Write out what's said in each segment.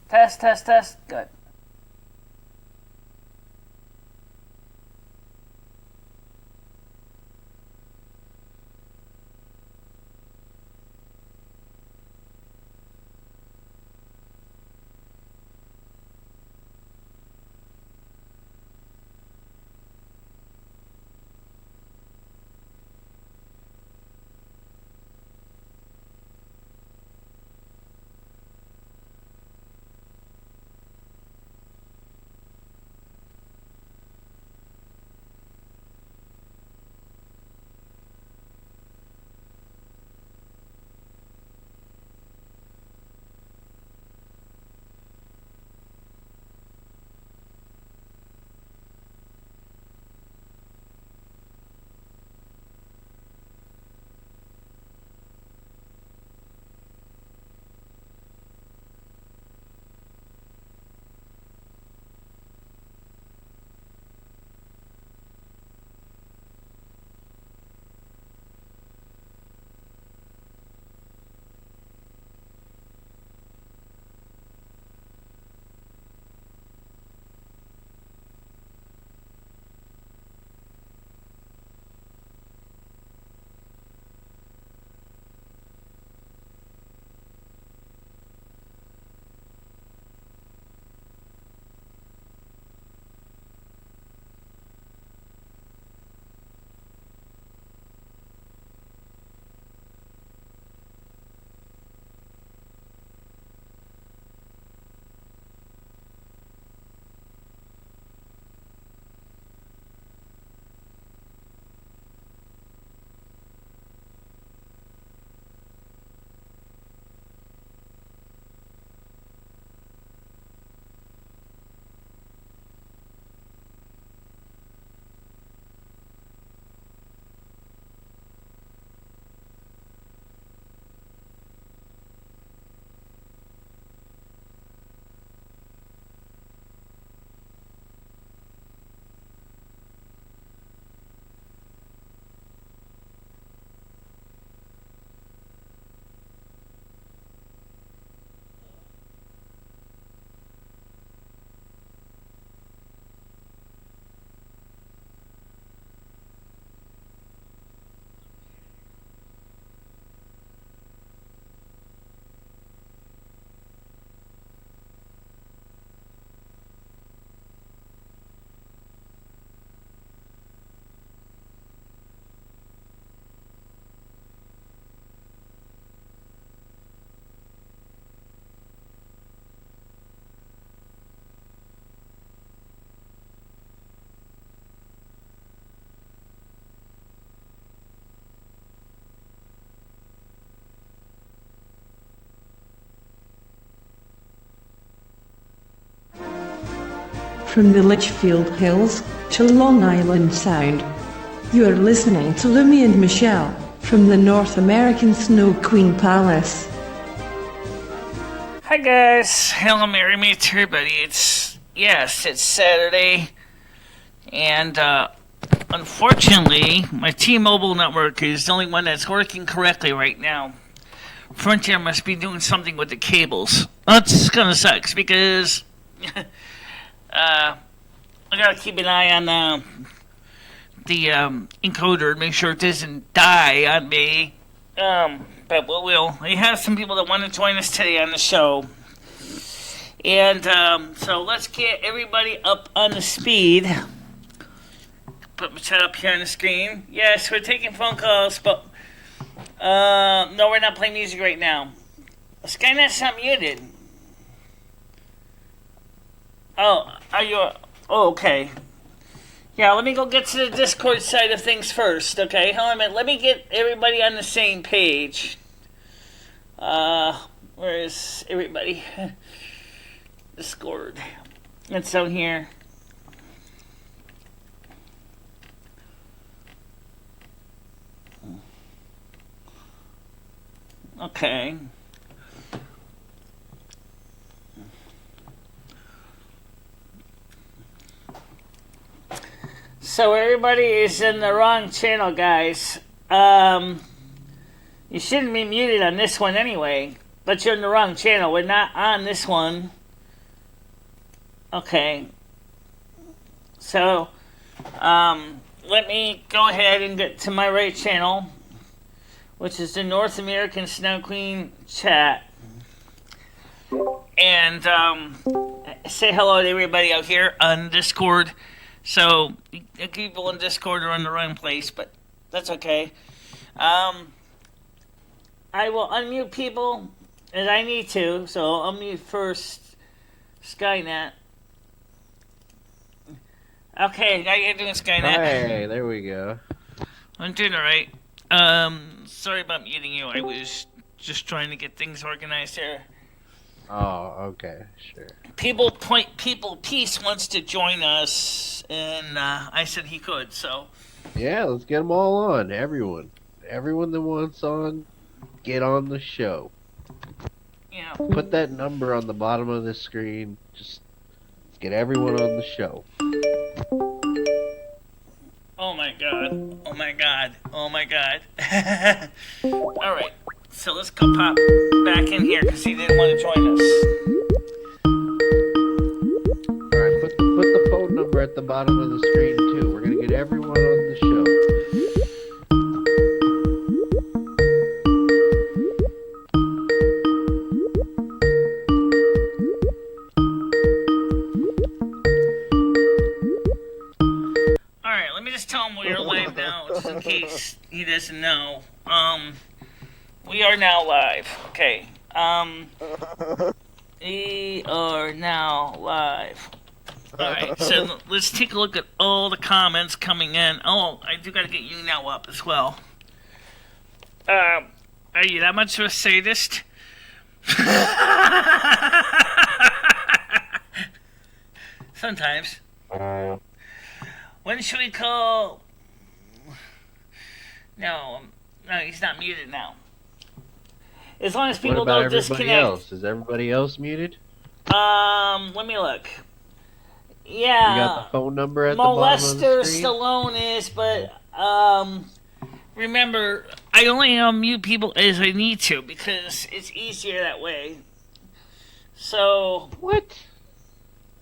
Test, test, test. Good. From the Litchfield Hills to Long Island Sound, you are listening to Lumi and Michele from the North American Snow Queen Palace. Hi guys, hello Merry Meets everybody. It's Saturday, and unfortunately, my T-Mobile network is the only one that's working correctly right now. Frontier must be doing something with the cables. That's kind of sucks because I gotta keep an eye on the encoder, make sure it doesn't die on me. But we have some people that want to join us today on the show. And so let's get everybody up on the speed. Put my set up here on the screen. Yes, we're taking phone calls, but no, we're not playing music right now. Skynet's not muted. Oh, are you? Oh, okay. Yeah, let me go get to the Discord side of things first, okay? Hold on a minute. Let me get everybody on the same page. Where is everybody? Discord. It's down here. Okay. So everybody is in the wrong channel, guys. You shouldn't be muted on this one anyway, but you're in the wrong channel. We're not on this one. Okay. So, let me go ahead and get to my right channel, which is the North American Snow Queen chat. And, say hello to everybody out here on Discord. So, the people in Discord are in the wrong place, but that's okay. I will unmute people as I need to, so I'll unmute first Skynet. Okay, how you doing, Skynet? Hey, there we go. I'm doing alright. Sorry about muting you. I was just trying to get things organized here. Oh, okay, sure. People Peace wants to join us, and I said he could, so. Yeah, let's get them all on. Everyone that wants on, get on the show. Yeah. Put that number on the bottom of the screen. Just let's get everyone on the show. Oh my god. Oh my god. Oh my god. Alright, so let's go pop back in here because he didn't want to join us. Alright, put the phone number at the bottom of the screen too. We're gonna get everyone on the show. Alright, let me just tell him we're live now, just in case he doesn't know. We are now live. Okay. We are now live. Alright, so let's take a look at all the comments coming in. Oh, I do gotta get you now up as well. Are you that much of a sadist? Sometimes. When should we call? No, he's not muted now. As long as What people about don't everybody disconnect. else? Is everybody else muted? Let me look. Yeah. You got the phone number at the bottom of the Molester screen? Stallone is, but remember, I only unmute people as I need to because it's easier that way. So, What?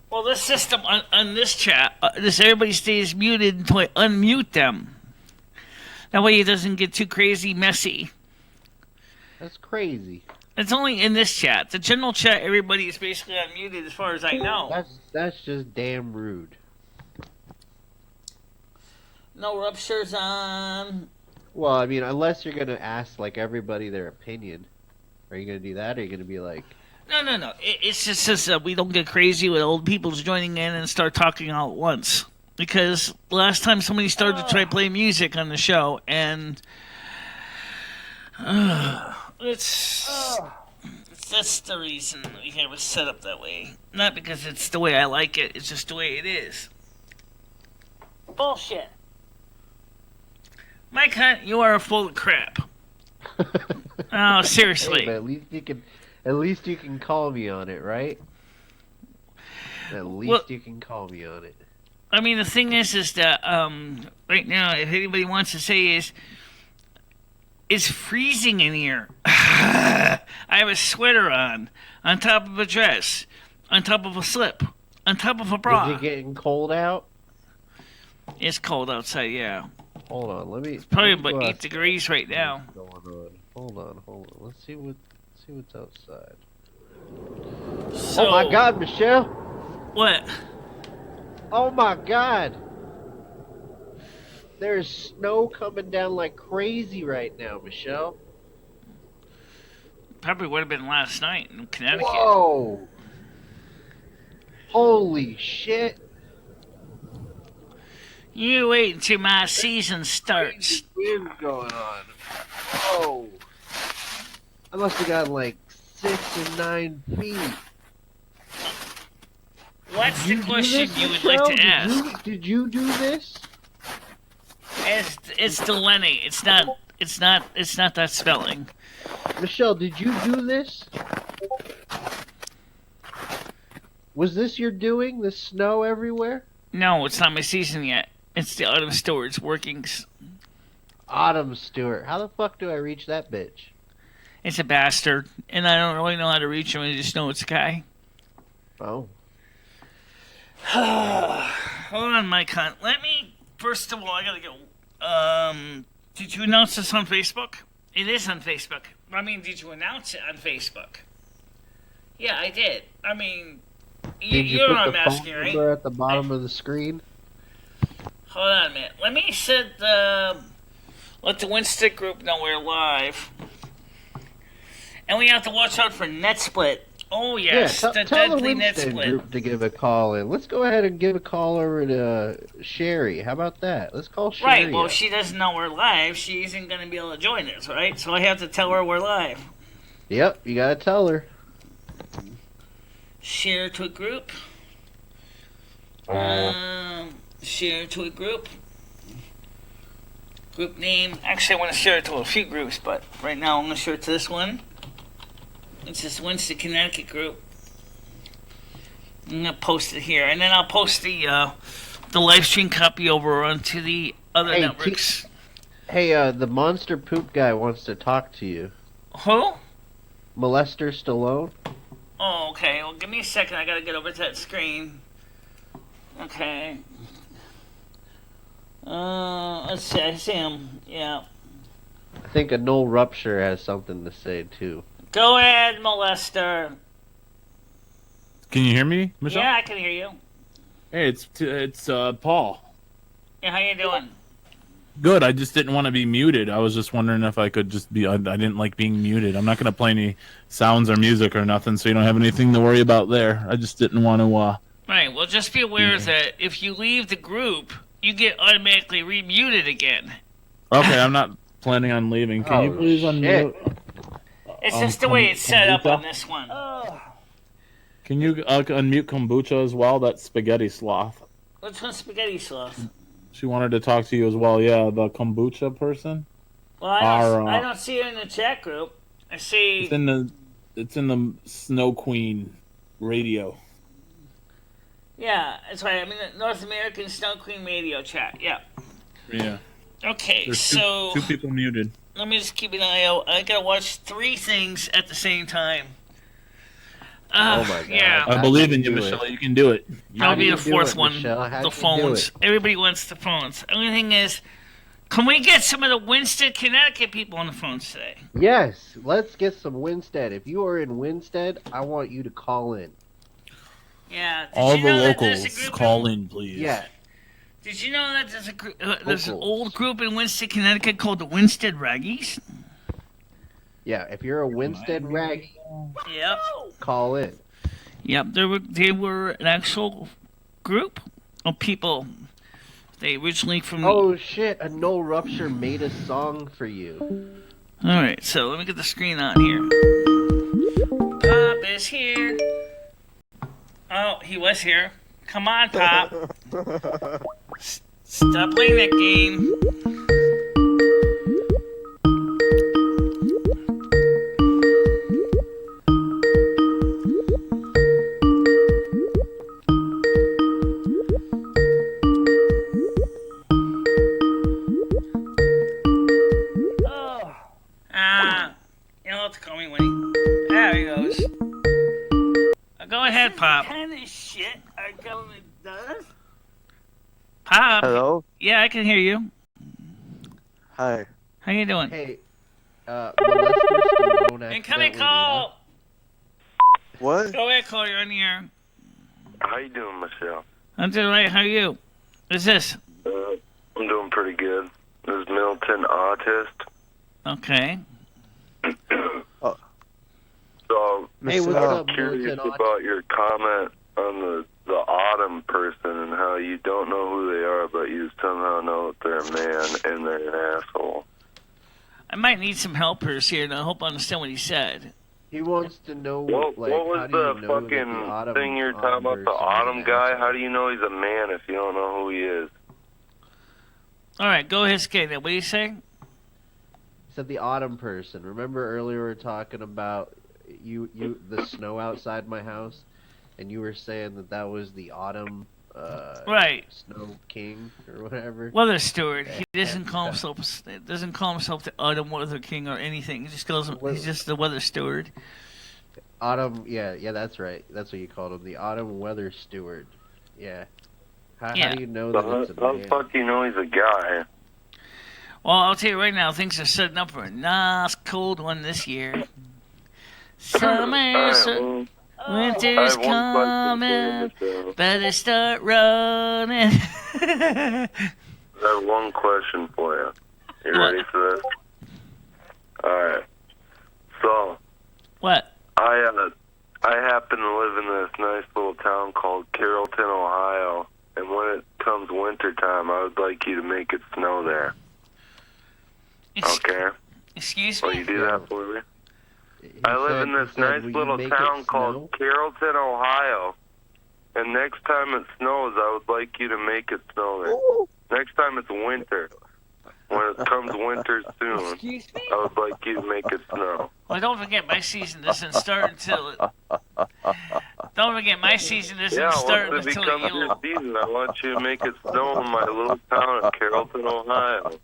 well, this system on this chat, this everybody stays muted until I unmute them. That way it doesn't get too crazy messy. That's crazy. It's only in this chat. The general chat, everybody is basically unmuted as far as I know. That's just damn rude. No ruptures on. Well, I mean, unless you're gonna ask like everybody their opinion, are you gonna do that? Or are you gonna be like, No. It's just that we don't get crazy with old people joining in and start talking all at once. Because last time somebody started to try to play music on the show, and that's the reason we have it set up that way. Not because it's the way I like it, it's just the way it is. Bullshit. Mike Hunt, you are full of crap. Oh, seriously. hey, but at least you can call me on it, right? At least you can call me on it. I mean, the thing is that right now, if anybody wants to say it's freezing in here. I have a sweater on top of a dress, on top of a slip, on top of a bra. Is it getting cold out? It's cold outside, yeah. Hold on, let me. It's probably let me about go 8 degrees right now. What's going on? Hold on. Let's see what's outside. So, Oh my God, Michelle! What? Oh my God! There's snow coming down like crazy right now, Michelle. Probably would have been last night in Connecticut. Whoa! Holy shit! You wait until my season starts. What's going on? Whoa! I must have gotten like 6 and 9 feet. What's the Did you do question this, you would Michelle? like to ask? Did you do this? It's Delaney. It's not that spelling. Michelle, did you do this? Was this your doing? The snow everywhere? No, it's not my season yet. It's the autumn storage workings. Autumn Stewart. How the fuck do I reach that bitch? It's a bastard, and I don't really know how to reach him. I just know it's a guy. Oh. Hold on, my cunt. Let me. First of all, I gotta go. Did you announce this on Facebook? It is on Facebook. I mean, did you announce it on Facebook? Yeah, I did. I mean, Did you know put what I'm the asking, phone right? number at the bottom of the screen? Hold on a minute. Let me set the. Let the Winstick group know we're live. And we have to watch out for NetSplit. Oh, yes. Yeah, the tell the deadly Winstead NetSplit. group to give a call in. Let's go ahead and give a call over to Sherry. How about that? Let's call Sherry. Right, well, up. she doesn't know we're live. She isn't going to be able to join us, right? So I have to tell her we're live. Yep, you gotta tell her. Share to a group. Share to a group. Group name. Actually, I want to share it to a few groups, but right now I'm going to share it to this one. It's this Winston, Connecticut group. I'm going to post it here. And then I'll post the live stream copy over onto the other networks. Hey, the monster poop guy wants to talk to you. Who? Molester Stallone? Oh, okay. Well, give me a second. I got to get over to that screen. Okay. Let's see. I see him. Yeah. I think a null rupture has something to say, too. Go ahead, molester. Can you hear me, Michelle? Yeah, I can hear you. Hey, it's Paul. Yeah, how you doing? Good. I just didn't want to be muted. I was just wondering if I could just be. I didn't like being muted. I'm not going to play any sounds or music or nothing, so you don't have anything to worry about there. I just didn't want to. Right. Well, just be aware that if you leave the group, you get automatically remuted again. Okay, I'm not planning on leaving. Can you please unmute? It's just the way it's set up on this one. Can you unmute Kombucha as well? That's Spaghetti Sloth. Which one's Spaghetti Sloth? She wanted to talk to you as well. Yeah, the Kombucha person. Well, I don't see her in the chat group. I see. It's in the Snow Queen radio. Yeah, that's right. I'm in the North American Snow Queen radio chat. Yeah. Yeah. Okay, There's so two people muted. let me just keep an eye out. I gotta watch 3 things at the same time. Oh my God. Yeah. I believe in you, Michelle. You can do it. That'll be the do 4th it, one. Michelle? How The do you do phones. it? Everybody wants the phones. Only thing is, can we get some of the Winston, Connecticut people on the phones today? Yes, let's get some Winstead. If you are in Winstead, I want you to call in. Yeah. All the locals, call in, please. Yeah. Did you know that there's an Locals. old group in Winston, Connecticut called the Winstead Raggies? Yeah, if you're a Winstead rag, Yep. call in. Yep, they were an actual group of people. They originally from. Oh shit, a no rupture made a song for you. All right, so let me get the screen on here. Pop is here. Oh, he was here. Come on, Pop. Stop playing that game. You'll have to call me when he... There he goes. Go ahead, Pop. What kind of shit our government does? Pop. Hello? Yeah, I can hear you. Hi. How you doing? Hey, Molester Stallone Incoming accidentally call. What? Go ahead, call. You're on the air. How you doing, Michelle? I'm doing right. How are you? What's this? I'm doing pretty good. This is Milton Autist. Okay. So, Hey, what's Michelle. up, curious Milton? about your comment on the Autumn person and how you don't know who they are, but you somehow know that they're a man and they're an asshole. I might need some helpers here, and I hope I understand what he said. He wants to know What like was how do you the know that fucking the Autumn thing you're talking about, the person is Autumn an guy? asshole? How do you know he's a man if you don't know who he is? All right, go ahead, Skate. What do you say? He said the Autumn person. Remember earlier we were talking about you the snow outside my house, and you were saying that was the Autumn Right. Snow King or whatever. Weather Steward. He doesn't call himself the Autumn Weather King or anything. He just calls him. He's just the Weather Steward. Autumn, yeah, that's right. That's what you called him, the Autumn Weather Steward. Yeah. How Yeah. do you know that it's a How the man? fuck do you know he's a guy? Well, I'll tell you right now, things are setting up for a nice cold one this year. Summer's Alright, winter's I have one question for coming. you, Michelle. Better start running. I have one question for you. You What? ready for this? Alright. So, What? I happen to live in this nice little town called Carrollton, Ohio, and when it comes wintertime, I would like you to make it snow there. Okay? Excuse Will you me? do that for me? He I live said- in he this said, nice "Will you little make town it called snow?" Carrollton, Ohio, and next time it snows, I would like you to make it snow there. Next time it's winter, when it comes winter soon, Excuse me? I would like you to make it snow. Well, don't forget, my season doesn't start until... Don't forget, my season doesn't Yeah, start once it until becomes your you... season, I want you to make it snow in my little town of Carrollton, Ohio.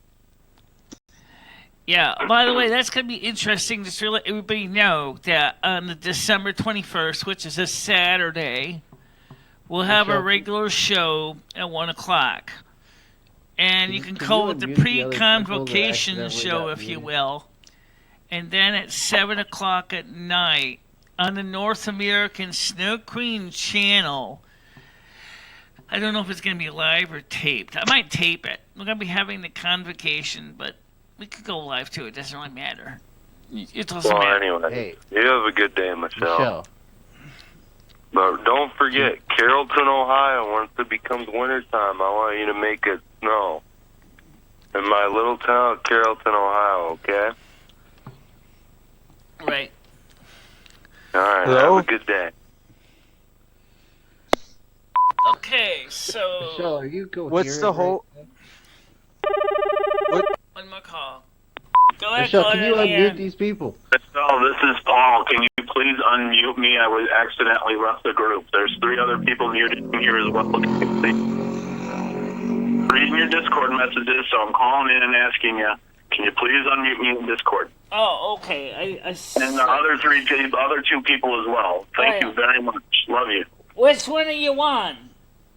Yeah, by the way, that's going to be interesting just to let everybody know that on the December 21st, which is a Saturday, we'll have a Michelle, regular show at 1 o'clock. And you can can call you it the unmute the other people that pre-convocation accidentally show, got if you muted? will. And then at 7 o'clock at night on the North American Snow Queen channel. I don't know if it's going to be live or taped. I might tape it. We're going to be having the convocation, but we could go live too. It doesn't really matter. It doesn't Well, matter. anyway, Hey, you have a good day, Michelle. Michelle. But don't forget, Carrollton, Ohio, once it becomes wintertime, I want you to make it snow. In my little town of Carrollton, Ohio, okay? Right. All right, Hello? have a good day. Okay, so Michelle, are you coherent? What's the whole? one more call. Go ahead, Michelle, call can it you in here. unmute these people? Michelle, this is Paul. Can you please unmute me? I was accidentally left the group. There's 3 other people muted in here as well. Can you please? Reading your Discord messages, so I'm calling in and asking you, can you please unmute me in Discord? Oh, okay. And the other 2 people as well. Thank you very much. Love you. Which one are you on?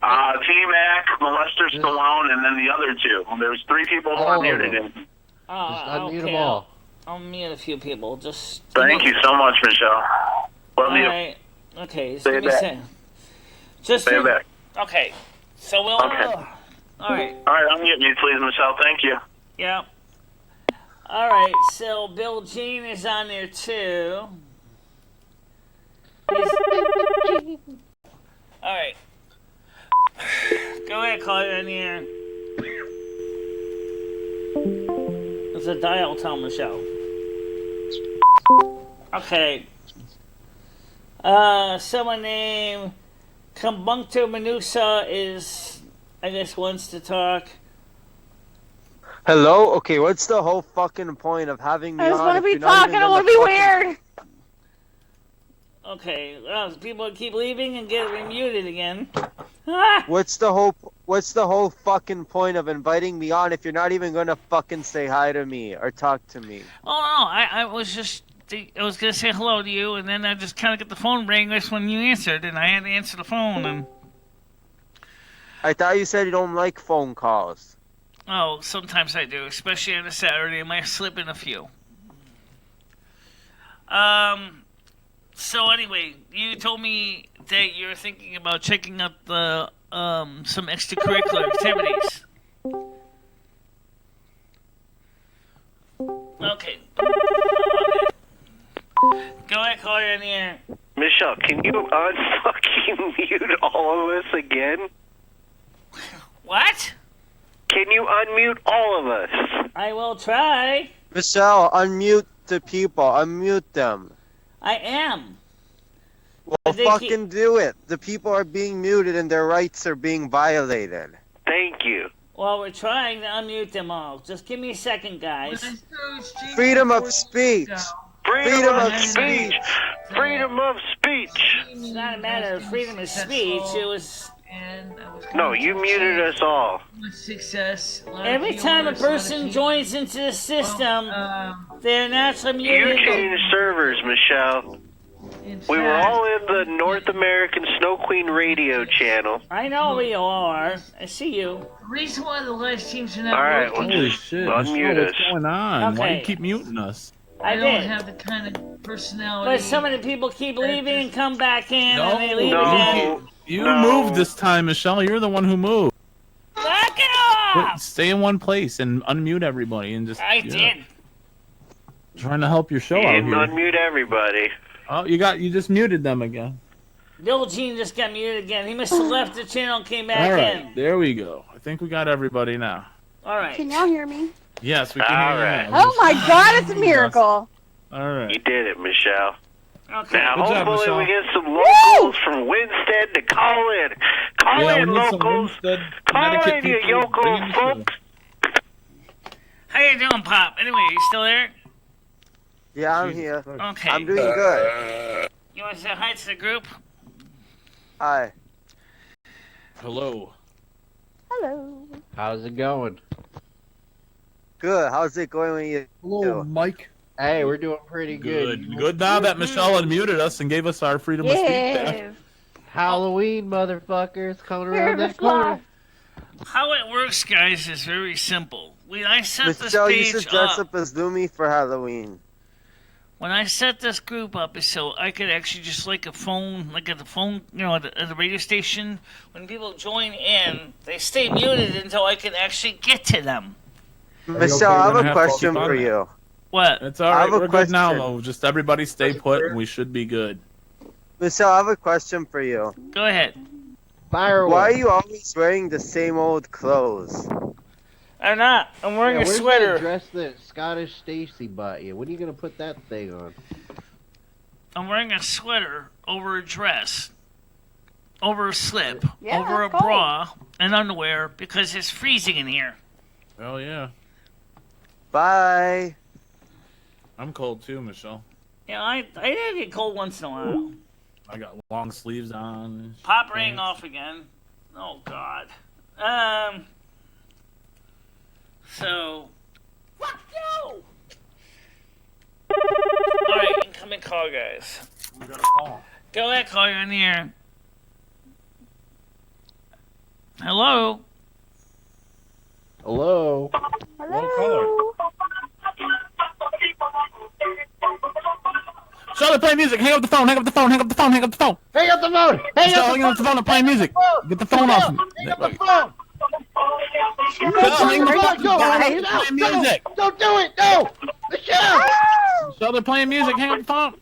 T-Mac, Molester Stallone, and then the other 2. There's 3 people who are All of muted them. in. Just unmute okay. them all. I'll mute a few people. Just Thank you so much, Michelle. Love you. Alright. Okay, just Say give it me a back. second. Just Stay back. Okay. So we'll Okay. Alright. All right, unmute me, please, Michelle. Thank you. Yeah. Alright, so Bill Jean is on there too. Alright. Go ahead, call it in here. It's a dial tone, Michelle. Okay. Someone named Combuncto Menusa is, I guess, wants to talk. Hello? Okay, what's the whole fucking point of having me I just on want if to be you're not talking. even I gonna want to be fucking- weird. Okay, well, people keep leaving and get remuted again. Ah! What's the whole fucking point of inviting me on if you're not even gonna fucking say hi to me or talk to me? Oh no, I was just I was gonna say hello to you, and then I just kind of get the phone ring just when you answered, and I had to answer the phone. And I thought you said you don't like phone calls. oh, sometimes I do, especially on a Saturday. I might slip in a few. So anyway, you told me that you're thinking about checking out the some extracurricular activities. Okay. Go ahead, call you in the air. Michelle, can you unfucking mute all of us again? What? Can you unmute all of us? I will try. Michelle, unmute the people. Unmute them. I am. Well, They fucking do it. The people are being muted and their rights are being violated. Thank you. Well, we're trying to unmute them all. Just give me a second, guys. Freedom of speech. Freedom of speech. Freedom of speech. It's not a matter of freedom of speech. It was No, you muted us all. Success. every time a person joins into the system, they're naturally You muted. changed servers, Michelle. We were all in the North American Snow Queen radio channel. I know where you are. I see you. The reason why the live streams are not Alright, working. Holy shit, unmute Michelle, us. what's going on? Why do you Okay. keep muting us? I don't did. have the kind of personality. But so many people keep leaving and come back in, No, and they leave no. again. You No. moved this time, Michelle. You're the one who moved. Back it off! Stay in one place and unmute everybody and just. I did. Trying to help your show You out didn't here. unmute everybody. Oh, you just muted them again. Bill Jean just got muted again. He must have left the channel and came back All right, in. there we go. I think we got everybody now. All right. Can y'all hear me? Yes, we can All hear right. you now. Oh my God, it's a miracle. All right. You did it, Michelle. Okay. Now, Good job, hopefully we Michelle. get some locals from Winstead to call in. Call Yeah, we in, need some locals. Winstead, Call Connecticut in, you people yokel bringing the show. folks. How you doing, Pop? Anyway, you still there? Yeah, I'm Jesus here. Christ. Okay. I'm doing good. You want to say hi to the group? Hi. Hello. Hello. How's it going? Good. How's it going with you? Hello, Mike. Hey, we're doing pretty good. Good now that Michelle unmuted us and gave us our freedom of speech back. Yeah. Halloween, motherfuckers, coming around Fear that of fly. corner. How it works, guys, is very simple. When I set this Michelle, you page should dress up, up as Lumi for Halloween. when I set this group up, is so I could actually just like a phone, like at the phone, you know, at the radio station. When people join in, they stay muted until I can actually get to them. Michelle, I have We're a gonna have to question keep on for that. you. What? It's all I right. have a We're good now, question. though. Just everybody stay put, and we should be good. Michelle, I have a question for you. Go ahead. Fire Why are away. you always wearing the same old clothes? I'm not. I'm wearing a Where's sweater. that dress that Scottish Stacy bought you? When are you gonna put that thing on? I'm wearing a sweater over a dress, over a slip, Yeah, over a that's cold. bra, and underwear because it's freezing in here. Oh yeah, Bye. I'm cold too, Michelle. Yeah, I did get cold once in a while. I got long sleeves on. Pop rang off again. Oh God. So. Fuck you! Alright, incoming call, guys. We got a call. Go ahead, call, you're in the air. Hello? Hello. Hello. Charlotte, play music. Hang up the phone. Hang up the phone. Hang up the phone. Hang up the phone. Hang up the phone. Hang Michelle, up hang up the phone and play music. Get the phone off. Hang up the phone. Michelle, hang the phone. Go, Play go, music. Don't do it. No. Michelle. Michelle, they're playing music. Hang up the phone.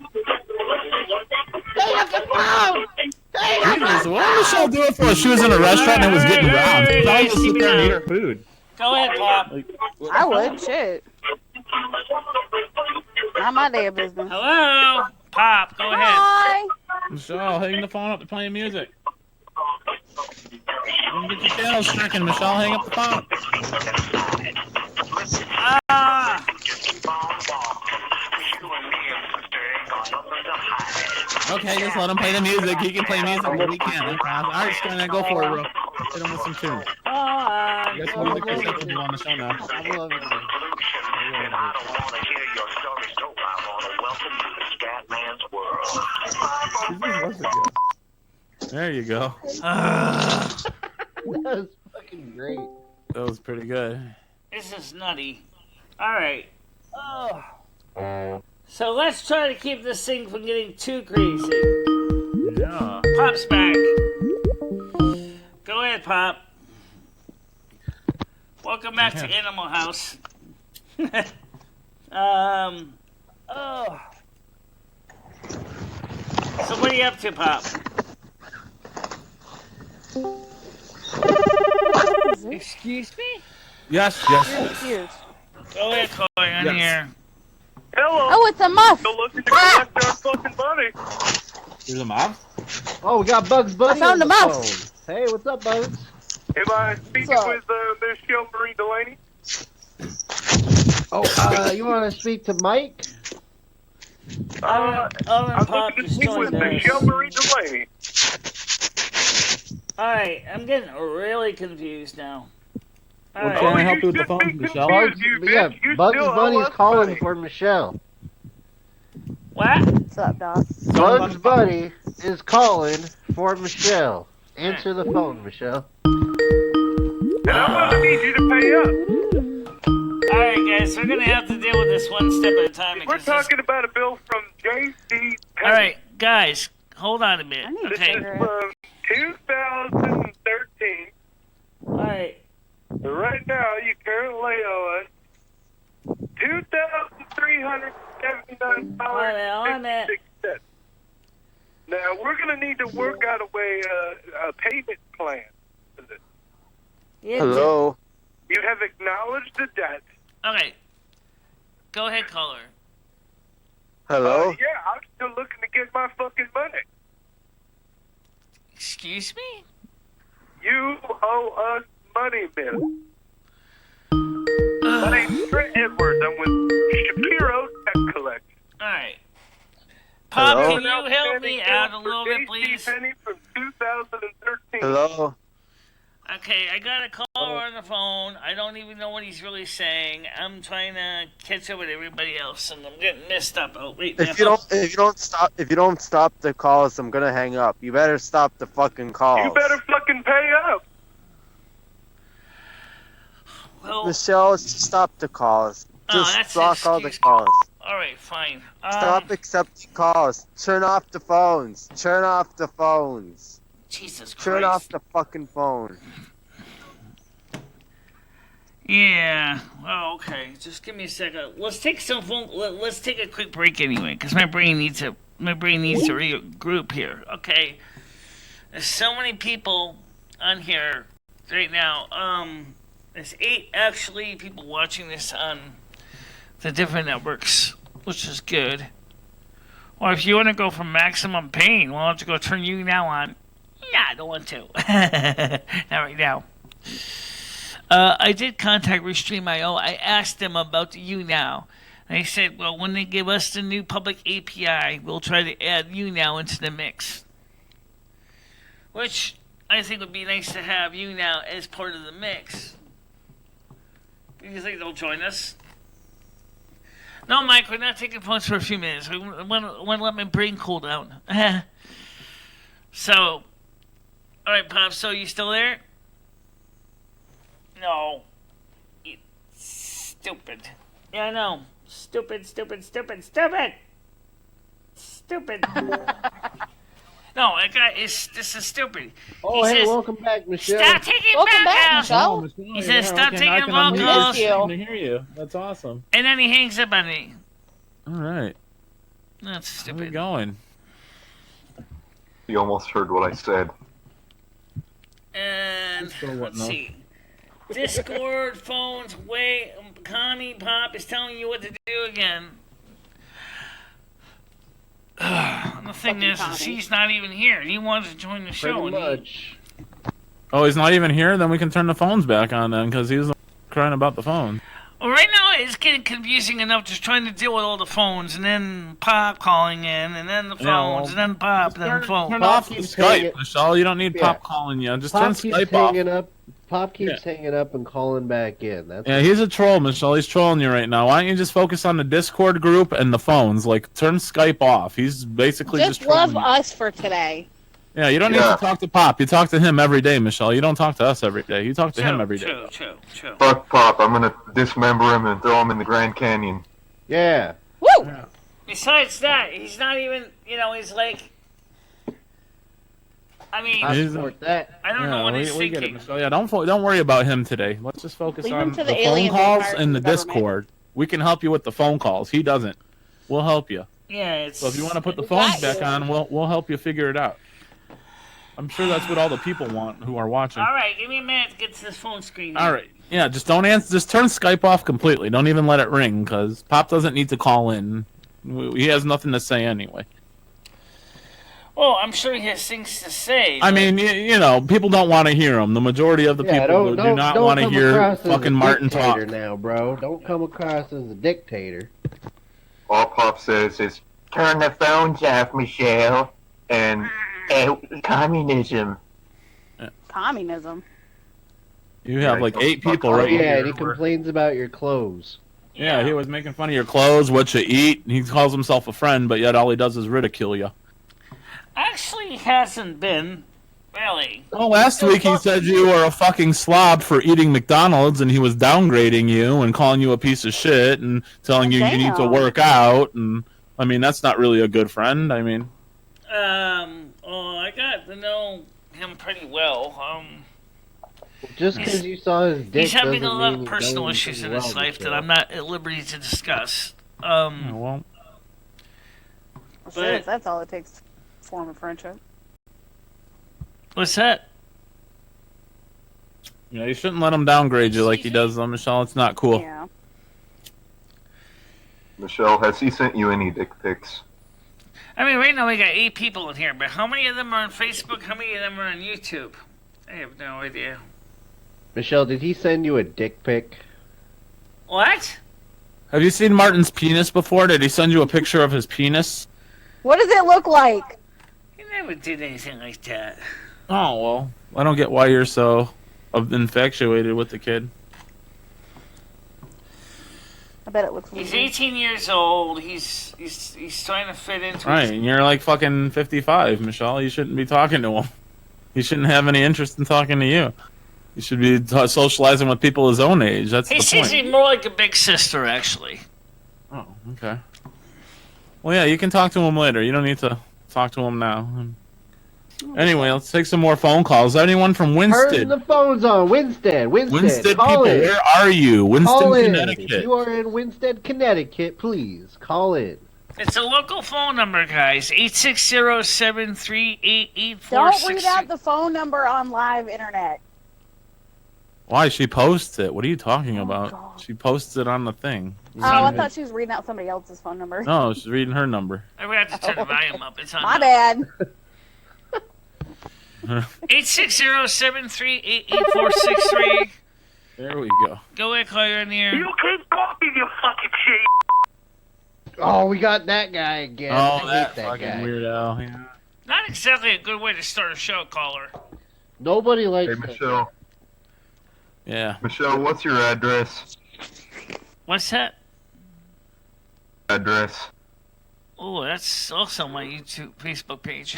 Hang up the phone. Hang up Jesus, what did Michelle do it for? She was in a restaurant and was getting robbed. She probably just sit there and eat her food. Go ahead, Pop. I would. Shit. Not my damn business. Hello? Pop, go ahead. Hi. Michelle, hang the phone up. They're playing music. Don't get your channel stricken, Michelle. Hang up the phone. Ah! Okay, just let him play the music. He can play music, but we can't. All right, Skynet, go for it, bro. Hit him with some tunes. Ah! You got some music acceptable on the show now. I love it, man. There you go. Ah! That was fucking great. That was pretty good. This is nutty. Alright. So let's try to keep this thing from getting too crazy. Yeah. Pop's back. Go ahead, Pop. Welcome back to Animal House. So what are you up to, Pop? Excuse me? Yes. Excuse. Go ahead, Corey, on Yes. here. Hello. Oh, it's a muff. Go look at your goddamn fucking buddy. There's a mob? Oh, we got Bugs Bunny I found on the the mouse. phone. Hey, what's up, Bugs? Am I speaking What's up? with Michelle Marie Delaney? Oh, you want to speak to Mike? Other I'm Pop looking to just speak with joined Michelle us. Marie Delaney. Alright, I'm getting really confused now. We're Alright. trying to help you you with the should phone, be Michelle. confused. Bugs, You yeah, bitch. You Bugs still owe Bunny's us calling money. for Michelle. What? What's up, dog? Bugs Bunny is calling for Michelle. Answer the phone, Michelle. And I'm gonna need you to pay up. Alright, guys, we're gonna have to deal with this one step at a time. We're talking about a bill from J.C. Alright, guys, hold on a minute. I need to Okay. figure it. From 2013. Alright. Right now, you currently owe us $2,379.66. Now, we're going to need to work out a way, a payment plan for this. Hello? You have acknowledged the debt. Okay. Go ahead, caller. Hello? Yeah, I'm still looking to get my fucking money. Excuse me? You owe us money, man. My name's Trent Edwards. I'm with Shapiro Debt Collection. Alright. Pop, Hello? can you help me out a little bit, please? Penny from 2013. Hello? Okay, I got a caller on the phone. I don't even know what he's really saying. I'm trying to catch up with everybody else, and I'm getting messed up. Oh wait, If you don't stop the calls, I'm gonna hang up. You better stop the fucking calls. You better fucking pay up. Well, Michelle, just stop the calls. that's Just block all the excuse- calls. all right, fine. Stop accepting calls. Turn off the phones. Turn off the phones. Jesus Christ. Turn off the fucking phone. Yeah. Well, okay. Just give me a second. Let's take some phone. Let's take a quick break anyway, because my brain needs to regroup here. Okay. There's so many people on here right now. There's 8 actually people watching this on the different networks, which is good. Or if you want to go for maximum pain, why don't you go turn You Now on? Nah, I don't want to. Not right now. I did contact Restream.io. I asked them about the You Now. They said, well, when they give us the new public API, we'll try to add You Now into the mix. Which I think would be nice to have You Now as part of the mix. Do you think they'll join us? No, Mike, we're not taking phones for a few minutes. We want to let my brain cool down. So, alright, Pop, so you still there? No. You stupid. Yeah, I know. Stupid. No, that guy is. This is stupid. Oh, He hey, says, welcome back, Michelle. stop taking Welcome back, calls. Michelle. He says, stop taking phone unmute calls. you. I can hear you. That's awesome. And then he hangs up on me. All right. That's Where we stupid. going? You almost heard what I said. And Still what let's now? see. Discord, phones, wait. Connie Pop is telling you what to do again. The thing is, he's not even here. He wants to join the show. Pretty and much. Oh, he's not even here? Then we can turn the phones back on then, because he was crying about the phone. Well, right now it's getting confusing enough just trying to deal with all the phones, and then Pop calling in, and then the phones, and then Pop, and then the phone. Turn Pop off the keeps Skype, hanging- Michelle. You don't need Yeah. Pop calling you. Just turn Pop keeps Skype off. hanging up. Pop keeps hanging up and calling back in. That's Yeah, he's a troll, Michelle. He's trolling you right now. Why don't you just focus on the Discord group and the phones? Like, turn Skype off. He's basically just love trolling you. us for today. Yeah, you don't need to talk to Pop. You talk to him every day, Michelle. You don't talk to us every day. You talk to him every day. True. Fuck Pop. I'm gonna dismember him and throw him in the Grand Canyon. Yeah. Woo! Besides that, he's not even, he's like, I mean, I support that. I don't know what he's we get it, thinking. Michelle. Yeah, don't worry about him today. Let's just focus Leave on him to the the phone aliens calls and and the government. Discord. We can help you with the phone calls. He doesn't. We'll help you. Yeah, it's... So if you want to put the We phones got back you. on, we'll help you figure it out. I'm sure that's what all the people want who are watching. All right, give me a minute to get to this phone screen. All right. Yeah, just don't answer. Just turn Skype off completely. Don't even let it ring, because Pop doesn't need to call in. He has nothing to say anyway. Well, I'm sure he has things to say. I mean, people don't want to hear him. The majority of the Yeah, people do not want to come hear across as a fucking Martin talk. dictator now, bro. Don't come across as a dictator. All Pop says is, turn the phones off, Michelle, and communism. Communism. You have like 8 people Oh right yeah, here. and he complains about your clothes. Yeah, he was making fun of your clothes, what you eat. He calls himself a friend, but yet all he does is ridicule you. Actually, hasn't been. Really. Well, last week he said you were a fucking slob for eating McDonald's, and he was downgrading you and calling you a piece of shit and telling you need to work out. And I mean, that's not really a good friend. I mean, I got to know him pretty well. Just because you saw his dick, he's having a doesn't lot mean of you personal know him issues in pretty his well, life that Michelle. I'm not at liberty to discuss. well, But that's all it takes to form a friendship. What's that? yeah, you shouldn't let him downgrade you like he does, though, Michelle. It's not cool. Yeah. Michelle, has he sent you any dick pics? I mean, right now we got 8 people in here, but how many of them are on Facebook? How many of them are on YouTube? I have no idea. Michelle, did he send you a dick pic? What? Have you seen Martin's penis before? Did he send you a picture of his penis? What does it look like? He never did anything like that. Oh, well, I don't get why you're so infatuated with the kid. I bet it looks He's weird. 18 years old. He's trying to fit into Right, his... and you're like fucking 55, Michelle. You shouldn't be talking to him. He shouldn't have any interest in talking to you. You should be socializing with people his own age. That's He the seems point. to be more like a big sister, actually. Oh, okay. Well, yeah, you can talk to him later. You don't need to talk to him now. Anyway, let's take some more phone calls. Anyone from Turn Winston? the phones on, Winston. Winston call people, in. where are you? Winston, Call in. Connecticut. If you are in Winston, Connecticut, please call in. It's a local phone number, guys. 860-738-8463. Don't read out the phone number on live internet. Why? She posts it. What are you talking about? God. She posts it on the thing. Oh, I thought she was reading out somebody else's phone number. No, she's reading her number. I forgot to turn the volume up. It's on. My bad. 860-738-8463. There we go. Go ahead, call your near. You keep talking, you fucking shit. Oh, we got that guy again. Oh, I hate that fucking guy. weirdo. Yeah. Not exactly a good way to start a show, caller. Nobody likes Hey, that. Michelle. Yeah. Michelle, what's your address? What's that? Address. Oh, that's also my YouTube, Facebook page.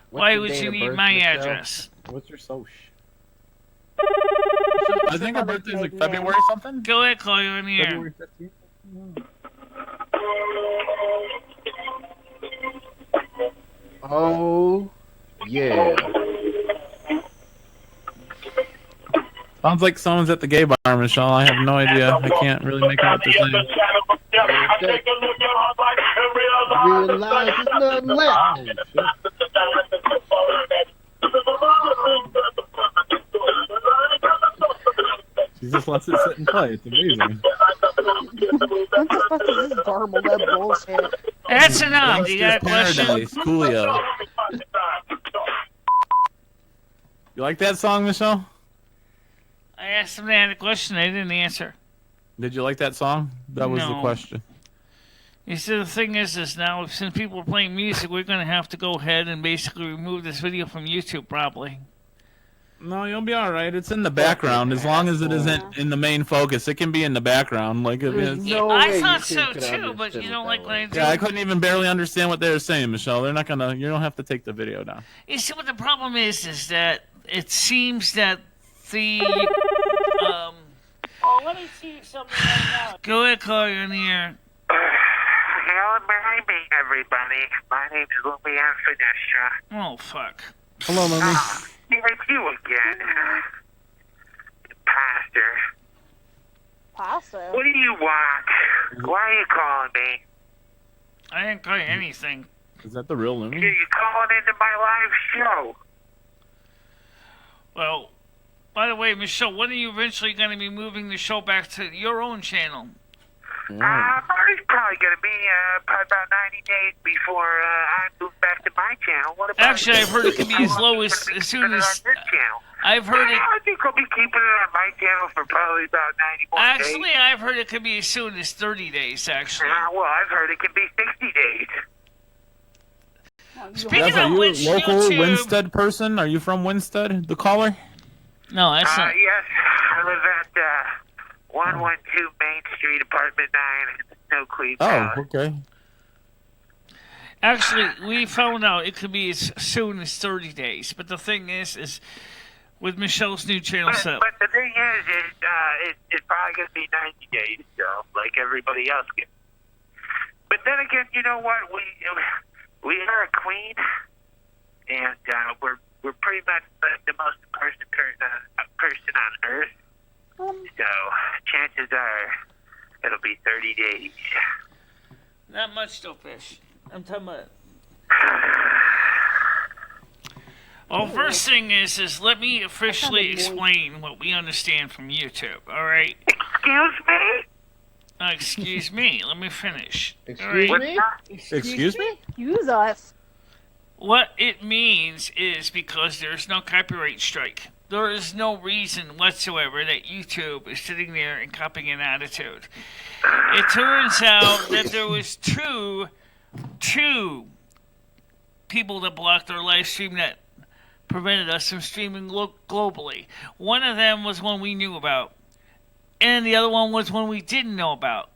Why your would date you of need birth, my Michelle? address? What's your social? I think her birthday's like Name. February something. Go ahead, call your near. February 15th. Oh, yeah. Sounds like someone's at the gay bar, Michelle. I have no idea. I can't really make out what they're saying. Realize there's nothing left. She just lets it sit and play. It's amazing. What the fuck is this garbled up bullshit? That's enough. You got a question? Paradise, Coolio. You like that song, Michelle? I asked him to add a question. They didn't answer. Did you like that song? That was the No. question. He said the thing is now, since people are playing music, we're going to have to go ahead and basically remove this video from YouTube, probably. No, you'll be all right. It's in the background as long as it isn't in the main focus. It can be in the background, like it is. No I way thought you so could too, but understand you it know, that like when way. I do. Yeah, I couldn't even barely understand what they were saying, Michelle. They're not gonna. You don't have to take the video down. You see, what the problem is that it seems that the Oh, let me see something right now. Go ahead, call your near. Hello, baby, everybody. My name's Lumi and Finistra. Oh fuck. Hello, Lumi. It's you again. Pastor. Pasta. What do you want? Why are you calling me? I didn't call you anything. Is that the real Lumi? You're calling into my live show. Well, by the way, Michelle, when are you eventually going to be moving the show back to your own channel? It's probably going to be probably about 90 days before I move back to my channel. What about Actually, I've heard it can be as low as soon as. on this channel? I've heard it. I think I'll be keeping it on my channel for probably about 91 days. Actually, I've heard it could be as soon as 30 days. Actually. Well, I've heard it can be 60 days. Speaking Yes, are of you which, a local YouTube, Winstead person? Are you from Winstead, the caller? No, that's not. Yes, I live at 112 Main Street, apartment 9 in Snow Queen. Oh, okay. Actually, we found out it could be as soon as 30 days. But the thing is with Michelle's new channel setup. But the thing is it's probably going to be 90 days, so, like everybody else gets. But then again, you know what? We are a queen, and we're pretty much the most person on Earth. So chances are it'll be 30 days. Not much, though, Fish. I'm talking about. Well, first thing is let me officially explain what we understand from YouTube. All right. Excuse me. Excuse me. Let me finish. Excuse me? Excuse me? Excuse us. What it means is because there's no copyright strike. There is no reason whatsoever that YouTube is sitting there and copying an attitude. It turns out that there was two people that blocked our live stream that prevented us from streaming globally. One of them was one we knew about, and the other one was one we didn't know about.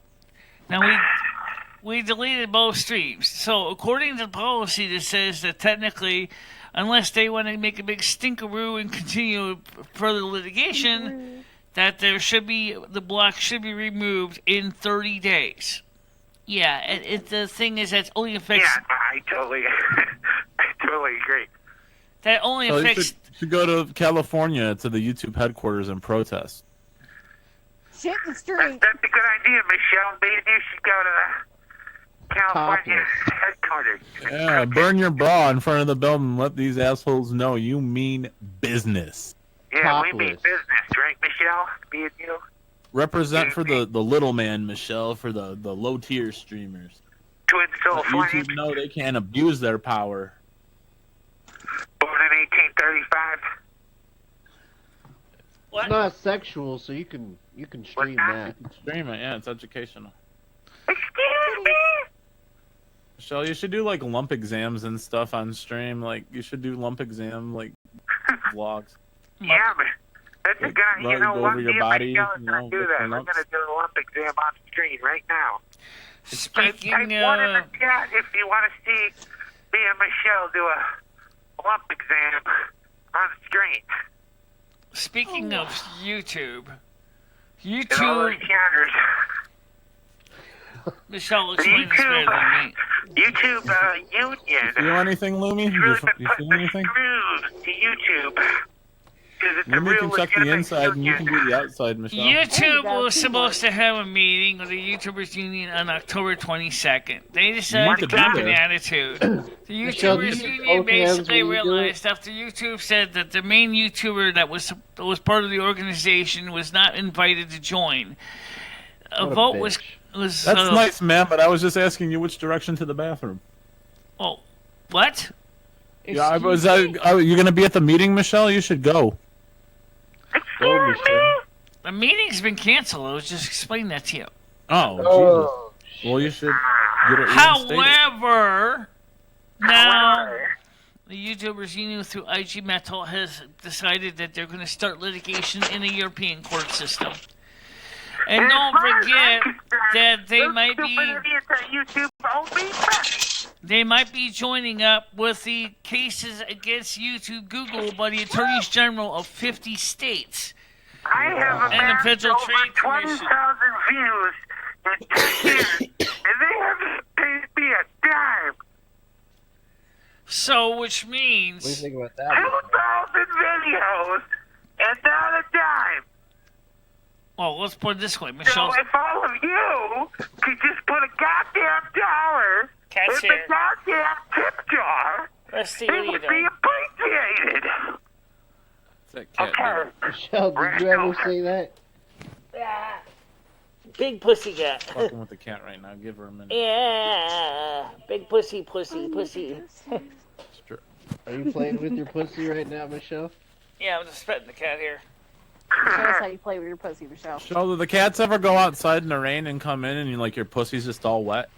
Now, we deleted both streams. So, according to the policy that says that technically, unless they want to make a big stinkeroo and continue further litigation, that the block should be removed in 30 days. Yeah, the thing is that only affects... Yeah, I totally agree. That only So affects... you should go to California to the YouTube headquarters and protest. Shit the street. That's a good idea, Michelle. Maybe you should go to the California headquarters. Yeah, burn your bra in front of the building and let these assholes know you mean business. Yeah, we mean business, right, Michelle? Me and you? Represent for the little man, Michelle, for the low-tier streamers. Twin Soul Let Flame. YouTube know they can't abuse their power. Born in 1835. It's not sexual, so you can stream that. Stream it, yeah, it's educational. Excuse me? Michelle, you should do like lump exams and stuff on stream. Like you should do lump exam like vlogs. Yeah, but that's a good idea. You know go what? over your Me and body, Michelle is going to do that. We're going to do a lump exam on screen right now. Speaking I want in the chat if you want to see me and Michelle do a lump exam on screen. Speaking of YouTube, In all the counters. Michelle explain this better than me. YouTube union. Feel anything, Lumi? You feel anything? Screws to YouTube. Because it's a Lumi real can check the legitimate inside and you union. can do the outside, Michelle. YouTube was supposed to have a meeting with the YouTubers Union on October 22nd. They decided to to be copy there. the attitude. The Michelle, do YouTubers you Union hold hands basically when you do it? realized after YouTube said that the main YouTuber that was part of the organization was not invited to join. A What a vote bitch. was That's nice, man, but I was just asking you which direction to the bathroom. Oh, what? Yeah, you're going to be at the meeting, Michelle? You should go. Go, Michelle. The meeting's been canceled. I was just explaining that to you. Oh, Jesus. Well, you should get it reinstated. However, now the YouTubers Union through IG Metal has decided that they're going to start litigation in the European court system. And don't forget that they might be joining up with the cases against YouTube Google by the Attorneys General of 50 states. I have and the amassed Federal over Trade Commission. 20,000 views in 10 years, and they haven't paid me a dime. So, which What do you means think about that? 2,000 videos and not a dime. well, let's put it this way, So Michelle. if all of you could just put a goddamn dollar Cat's in the here. goddamn tip jar, Let's see it what you would do. be appreciated. That cat Okay. Michelle, did you ever say that? Big pussy cat. fucking with the cat right now. Give her a minute. Yeah, big pussy. Are you playing with your pussy right now, Michelle? Yeah, I'm just petting the cat here. Show us how you play with your pussy, Michelle. So, do the cats ever go outside in the rain and come in and your pussy's just all wet?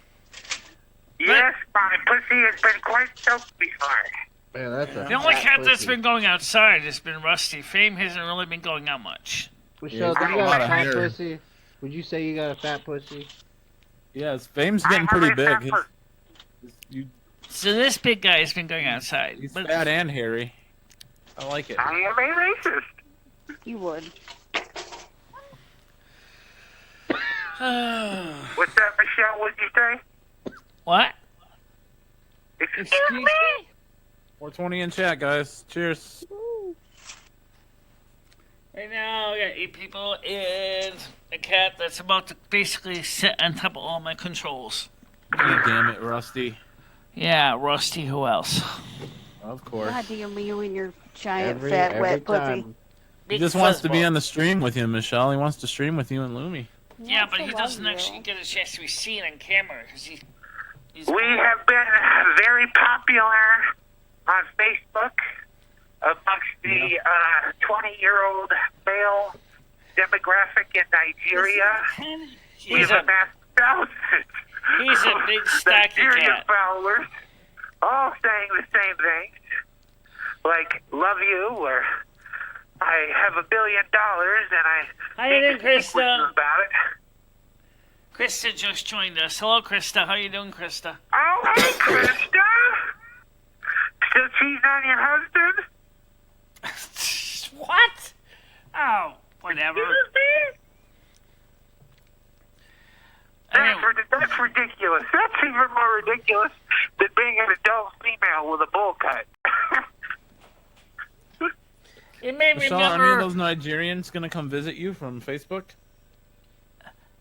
Yes, my pussy has been quite soaked before. Man, that's a The only fat cat that's pussy. been going outside has been Rusty. Fame hasn't really been going out much. Michelle, he's do got you a got lot a of fat hair. pussy? Would you say you got a fat pussy? Yeah, his fame's getting pretty big. So this big guy has been going outside. He's But fat and hairy. I like it. I am a racist. You would. What's that, Michelle? What'd you say? what? Excuse Excuse me? me? 420 in chat, guys. Cheers. Right now, I got 8 people and a cat that's about to basically sit on top of all my controls. God damn it, Rusty. Yeah, Rusty, who else? Of course. God damn you and your giant Every fat wet pussy. time. He just wants to be on the stream with you, Michelle. He wants to stream with you and Lumi. Yeah, but he love doesn't you. actually get a chance to be seen on camera because he's We have been very popular on Facebook amongst the 20-year-old male demographic in Nigeria. He's We've a amassed thousands he's a of big stocky Nigerian cat. followers, all saying the same things, like "love you" or "I have $1 billion and I How you doing, think it's Krista? about it." Krista just joined us. Hello, Krista. How you doing, Krista? Oh, hey, Krista! Still cheating on your husband? What? Oh, whatever. Excuse me? That's ridiculous. That's even more ridiculous than being an adult female with a bowl cut. It made me Michelle, are any of remember. those Nigerians going to come visit you from Facebook?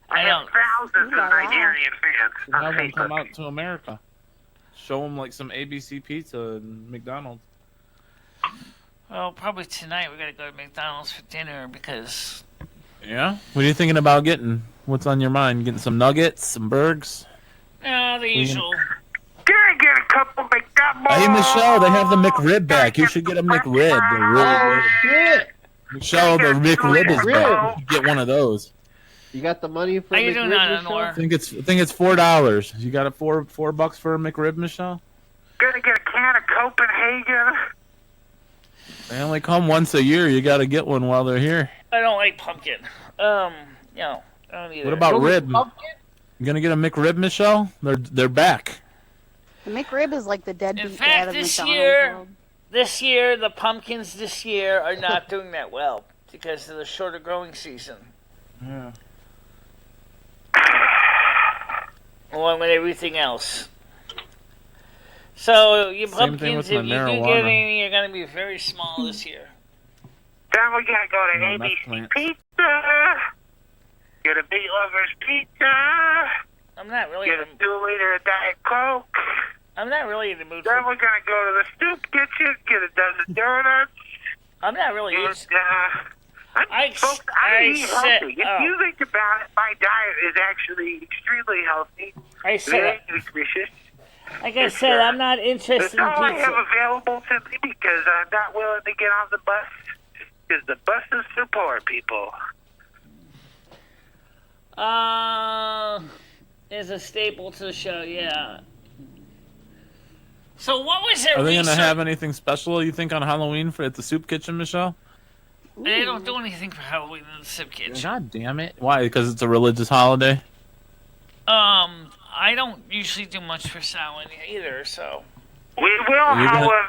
I have thousands of Nigerian fans on Have them Facebook. come out to America. Show them like some ABC pizza and McDonald's. Well, probably tonight we gotta go to McDonald's for dinner because. Yeah? What are you thinking about getting? What's on your mind? Getting some nuggets, some burgers? The usual. Gonna get a couple McDonald's. Hey, Michelle, they have the McRib back. You should get a McRib. They're really good. Shit! Michelle, the McRib is back. You should get one of those. You got the money for How you doing, McRib, Anwar? I think it's $4. You got it $4 for a McRib, Michelle? Gonna get a can of Copenhagen. They only come once a year. You got to get one while they're here. I don't like pumpkin. No, I don't either. What about rib? You gonna get a McRib, Michelle? They're back. The McRib is like the deadbeat In dad fact, of this McDonald's. year, the pumpkins this year are not doing that well because of the shorter growing season. Yeah. Along with everything else. So your Same thing pumpkins, with if my you do marijuana. get any, are going to be very small this year. Then we're gonna go to No, meth ABC plants. Pizza. Get a Meat Lovers Pizza. I'm not really. Get a 2-liter of Diet Coke. I'm not really in the mood Then for. we're gonna go to the Stoop Kitchen. Get a dozen donuts. I'm not really. And, Used, I eat said- healthy. If you think about it, my diet is actually extremely healthy. I said Very it. nutritious. Like I said, I'm not interested That's in all I have pizza. available to me because I'm not willing to get on the bus because the bus is for poor people. Is a staple to the show, yeah. So what was it? Are they gonna have anything special? You think on Halloween at the soup kitchen, Michelle? They don't do anything for Halloween in the Soup Kitchen. God damn it! Why? Because it's a religious holiday. I don't usually do much for Samhain either, so. We will, You're gonna- however,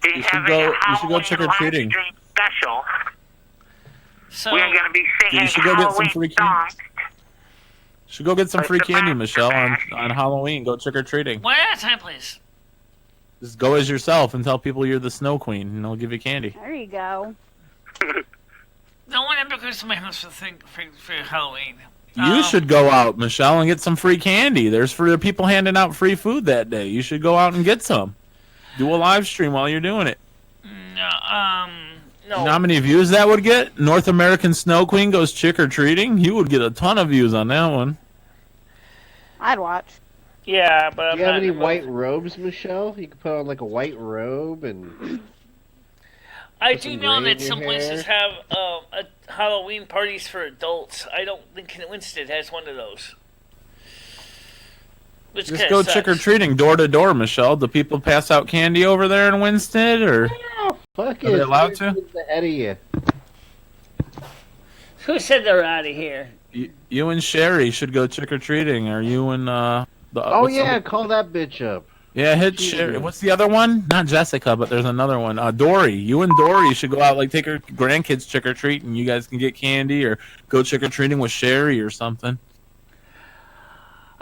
be You should having go. a You should go Halloween trick or treating. live stream special. So We're going to be singing You should go get some Halloween free songs. candy. Should go get some free candy, Michelle, on Halloween. Go trick or treating. one at a time, please. Just go as yourself and tell people you're the Snow Queen, and they'll give you candy. There you go. No one ever goes to my house for Halloween. You should go out, Michelle, and get some free candy. There's for people handing out free food that day. You should go out and get some. Do a live stream while you're doing it. No. You know how many views that would get? North American Snow Queen goes trick or treating. You would get a ton of views on that one. I'd watch. Yeah, but I'm Do you have not any in the mood. white robes, Michelle? You could put on like a white robe and. I put do some know gray in that your some places hair. have Halloween parties for adults. I don't think Winston has one of those. Which Just kinda go sucks. trick or treating door to door, Michelle. Do people pass out candy over there in Winston, or Fuck are they it. allowed to? Ahead of you. Who said they're out of here? You and Sherry should go trick or treating, or you and Oh what's yeah, the- call that bitch up. yeah, hit Sherry. What's the other one? Not Jessica, but there's another one. Dory. You and Dory should go out, like take her grandkids trick or treat, and you guys can get candy, or go trick or treating with Sherry or something.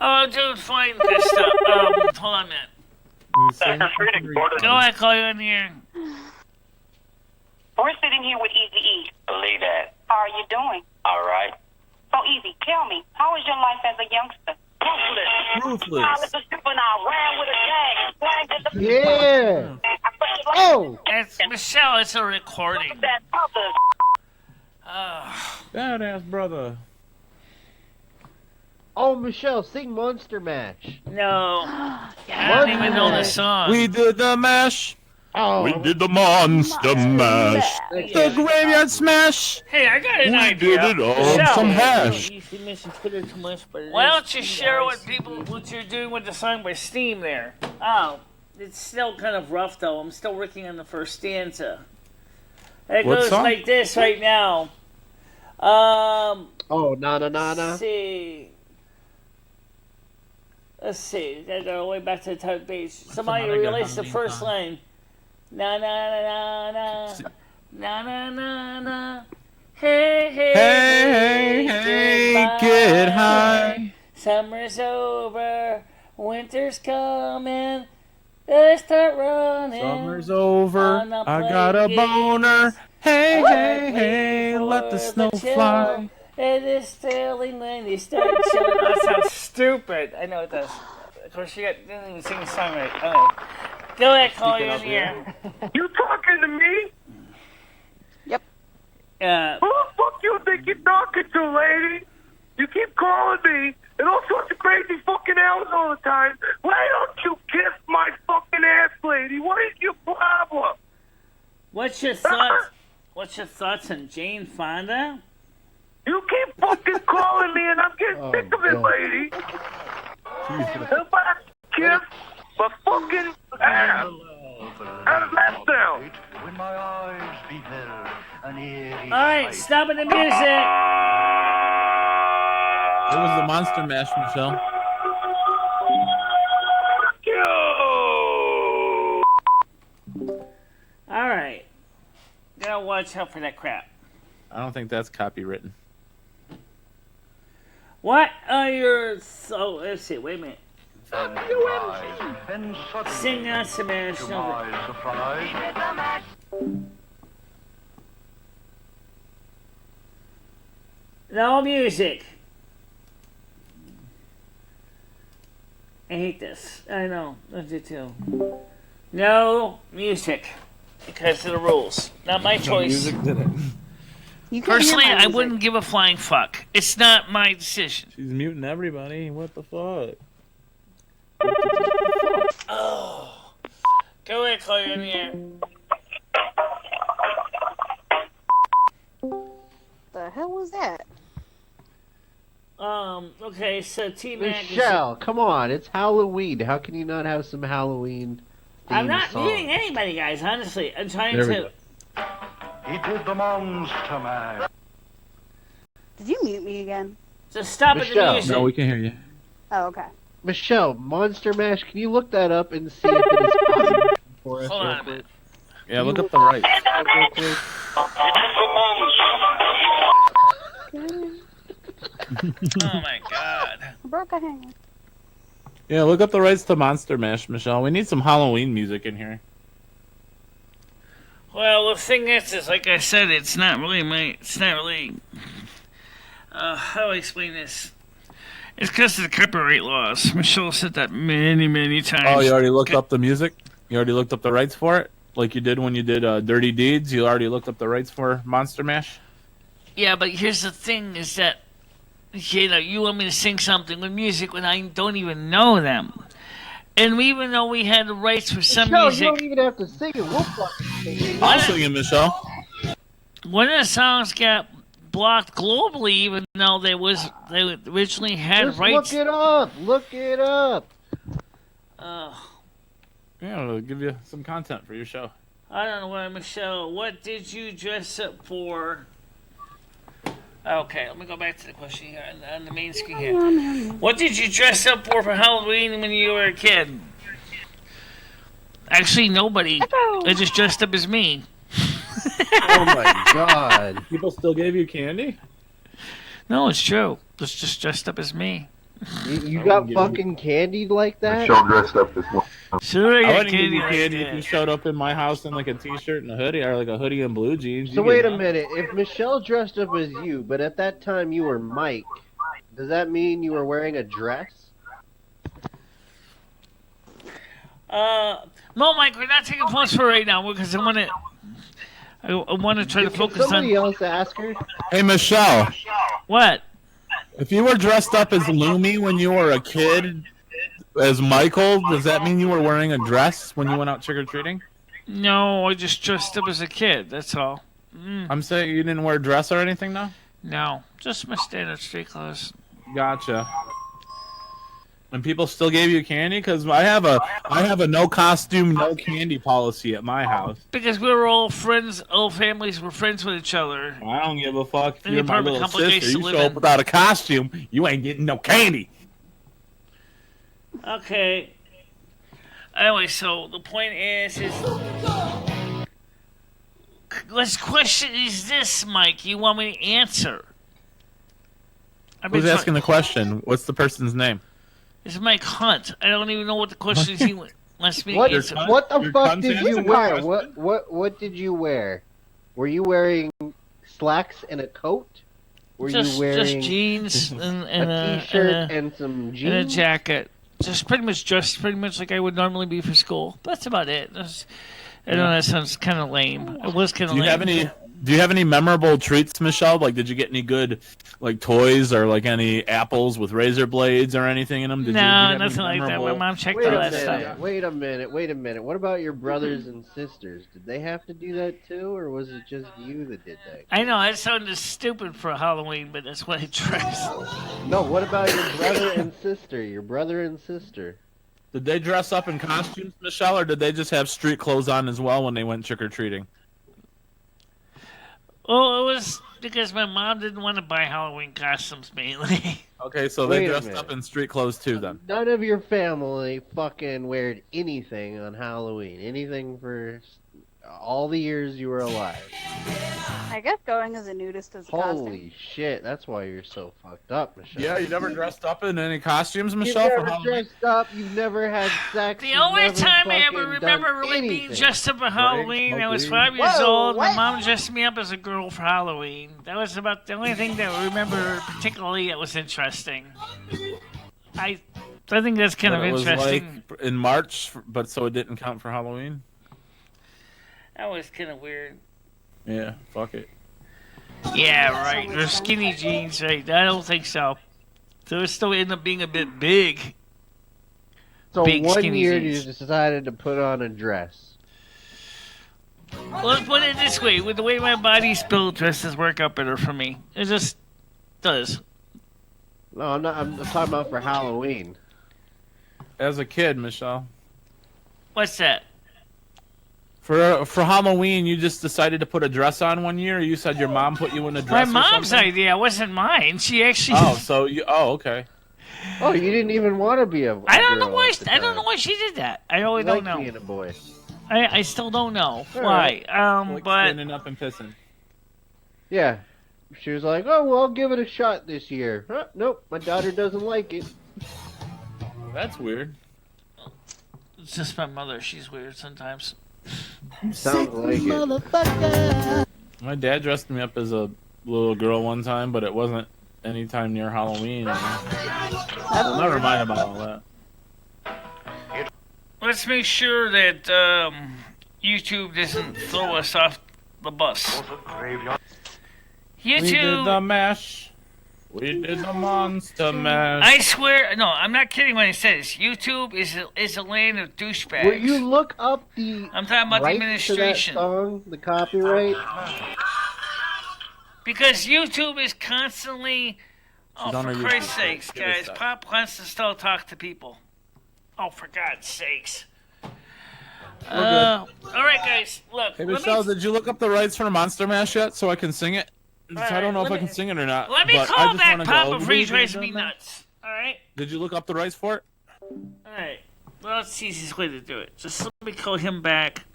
Oh, dude, fine, Krista. Hold on a minute. Go ahead, call you in here. We're sitting here with Easy E. Believe that. How are you doing? All right. So, Easy, tell me, how was your life as a youngster? Ruthless. I was a juvenile, ran with a gang, slang at the Yeah. Oh. It's Michelle. It's a recording. that other. Badass brother. Oh, Michelle, sing Monster Mash. No. I don't even know the song. We did the mash. Oh. We did the monster mash. The graveyard smash. Hey, I got an We idea. did it all. Michelle. Some hash. Why don't you share what you're doing with the song by Steam there? Oh, it's still kind of rough though. I'm still working on the first stanza. It What goes song? like this right now. Oh, na na na na. Let's see. Gotta go all the way back to the top page. Somebody another released the good first song. line. Na na na na na na na na. Hey hey Hey, hey, get high. Summer's over, winter's coming. Let's start running. Summer's over. on the I got a play boner. Hey, Wait hey, for let the snow chill. fly. It is sailing when you start chilling. That sounds stupid. I know it does. Of course, you didn't even sing the song right. All right. Go ahead, call you in here. You talking to me? Who the fuck you think you're talking to, lady? You keep calling me and all sorts of crazy fucking hours all the time. Why don't you kiss my fucking ass, lady? What is your problem? What's your thoughts? What's your thoughts on Jane Fonda? You keep fucking calling me and I'm getting sick of it, lady. If I kiss my fucking ass, how's that sound? When my eyes beheld an eerie All right, stop the music. It was the Monster Mash, Michelle. All right. Gotta watch out for that crap. I don't think that's copywritten. What are your... So, let's see, wait a minute. then suddenly, Sing out some air. to my surprise, No music. I hate this. I know. I do too. No music. Because of the rules. Not my choice. Personally, I wouldn't give a flying fuck. It's not my decision. She's muting everybody. What the fuck? Oh. Go ahead, call you in here. The hell was that? Okay, so T-Mac Michelle, come on, it's Halloween. How can you not have some Halloween I'm themed not song? muting anybody, guys, honestly. I'm trying There we to... go. he did the monster mash. Did you mute me again? Just stop at the Michelle. music. No, we can hear you. Oh, okay. Michelle, Monster Mash, can you look that up and see if it is copyrighted for us Hold real on a quick? Yeah, look up the right. Real quick? Oh my god. I broke a hand. Yeah, look up the rights to Monster Mash, Michelle. We need some Halloween music in here. Well, the thing is, like I said, it's not really how do I explain this? It's because of the copyright laws. Michelle said that many times. Oh, you already looked up the music? You already looked up the rights for it? Like you did when you did Dirty Deeds? You already looked up the rights for Monster Mash? Yeah, but here's the thing is that, you know, you want me to sing something with music when I don't even know them. And even though we had the rights for some Michelle, music... you don't even have to sing it. We'll fucking sing it. I'll sing it, Michelle. One of the songs got blocked globally, even though they originally had Just rights. look it up. Look it up. Yeah, it'll give you some content for your show. I don't know what, Michelle. What did you dress up for? Okay, let me go back to the question here on the main screen here. What did you dress up for Halloween when you were a kid? Actually, nobody. I just dressed up as me. Oh my god. People still gave you candy? No, it's true. It's just dressed up as me. You got fucking candied like that? Michelle dressed up this morning. Sure, I I wouldn't give you candy if you showed up in my house in like a t-shirt and a hoodie, or like a hoodie and blue jeans. So wait a minute. If Michelle dressed up as you, but at that time you were Mike, does that mean you were wearing a dress? No, Mike, we're not taking phones for right now because I want to try to focus on. Somebody else ask her. Hey, Michelle. What? If you were dressed up as Lumi when you were a kid, as Michael, does that mean you were wearing a dress when you went out trick-or-treating? No, I just dressed up as a kid, that's all. I'm saying you didn't wear a dress or anything, though? No, just my standard street clothes. Gotcha. And people still gave you candy? Because I have a no costume, no candy policy at my house. Because we were all friends, all families were friends with each other. I don't give a fuck if And you're the my apartment little complex sister. to You live show up in. without a costume, you ain't getting no candy. Okay. Anyway, so the point is let's question is this, Mike, you want me to answer? Who's asking the question? What's the person's name? It's Mike Hunt. I don't even know what the question is he wants me to What, answer. what the Your fuck cunt did is you a wear? question. What did you wear? Were you wearing slacks and a coat? Were just, you wearing just jeans and a t-shirt and some jeans? and a jacket? Just pretty much dressed pretty much like I would normally be for school. That's about it. I know that sounds kind of lame. It was kind of lame. Do you have any memorable treats, Michelle? Like, did you get any good, like, toys or like any apples with razor blades or anything in them? Did you have any nothing like that. My mom checked all that stuff. Wait a minute. What about your brothers and sisters? Did they have to do that too, or was it just you that did that? I know that sounded stupid for Halloween, but that's what I dressed. No, what about your brother and sister? Your brother and sister. Did they dress up in costumes, Michelle, or did they just have street clothes on as well when they went trick-or-treating? Well, it was because my mom didn't want to buy Halloween costumes mainly. Okay, so they dressed up in street clothes too then. None of your family fucking wear anything on Halloween. Anything for all the years you were alive. I guess going as a nudist is a costume. Holy shit, that's why you're so fucked up, Michelle. Yeah, you never dressed up in any costumes, Michelle, You've for never Halloween? dressed up, you've never had sex. The only time I ever remember really being dressed up for Halloween, I was 5 years old. My mom dressed me up as a girl for Halloween. That was about the only thing that I remember particularly that was interesting. I think that's kind of interesting. Like in March, but so it didn't count for Halloween? That was kind of weird. Yeah, fuck it. Yeah, right. They're skinny jeans, right? I don't think so. So it still ended up being a bit big. So Big, one skinny year jeans. you decided to put on a dress. Well, let's put it this way. With the way my body's built, dresses work out better for me. It just does. No, I'm not. I'm talking about for Halloween. As a kid, Michelle. What's that? For Halloween, you just decided to put a dress on one year, or you said your mom put you in a dress? My or mom's something? idea wasn't mine. She actually. Oh, okay. Oh, you didn't even want to be a I don't know girl why. at the I don't time. know why she did that. I really You don't like know. being a boy. I still don't know All why. right. Like But standing up and pissing. Yeah. She was like, oh, well, I'll give it a shot this year. Huh, nope, my daughter doesn't like it. That's weird. it's just my mother. She's weird sometimes. Sounds like it. My dad dressed me up as a little girl one time, but it wasn't any time near Halloween. Well, never mind about all that. Let's make sure that YouTube doesn't throw us off the bus. We did YouTube. the mash. We did the monster mash. I swear, no, I'm not kidding when I say this. YouTube is a land of douchebags. Will you look up the I'm talking about the rights administration. to that song, the copyright? Because YouTube is constantly... Oh, She's on for her Christ's YouTube sakes, page. Give it a guys. sec. Pop wants to still talk to people. Oh, for God's sakes. All right, guys. Look. Hey, Michelle, did you look up the rights for Monster Mash yet so I can sing it? Right, I don't know if I can sing it or not. Let me but I call just back wanna Papa go. before he Louise, tries to you be done that? nuts. All right? Did you look up the rights for it? All right. Well, that's the easiest way to do it. Just let me call him back.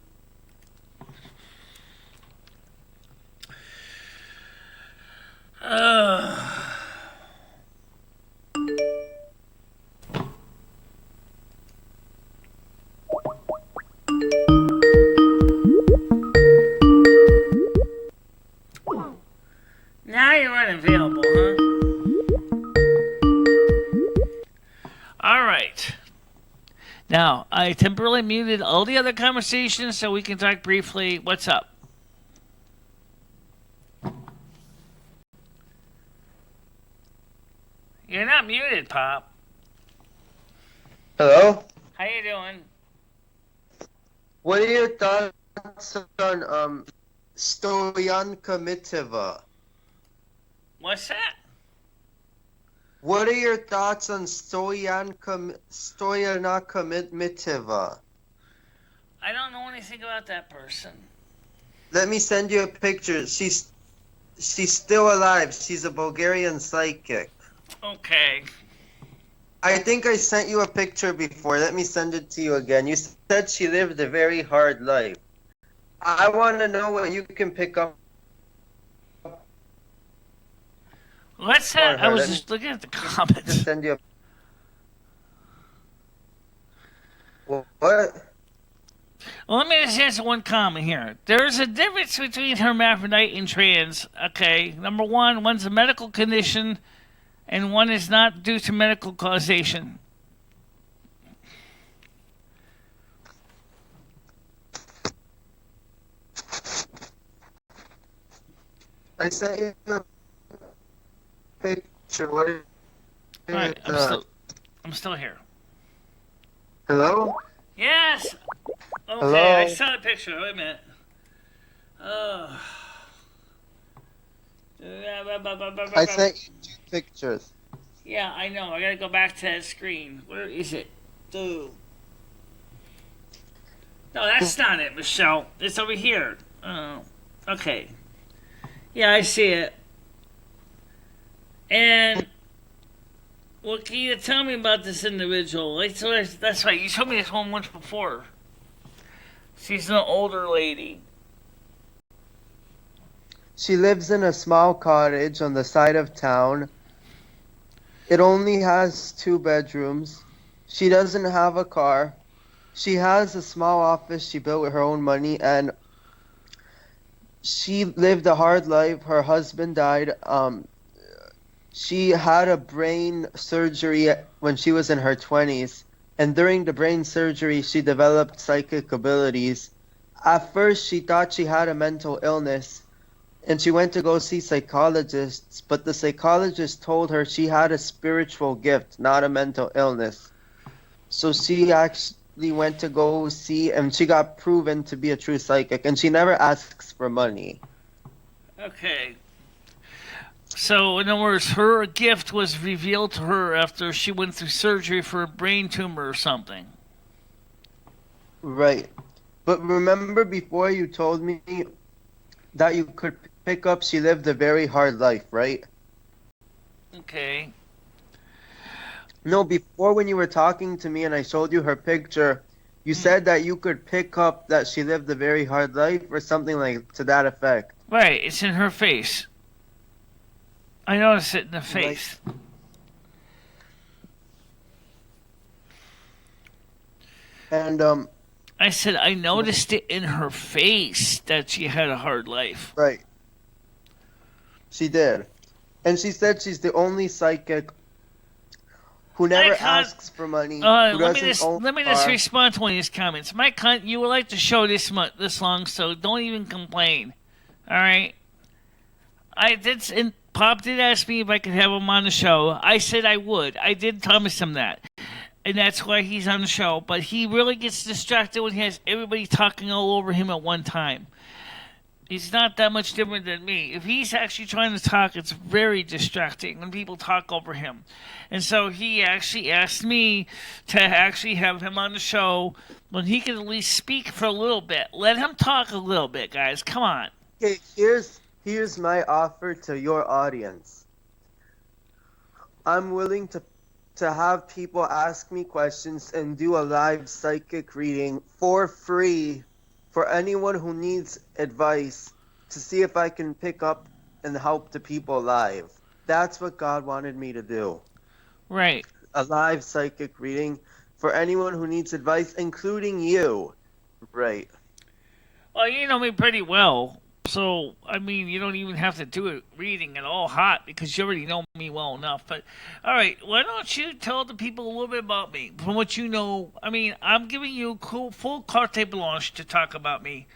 Now you're unavailable, huh? All right. Now, I temporarily muted all the other conversations so we can talk briefly. What's up? You're not muted, Pop. Hello? How you doing? What are your thoughts on Stoyanka Miteva? What's that? What are your thoughts on Stoyanka Miteva? I don't know anything about that person. Let me send you a picture. She's still alive. She's a Bulgarian psychic. Okay. I think I sent you a picture before. Let me send it to you again. You said she lived a very hard life. I want to know what you can pick up. What's that? I was just looking at the comments. Just send you what? Well, let me just answer one comment here. There's a difference between hermaphrodite and trans. Okay, number one, one's a medical condition, and one is not due to medical causation. I sent you a picture. What is All right, I'm still here. Hello? Yes. Okay, Hello? I saw the picture. Wait a minute. Oh. I sent you 2 pictures. Yeah, I know. I gotta go back to that screen. Where is it? Dude. No, that's not it, Michelle. It's over here. Oh, okay. Yeah, I see it. And what can you tell me about this individual? That's right. You showed me this one once before. She's an older lady. She lives in a small cottage on the side of town. It only has 2 bedrooms. She doesn't have a car. She has a small office she built with her own money, and she lived a hard life. Her husband died. She had a brain surgery when she was in her 20s, and during the brain surgery, she developed psychic abilities. At first, she thought she had a mental illness, and she went to go see psychologists, but the psychologist told her she had a spiritual gift, not a mental illness. So she actually went to go see, and she got proven to be a true psychic, and she never asks for money. Okay. So, in other words, her gift was revealed to her after she went through surgery for a brain tumor or something. Right. But remember before you told me that you could pick up she lived a very hard life, right? Okay. No, before when you were talking to me and I showed you her picture, you said that you could pick up that she lived a very hard life or something like to that effect. Right, it's in her face. I noticed it in the face. And I said I noticed it in her face that she had a hard life. Right. She did. And she said she's the only psychic who never asks for money. Let me just respond to one of these comments. My cunt, you would like to show this long, so don't even complain. All right. Pop did ask me if I could have him on the show. I said I would. I did promise him that. And that's why he's on the show. But he really gets distracted when he has everybody talking all over him at one time. He's not that much different than me. If he's actually trying to talk, it's very distracting when people talk over him. And so he actually asked me to actually have him on the show when he can at least speak for a little bit. Let him talk a little bit, guys. Come on. Okay, here's my offer to your audience. I'm willing to have people ask me questions and do a live psychic reading for free for anyone who needs advice to see if I can pick up and help the people live. That's what God wanted me to do. Right. A live psychic reading for anyone who needs advice, including you. Right. Well, you know me pretty well. So, I mean, you don't even have to do a reading at all hot because you already know me well enough. But, all right, why don't you tell the people a little bit about me? From what you know, I mean, I'm giving you full carte blanche to talk about me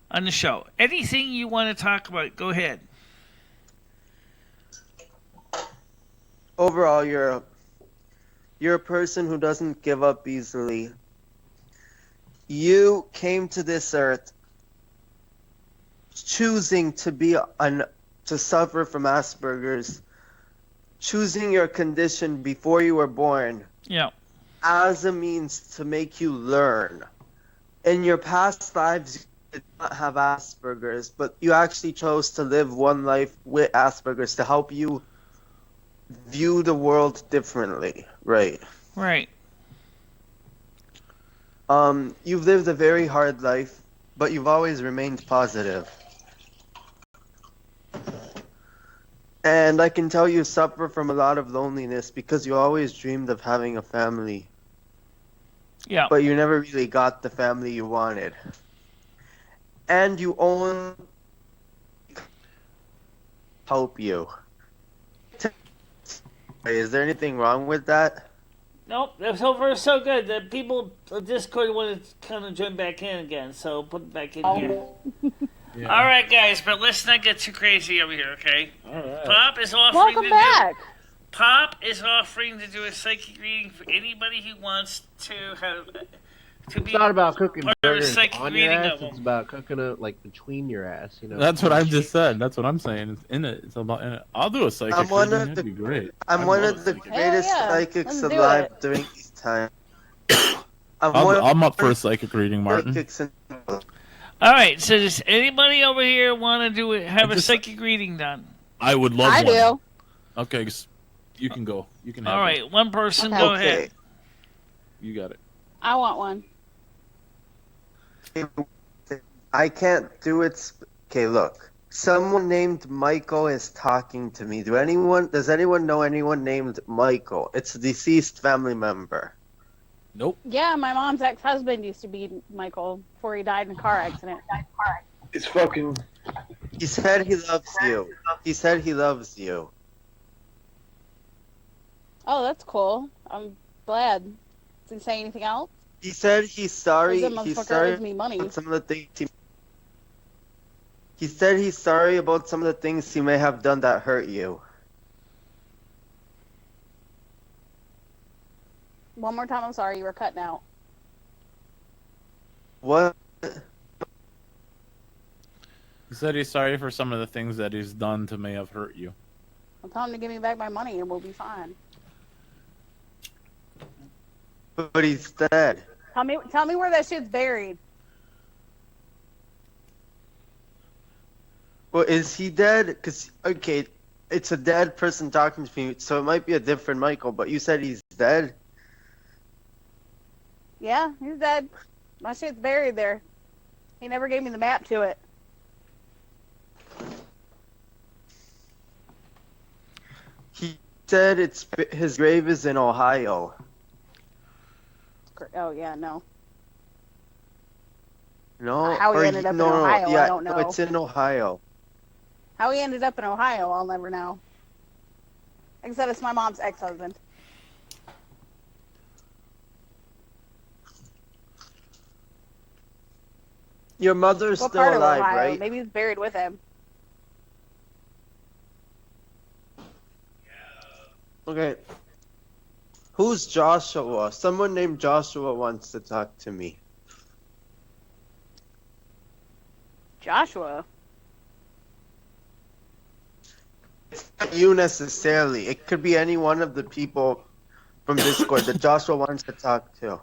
on the show. Anything you want to talk about, go ahead. Overall, you're a person who doesn't give up easily. You came to this earth choosing to suffer from Asperger's, choosing your condition before you were born. Yeah. As a means to make you learn. In your past lives, you did not have Asperger's, but you actually chose to live one life with Asperger's to help you view the world differently. Right. Right. You've lived a very hard life, but you've always remained positive. And I can tell you suffer from a lot of loneliness because you always dreamed of having a family. Yeah. But you never really got the family you wanted. And you only help you. Is there anything wrong with that? Nope, so far so good. The people of Discord want to kind of join back in again, so put it back in here. Yeah. All right, guys, but let's not get too crazy over here, okay? All right. Pop is offering Welcome back. Pop is offering to do a psychic reading for anybody who wants to have to be. It's not about cooking part of a burgers psychic on your reading ass. of them. It's about cooking it like between your ass. You know. That's what I just said. That's what I'm saying. It's in it. It's about in it. I'll do a psychic I'm one reading. of That'd be great. I'm one of the Hell greatest yeah. psychics Let's do alive it. during these times. one of I'm up for the a psychic reading, Martin. psychics in- All right, so does anybody over here want to do it? Have a just- psychic reading done? I would love I one. do. Okay, you can go. You can have All one. right, one person, Okay. go ahead. You got it. I want one. I can't do it. Okay, look. Someone named Michael is talking to me. Does anyone know anyone named Michael? It's a deceased family member. Nope. Yeah, my mom's ex-husband used to be Michael before he died in a car accident. It's fucking. He said he loves you. He said he loves you. Oh, that's cool. I'm glad. Does he say anything else? He said he's sorry. That He's motherfucker sorry owes me money. about some of the things he said he's sorry about some of the things he may have done that hurt you. One more time, I'm sorry, you were cutting out. What? He said he's sorry for some of the things that he's done to may have hurt you. I'll tell him to give me back my money and we'll be fine. But he's dead. Tell me where that shit's buried. Well, is he dead? Because, okay, it's a dead person talking to me, so it might be a different Michael, but you said he's dead? Yeah, he's dead. My shit's buried there. He never gave me the map to it. He said his grave is in Ohio. Oh, yeah, no. No? How he Or ended up in no, Ohio, yeah, I don't know. No, it's in Ohio. How he ended up in Ohio, I'll never know. Like I said, it's my mom's ex-husband. Your mother's What still part of alive, Ohio? right? Maybe he's buried with him. Okay. Who's Joshua? Someone named Joshua wants to talk to me. Joshua? you necessarily. It could be any one of the people from Discord that Joshua wants to talk to. All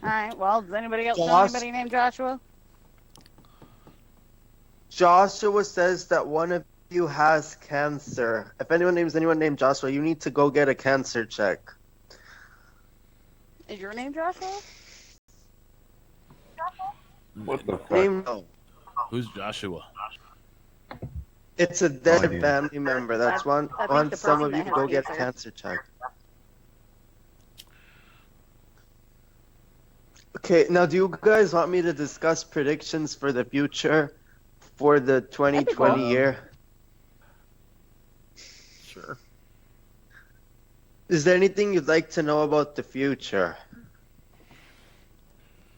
right. Well, does anybody else know Josh- anybody named Joshua? Joshua says that one of you has cancer. If anyone named Joshua, you need to go get a cancer check. Is your name Joshua? What the fuck? No. Who's Joshua? It's a dead idea. family member. That's one. I think Want the some person of you that to has go get cancer. cancer check. Okay, now do you guys want me to discuss predictions for the future for the 2020 cool. year? Sure. Is there anything you'd like to know about the future?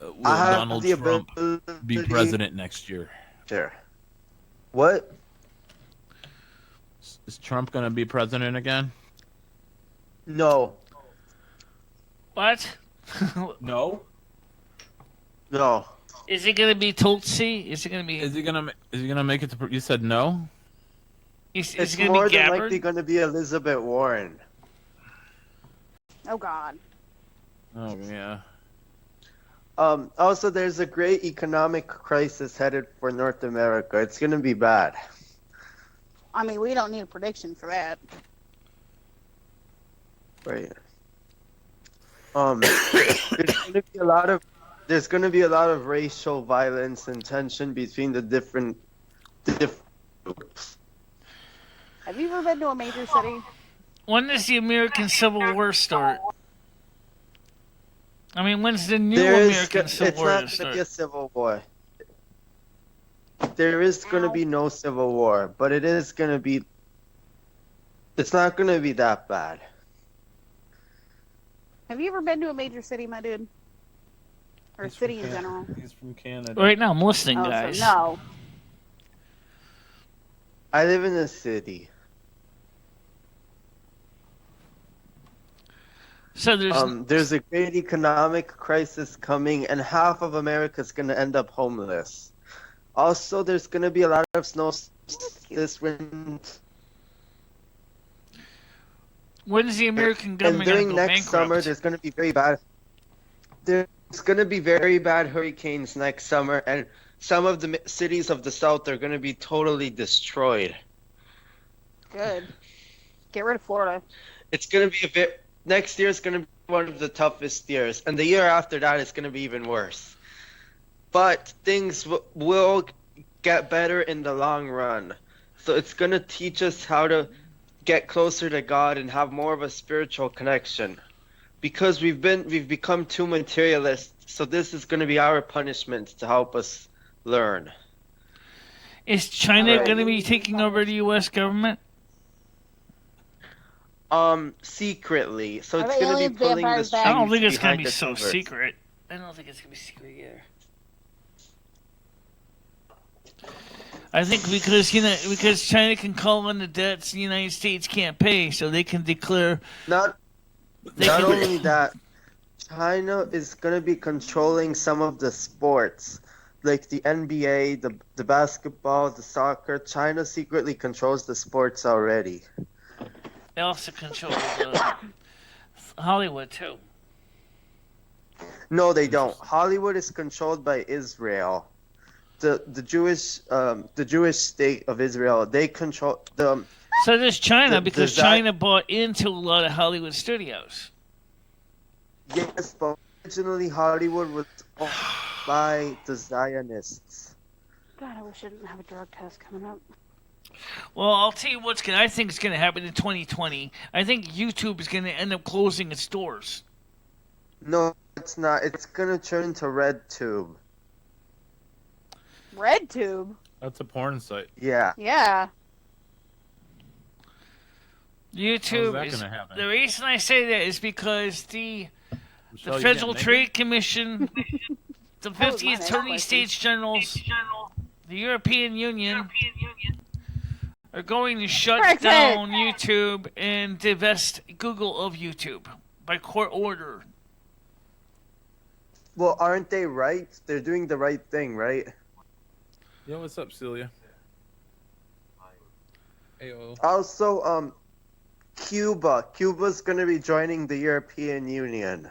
Will I have Donald the Trump ability- be president next year? Sure. What? Is Trump going to be president again? No. What? No. No. Is it gonna be Tulsi? Is it gonna be? Is he gonna make it to? You said no. Is It's it gonna more be than Gabbard? likely going to be Elizabeth Warren. Oh God. Oh yeah. Also, there's a great economic crisis headed for North America. It's going to be bad. I mean, we don't need a prediction for that. Right. There's going to be a lot of racial violence and tension between the different groups. Have you ever been to a major city? When does the American Civil War start? I mean, when's the new It's American Civil War not to going to start? be a civil war. There is going to be no civil war, but it is going to be. It's not going to be that bad. Have you ever been to a major city, my dude? Or a city in general? He's from Canada. Right now, I'm listening, Oh, so guys. no. I live in a city. So There's a great economic crisis coming, and half of America's going to end up homeless. Also, there's going to be a lot of snow this winter. When's the American And government gonna during go next bankrupt? summer, there's going to be very bad. There's going to be very bad hurricanes next summer, and some of the cities of the south are going to be totally destroyed. Good. Get rid of Florida. It's going to be next year is going to be one of the toughest years, and the year after that is going to be even worse. But things will get better in the long run. So it's going to teach us how to get closer to God and have more of a spiritual connection. Because we've become too materialist, so this is going to be our punishment to help us learn. Is China Right. going to be taking over the U.S. government? Secretly. So Are it's the going to aliens be pulling the vampires back? I don't strings think it's going behind to be the so covers. secret. I don't think it's going to be secret either. I think because China can call on the debts the United States can't pay, so they can declare. Not can- only that, China is going to be controlling some of the sports, like the NBA, the basketball, the soccer. China secretly controls the sports already. They also control Hollywood too. No, they don't. Hollywood is controlled by Israel. The Jewish state of Israel. They control the. So does China, because Does that- China bought into a lot of Hollywood studios. Yes, but originally Hollywood was owned by the Zionists. God, I wish I didn't have a drug test coming up. Well, I'll tell you I think is going to happen in 2020. I think YouTube is going to end up closing its doors. No, it's not. It's gonna turn into RedTube. RedTube? That's a porn site. Yeah. Yeah. YouTube How's that is gonna happen? the reason I say that is because the Michelle, you Federal getting Trade Commission, the That was my 50th next Attorney question. States Generals, the European Union are going to shut Brexit. down YouTube and divest Google of YouTube by court order. Well, aren't they right? They're doing the right thing, right? Yeah, what's up, Celia? Also, Cuba. Cuba's going to be joining the European Union.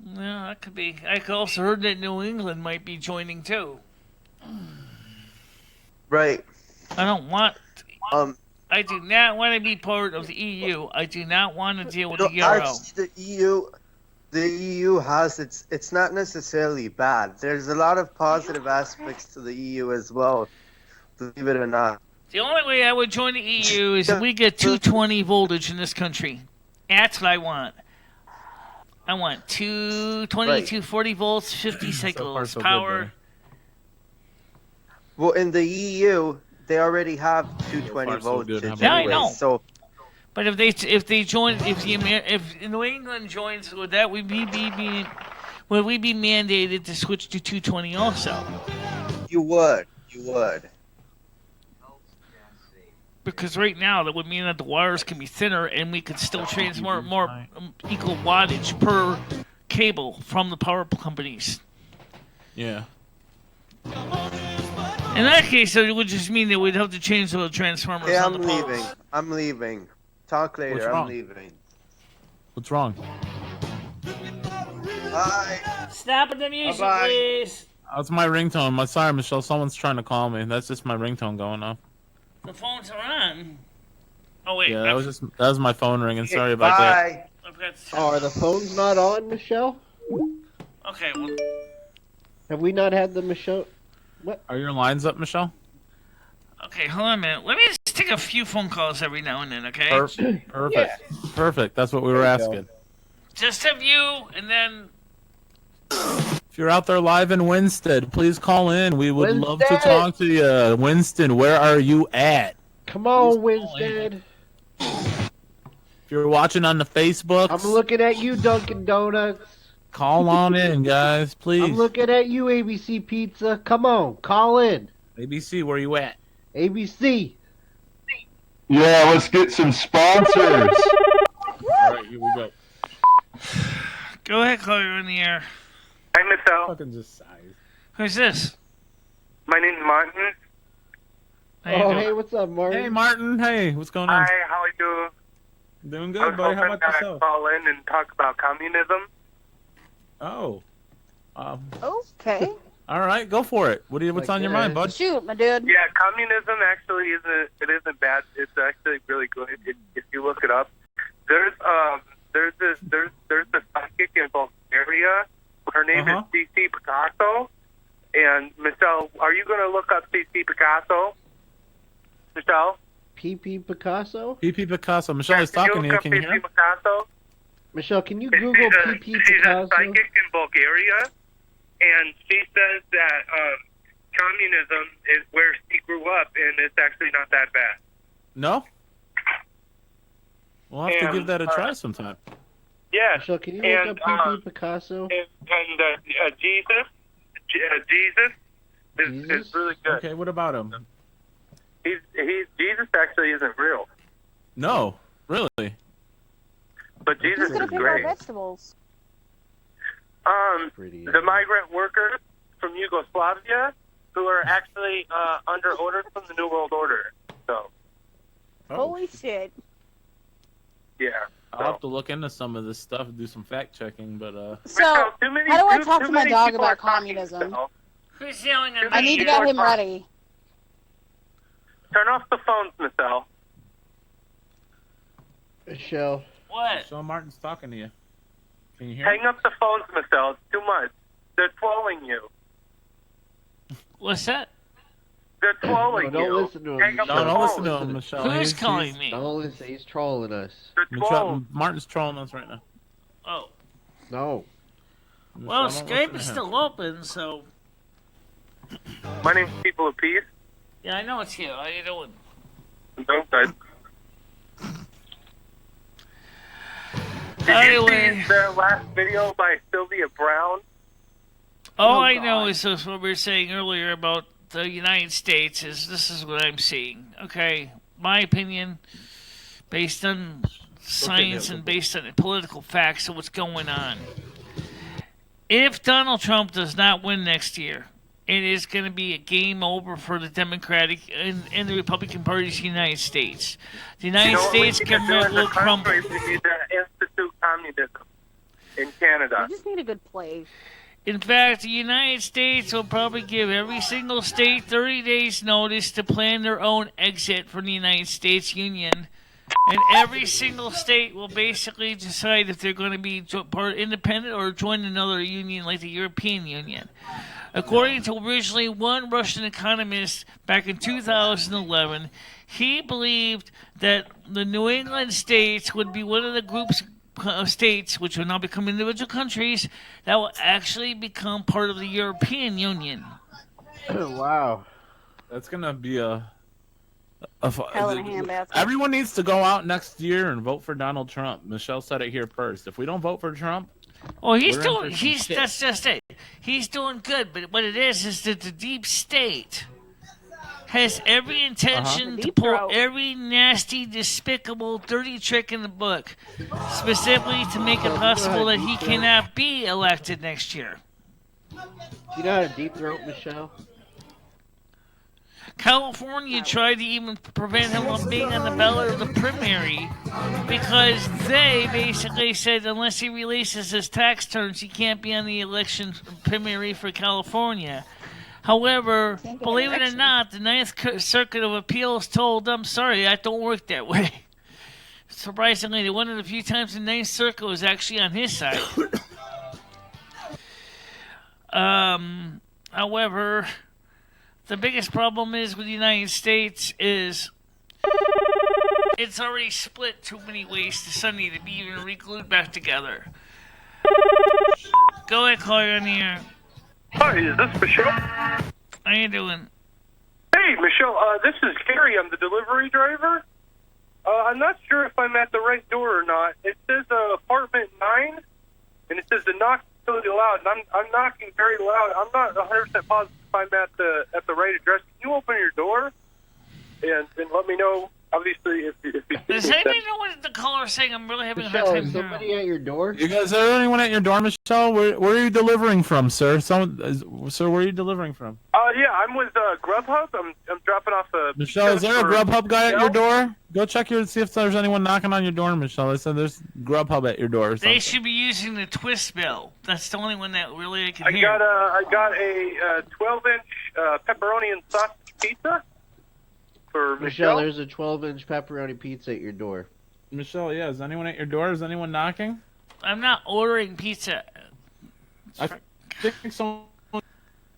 Yeah, that could be. I also heard that New England might be joining too. Right. I don't want. I do not want to be part of the EU. I do not want to deal with the euro. Actually, the EU has it's not necessarily bad. There's a lot of positive aspects to the EU as well, believe it or not. The only way I would join the EU is if we get 220 voltage in this country. That's what I want. I want 220, Right. 240 volts, 50 cycles power. Well, in the EU, they already have 220 voltage. Yeah, I know. So, but if they join, if New England joins, would we be mandated to switch to 220 also? You would. Because right now that would mean that the wires can be thinner and we could still transmit more equal wattage per cable from the power companies. Yeah. In that case, it would just mean that we'd have to change the transformers hey, on the poles. I'm leaving. Talk later. What's I'm wrong? leaving. What's wrong? Bye. Stop the music, Bye-bye. please. That's my ringtone. Sorry, Michelle. Someone's trying to call me. That's just my ringtone going off. The phones are on. Oh wait. Yeah, that was my phone ringing. Sorry about Bye. that. Oh, are the phones not on, Michelle? Okay. Well. Have we not had the Michelle? What? Are your lines up, Michelle? Okay, hold on a minute. Let me just take a few phone calls every now and then, okay? Perfect. Perfect. That's what we were asking. Just have you, and then. If you're out there live in Winston, please call in. We would love to Winston! talk to you. Winston, where are you at? Come on, Winston. If you're watching on the Facebook, I'm looking at you, Dunkin' Donuts. call on in, guys, please. I'm looking at you, ABC Pizza. Come on, call in. ABC, where you at? ABC. Yeah, let's get some sponsors. All right, here we go. Go ahead, Chloe, you're in the air. Hi, Michelle. Fucking just size. Who's this? My name's Martin. Oh, hey, what's up, Martin? Hey, Martin. Hey, what's going on? Hi, how are you? Doing I was good, buddy. How hoping about that I'd yourself? call in and talk about communism. Oh. Okay. All right, go for it. What's on your mind, bud? Shoot, my dude. Yeah, communism actually isn't bad. It's actually really good if you look it up. There's a psychic in Bulgaria. Her name is CC Picasso. And Michelle, are you going to look up CC Picasso? Michelle? PP Picasso? PP Picasso. Michelle is talking to you. Can you hear? CC Picasso? Michelle, can you Google PP She's a Picasso? psychic in Bulgaria, and she says that communism is where she grew up, and it's actually not that bad. No? We'll have to give that a try sometime. Yeah. Michelle, can you look up PP Picasso? And Jesus is really good. Okay, what about him? Jesus actually isn't real, No, really. but Jesus Who's gonna is pick our great. vegetables? The migrant workers from Yugoslavia who are actually under orders from the New World Order. So, Holy shit. yeah. I'll have to look into some of this stuff and do some fact checking, but So, how do I talk to my dog about communism? Who's yelling at me? I need to get him ready. Turn off the phones, Michelle. Michelle. What? Michelle Martin's talking to you. Can you hear? Hang up the phones, Michelle. It's too much. They're trolling you. What's that? They're trolling No, you. don't listen to him. Hang up No, the don't listen phones. to him, Michelle. Who's calling me? Don't listen. He's trolling us. They're trolls. Martin's trolling us right now. Oh. No. Well, Michelle, don't Skype listen is to him. still open, so. My name's People of Peace. Yeah, I know it's you. How you doing? Don't guys. Did Anyway. you see the last video by Sylvia Brown? All I know is what we were saying earlier about the United States is this is what I'm seeing. Okay, my opinion, based on science and based on the political facts of what's going on. If Donald Trump does not win next year, it is going to be a game over for the Democratic and the Republican parties in the United States. The United States government will crumble. We need to institute communism in Canada. We just need a good place. In fact, the United States will probably give every single state 30 days notice to plan their own exit from the United States Union. And every single state will basically decide if they're going to be part independent or join another union like the European Union. According to originally one Russian economist back in 2011, he believed that the New England states would be one of the groups of states, which will now become individual countries, that will actually become part of the European Union. Wow. That's going to be a Hell in a handbasket. everyone needs to go out next year and vote for Donald Trump. Michelle said it here first. If we don't vote for Trump, well, that's just it. He's doing good, but what it is that the deep state has every intention to pull every nasty, despicable, dirty trick in the book, specifically to make it possible that he cannot be elected next year. You know how to deep throat, Michelle? California tried to even prevent him from being on the ballot of the primary because they basically said unless he releases his tax returns, he can't be on the election primary for California. However, believe it or not, the Ninth Circuit of Appeals told them, sorry, that don't work that way. Surprisingly, one of the few times the Ninth Circuit was actually on his side. However, the biggest problem is with the United States is it's already split too many ways to Sunday to be even re-glued back together. Go ahead, call you on the air. Hi, is this Michelle? How you doing? Hey, Michelle, this is Gary. I'm the delivery driver. I'm not sure if I'm at the right door or not. It says apartment 9, and it says the knock really loud, and I'm knocking very loud. I'm not 100% positive if I'm at the right address. Can you open your door and let me know? Obviously, if you does anybody know what the caller is saying? I'm really having a hard Michelle, time is somebody at your door? you guys, is there anyone at your door, Michelle? Where are you delivering from, sir? Sir, where are you delivering from? Yeah, I'm with Grubhub. I'm dropping off a. Michelle, is there a Grubhub guy at your door? Go check see if there's anyone knocking on your door, Michelle. I said there's Grubhub at your door. Or something. They should be using the twist bell. That's the only one that really I can hear. I got a 12-inch pepperoni and sausage pizza. For Michelle, there's a 12-inch pepperoni pizza at your door. Michelle, yeah, is anyone at your door? Is anyone knocking? I'm not ordering pizza. I think so.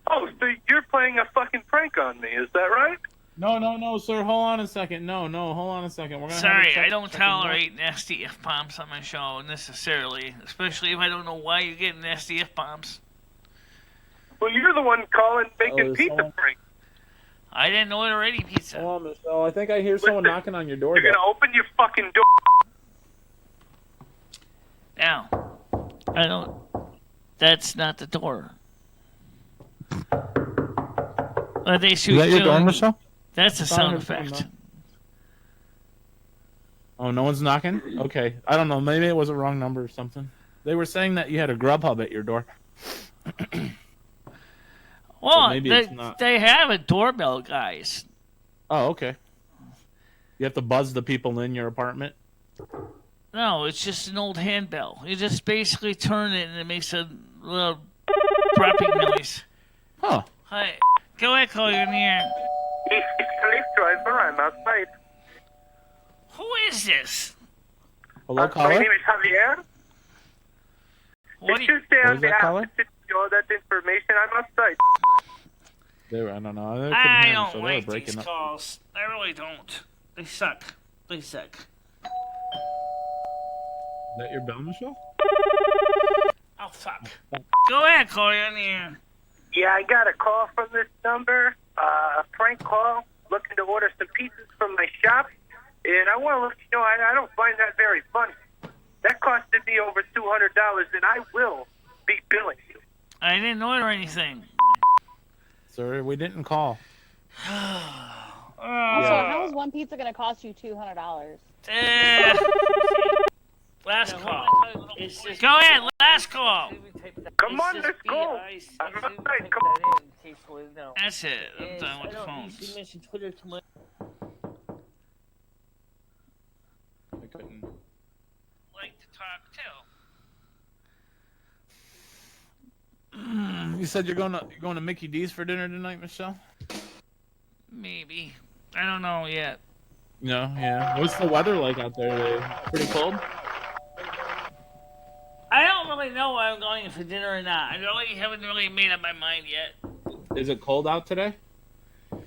Oh, so you're playing a fucking prank on me, is that right? No, sir. Hold on a second. No, hold on a second. We're gonna Sorry, I don't tolerate nasty F-bombs on my show necessarily, especially if I don't know why you're getting nasty F-bombs. Well, you're the one calling making pizza pranks. I didn't order any pizza. Hold on, Michelle. I think I hear someone knocking on your door. You're gonna open your fucking door. Now, I don't. That's not the door. They shoot. Is that your door, Michelle? That's a sound effect. Oh, no one's knocking? Okay. I don't know. Maybe it was a wrong number or something. They were saying that you had a Grubhub at your door. Well, maybe it's not. They have a doorbell, guys. Oh, okay. You have to buzz the people in your apartment? No, it's just an old handbell. You just basically turn it and it makes a little dropping noise. Huh. Hi. Go ahead, call you in the air. Police driver, I'm outside. Who is this? Hello, My caller? name is Javier. What If you stay on What is that, behalf caller? of all that information, I'm outside. I don't know. I don't like these calls. I really don't. They suck. Is that your bell, Michelle? Oh, fuck. Go ahead, call you in the air. Yeah, I got a call from this number, a prank call, looking to order some pizzas from my shop, and I want to let you know I don't find that very funny. That costed me over $200, and I will be billing you. I didn't order anything. Sir, we didn't call. Also, how is one pizza going to cost you $200? Last call. Go ahead, last call. Come on, let's go. I'm outside. Come on. tastefully, no. That's it. I'm done with the phones. You mentioned Twitter too much. I couldn't. Like to talk too. You said you're going to Mickey D's for dinner tonight, Michelle? Maybe. I don't know yet. No, yeah. What's the weather like out there? Pretty cold? I don't really know where I'm going for dinner or not. I really haven't really made up my mind yet. Is it cold out today? Is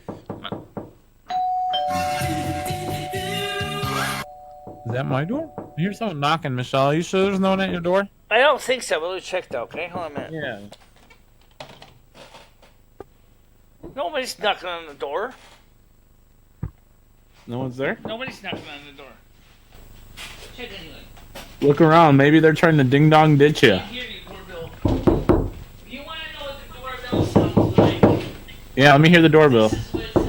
that my door? I hear someone knocking, Michelle. Are you sure there's no one at your door? I don't think so. We'll check though, okay? Hold on a minute. Yeah. Nobody's knocking on the door. No one's there? Nobody's knocking on the door. Check anyway. Look around. Maybe they're trying to ding-dong ditch you. I hear you, doorbell. You want to know what the doorbell sounds like? Yeah, let me hear the doorbell. This is what it sounds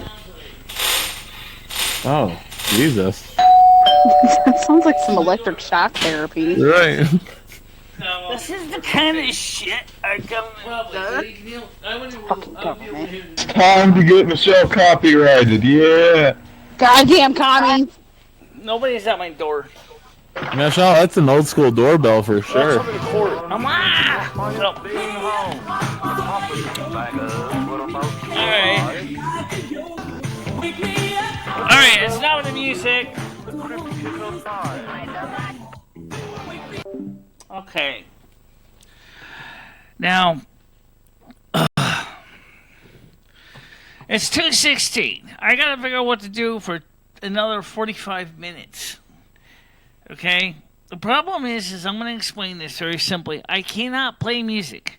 like. Oh, Jesus. That sounds like some electric shock therapy. Right. This is the kind of shit our government Time to get Michelle copyrighted, yeah. Goddamn commie. Nobody's at my door. Michelle, that's an old school doorbell for sure. I'm Alright. Alright, it's not with the music. Okay. Now, it's 2:16. I gotta figure out what to do for another 45 minutes. Okay? The problem is I'm gonna explain this very simply. I cannot play music.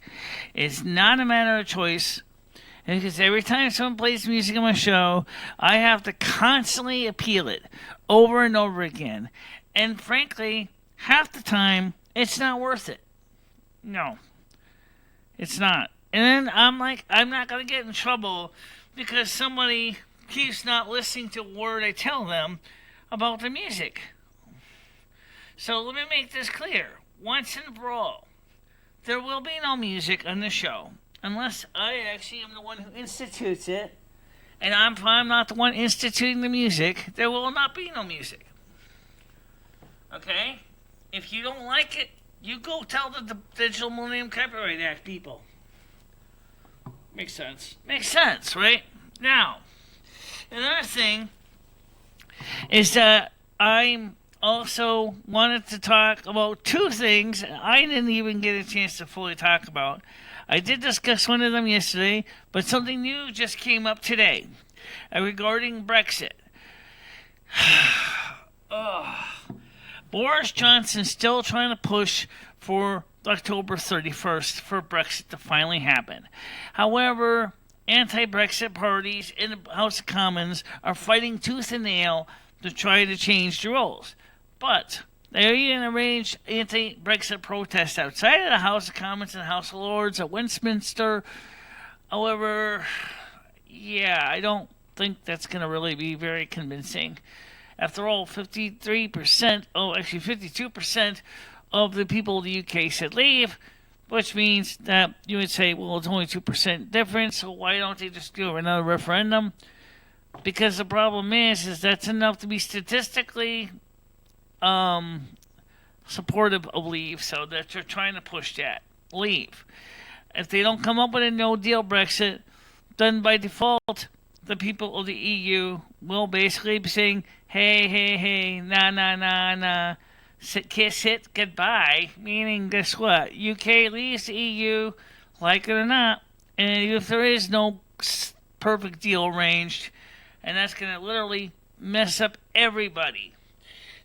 It's not a matter of choice. Because every time someone plays music on my show, I have to constantly appeal it over and over again. And frankly, half the time, it's not worth it. No. It's not. And then I'm like, I'm not going to get in trouble because somebody keeps not listening to a word I tell them about the music. So let me make this clear. Once and for all, there will be no music on the show. Unless I actually am the one who institutes it. And if I'm not the one instituting the music, there will not be no music. Okay? If you don't like it, you go tell the Digital Millennium Copyright Act people. Makes sense. Makes sense, right? Now, another thing is that I also wanted to talk about two things I didn't even get a chance to fully talk about. I did discuss one of them yesterday, but something new just came up today regarding Brexit. Boris Johnson's still trying to push for October 31st for Brexit to finally happen. However, anti-Brexit parties in the House of Commons are fighting tooth and nail to try to change the rules. But they're even arranged anti-Brexit protests outside of the House of Commons and House of Lords at Westminster. However, yeah, I don't think that's going to really be very convincing. After all, 52% of the people of the UK said leave, which means that you would say, well, it's only 2% difference, so why don't they just do another referendum? Because the problem is that's enough to be statistically supportive of leave, so that they're trying to push that. Leave. If they don't come up with a no-deal Brexit, then by default, the people of the EU will basically be saying, hey, nah, kiss it, goodbye. Meaning, guess what? UK leaves the EU, like it or not, and if there is no perfect deal arranged, and that's going to literally mess up everybody.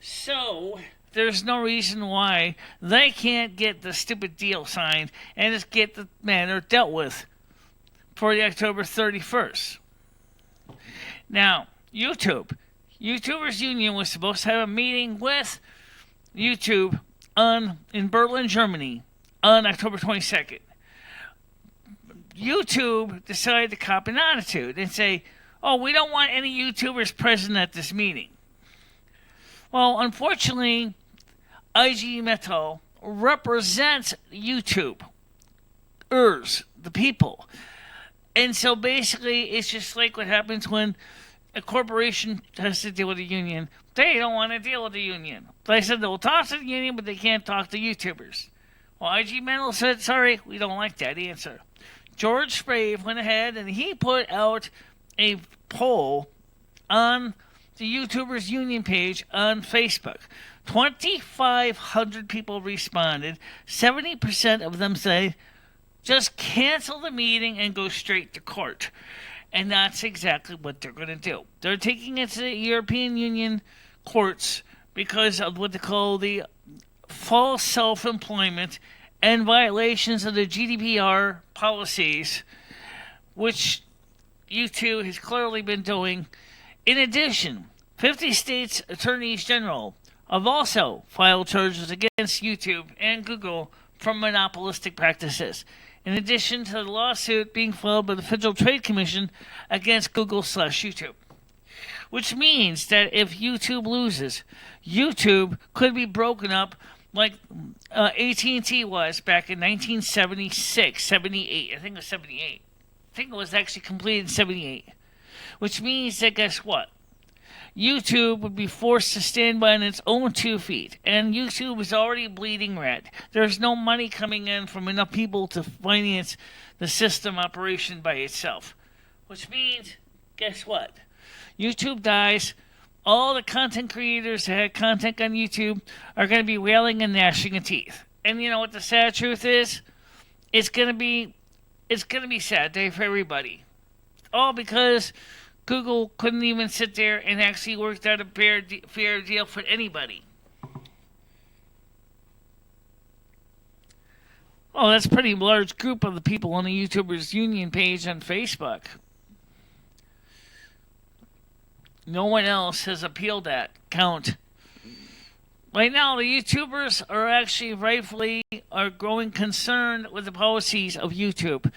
So, there's no reason why they can't get the stupid deal signed and just get the matter dealt with for the October 31st. Now, YouTubers Union was supposed to have a meeting with YouTube in Berlin, Germany on October 22nd. YouTube decided to cop an attitude and say, oh, we don't want any YouTubers present at this meeting. Well, unfortunately, IG Metall represents YouTubers, the people. And so basically, it's just like what happens when a corporation has to deal with a union. They don't want to deal with the union. They said they'll talk to the union, but they can't talk to YouTubers. Well, IG Mental said, sorry, we don't like that answer. George Sprave went ahead and he put out a poll on the YouTubers Union page on Facebook. 2,500 people responded. 70% of them say, just cancel the meeting and go straight to court. And that's exactly what they're going to do. They're taking it to the European Union courts because of what they call the false self-employment and violations of the GDPR policies, which YouTube has clearly been doing. In addition, 50 states' attorneys general have also filed charges against YouTube and Google for monopolistic practices, in addition to the lawsuit being filed by the Federal Trade Commission against Google/YouTube. Which means that if YouTube loses, YouTube could be broken up like AT&T was back in 1976, 78. I think it was 78. I think it was actually completed in 78. Which means that, guess what? YouTube would be forced to stand by on its own 2 feet. And YouTube is already bleeding red. There's no money coming in from enough people to finance the system operation by itself. Which means, guess what? YouTube dies. All the content creators that had content on YouTube are going to be wailing and gnashing of teeth. And you know what the sad truth is? It's going to be a sad day for everybody. All because Google couldn't even sit there and actually work out a fair deal for anybody. Oh, that's a pretty large group of the people on the YouTubers Union page on Facebook. No one else has appealed that count. Right now, the YouTubers are actually rightfully are growing concerned with the policies of YouTube,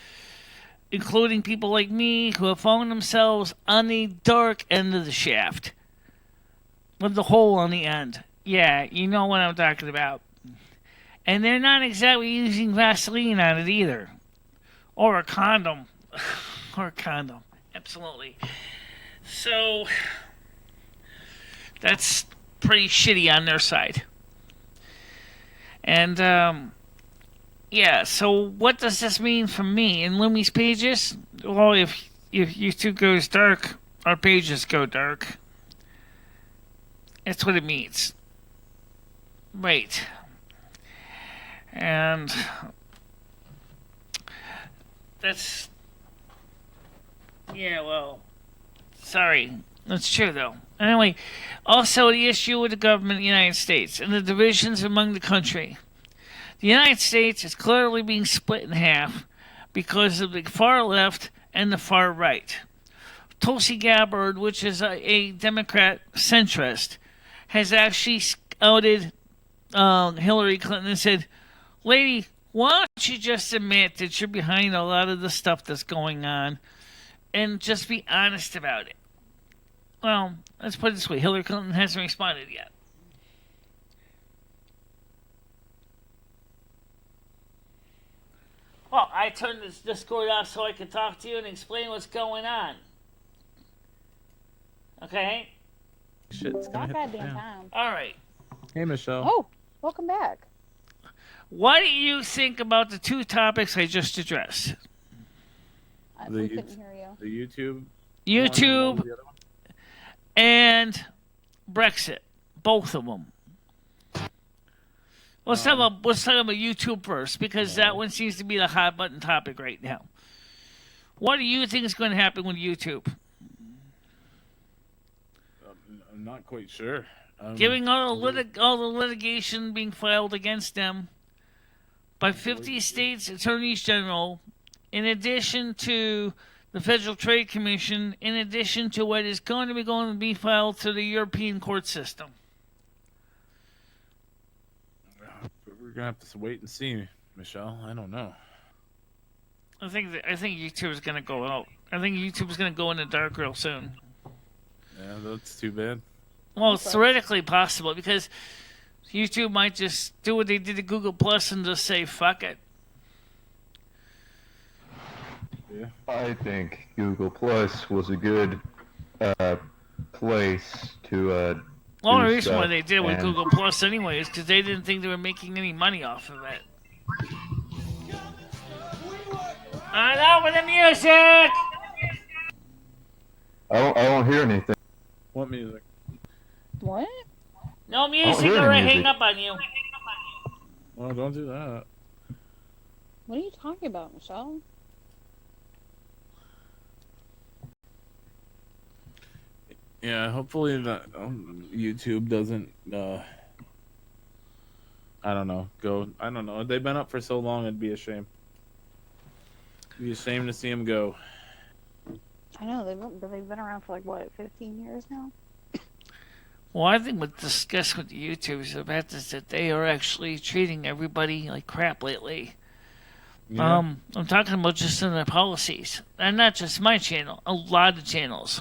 including people like me who have found themselves on the dark end of the shaft with the hole on the end. Yeah, you know what I'm talking about. And they're not exactly using Vaseline on it either. Or a condom. Or a condom. Absolutely. So, that's pretty shitty on their side. And, yeah, so what does this mean for me in Lumi's pages? Well, if YouTube goes dark, our pages go dark. That's what it means. Right. And that's... Yeah, well... Sorry. That's true, though. Anyway, also the issue with the government of the United States and the divisions among the country. The United States is clearly being split in half because of the far left and the far right. Tulsi Gabbard, which is a Democrat centrist, has actually outed Hillary Clinton and said, "Lady, why don't you just admit that you're behind a lot of the stuff that's going on and just be honest about it?" Well, let's put it this way. Hillary Clinton hasn't responded yet. Well, I turned this Discord off so I could talk to you and explain what's going on. Okay? Shit, it's gonna Not hit the goddamn fan. time. All right. Hey, Michelle. Oh, welcome back. What do you think about the 2 topics I just addressed? We couldn't hear you. The YouTube. YouTube and Brexit. Both of them. Let's talk about YouTube first, because that one seems to be the hot button topic right now. What do you think is going to happen with YouTube? I'm not quite sure. Giving all the litigation being filed against them by 50 states attorneys general, in addition to the Federal Trade Commission, in addition to what is going to be filed through the European court system. We're gonna have to wait and see, Michelle. I don't know. I think YouTube is going to go out. I think YouTube is going to go in the dark real soon. Yeah, that's too bad. Well, it's theoretically possible because YouTube might just do what they did to Google Plus and just say fuck it. I think Google Plus was a good place to Well, the do reason why stuff, they did with and Google Plus anyway is because they didn't think they were making any money off of it. Enough with the music! I don't hear anything. What music? What? No don't music hear or I any hang music. up on you. Well, don't do that. What are you talking about, Michelle? Yeah, hopefully that YouTube doesn't. I don't know. I don't know. They've been up for so long. It'd be a shame. It'd be a shame to see them go. I know, they've been around for like, what, 15 years now? Well, I think what's discussed with the YouTubers about is that they are actually treating everybody like crap lately. Yeah. I'm talking about just in their policies. And not just my channel, a lot of channels.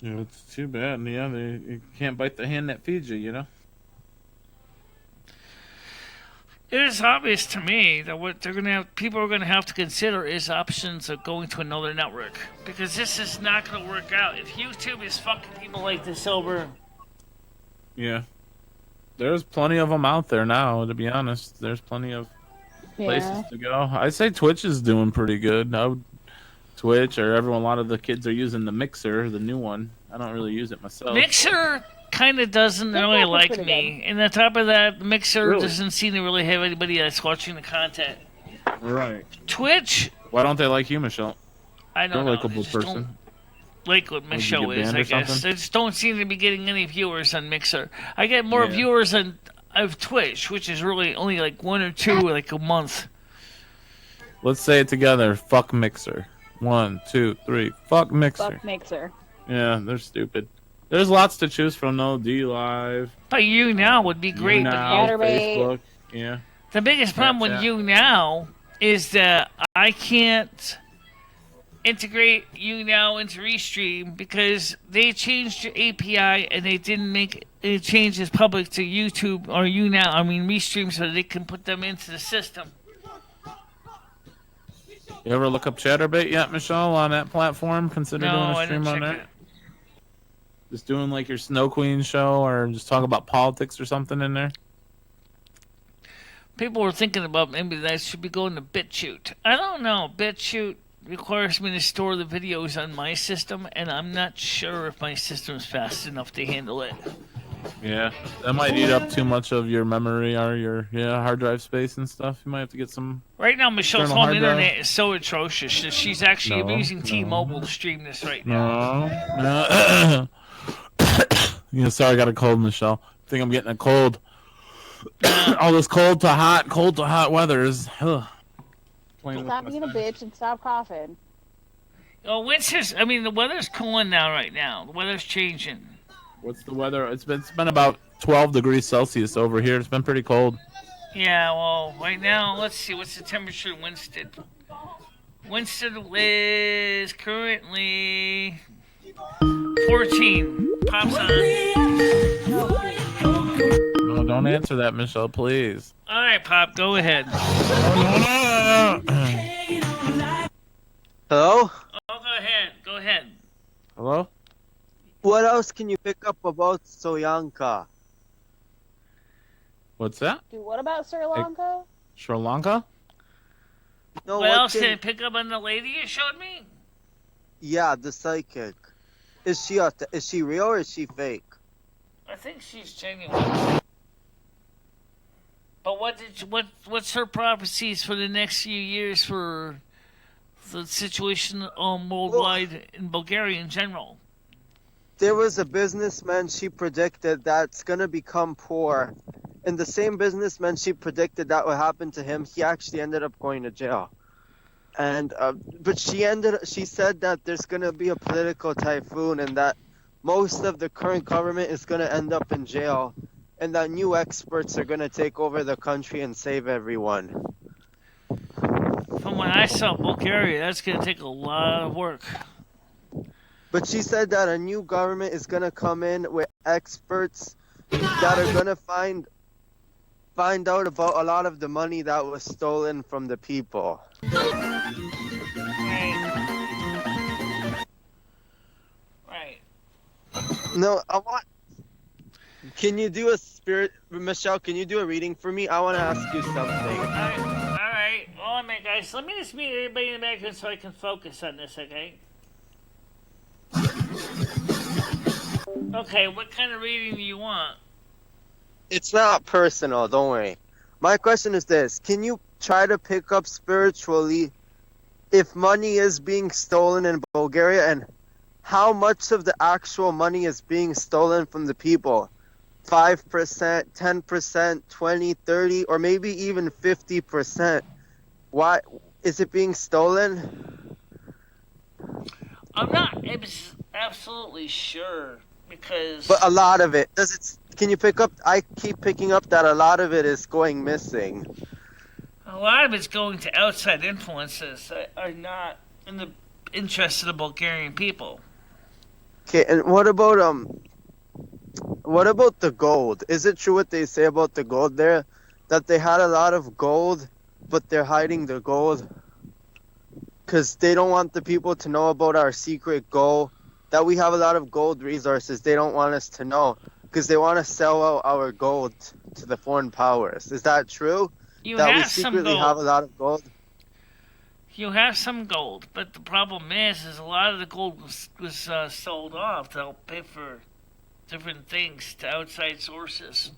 Yeah, it's too bad. Yeah, you can't bite the hand that feeds you, you know? It is obvious to me that what people are gonna have to consider is options of going to another network, because this is not gonna work out. If YouTube is fucking people like this over, Yeah. There's plenty of them out there now, to be honest. There's plenty of places to go. I say Twitch is doing pretty good. Twitch, or a lot of the kids are using the Mixer, the new one. I don't really use it myself. Mixer kind of doesn't really like me. And on top of that, the Mixer doesn't seem to really have anybody that's watching the content. Right. Twitch, Why don't they like you, Michelle? I don't You're a know. likable They just person. don't like what my Did you show get is, banned I or guess. something? They just don't seem to be getting any viewers on Mixer. I get more Yeah. viewers on of Twitch, which is really only like one or two like a month. Let's say it together. Fuck Mixer. 1, 2, 3. Fuck Mixer. Fuck Mixer. Yeah, they're stupid. There's lots to choose from, though. D Live. But You Now would be great. Now, but Facebook. Yeah. the biggest problem with Snapchat. You Now is that I can't integrate You Now into Restream because they changed your API and they didn't make any changes public to YouTube or Restream, so they can put them into the system. You ever look up Chatterbait yet, Michelle, on that platform? Consider No, doing I a stream didn't on check there? it. Just doing like your Snow Queen show, or just talk about politics or something in there? People were thinking about maybe that I should be going to BitChute. I don't know. BitChute requires me to store the videos on my system, and I'm not sure if my system's fast enough to handle it. Yeah, that might eat up too much of your memory or your hard drive space and stuff. You might have to get some. Right now, Michelle's external home hard drive. internet is so atrocious that she's actually No, using no. T-Mobile to stream this right now. No. Yeah, sorry, I got a cold, Michelle. I think I'm getting a cold. All this cold to hot weather is. Stop being a bitch and stop coughing. Oh, the weather's cooling down right now. The weather's changing. What's the weather? It's been about 12 degrees Celsius over here. It's been pretty cold. Yeah, well, right now, let's see, what's the temperature in Winston? Winston is currently 14. Pops on. No, don't answer that, Michelle, please. All right, Pop, go ahead. Hello? Oh, go ahead. Hello? What else can you pick up about Soyanka? What's that? Dude, what about Sri Lanka? Sri Lanka? No, What else did it pick up on the lady you showed me? Yeah, the psychic. Is she real or is she fake? I think she's genuine. But what's her prophecies for the next few years for the situation worldwide in Bulgaria in general? There was a businessman she predicted that's gonna become poor, and the same businessman she predicted that would happen to him, he actually ended up going to jail. And but she said that there's gonna be a political typhoon and that most of the current government is gonna end up in jail, and that new experts are gonna take over the country and save everyone. From what I saw, Bulgaria, that's going to take a lot of work. But she said that a new government is gonna come in with experts that are gonna find find out about a lot of the money that was stolen from the people. Right. No, I want. Can you do a spirit, Michelle? Can you do a reading for me? I want to ask you something. Alright. Hold on a minute, guys. Let me just mute everybody in the background so I can focus on this, okay? Okay, what kind of reading do you want? It's not personal, don't worry. My question is this: can you try to pick up spiritually if money is being stolen in Bulgaria, and how much of the actual money is being stolen from the people? 5%, 10%, 20, 30, or maybe even 50%. Why is it being stolen? I'm not absolutely sure because. But a lot of it does it. Can you pick up? I keep picking up that a lot of it is going missing. A lot of it's going to outside influences that are not in the interest of the Bulgarian people. Okay, and what about the gold? Is it true what they say about the gold there? That they had a lot of gold, but they're hiding the gold? Because they don't want the people to know about our secret gold. That we have a lot of gold resources. They don't want us to know. Because they want to sell out our gold to the foreign powers. Is that true? That we secretly have a lot of gold? You have some gold, but the problem is a lot of the gold was sold off to help pay for different things to outside sources.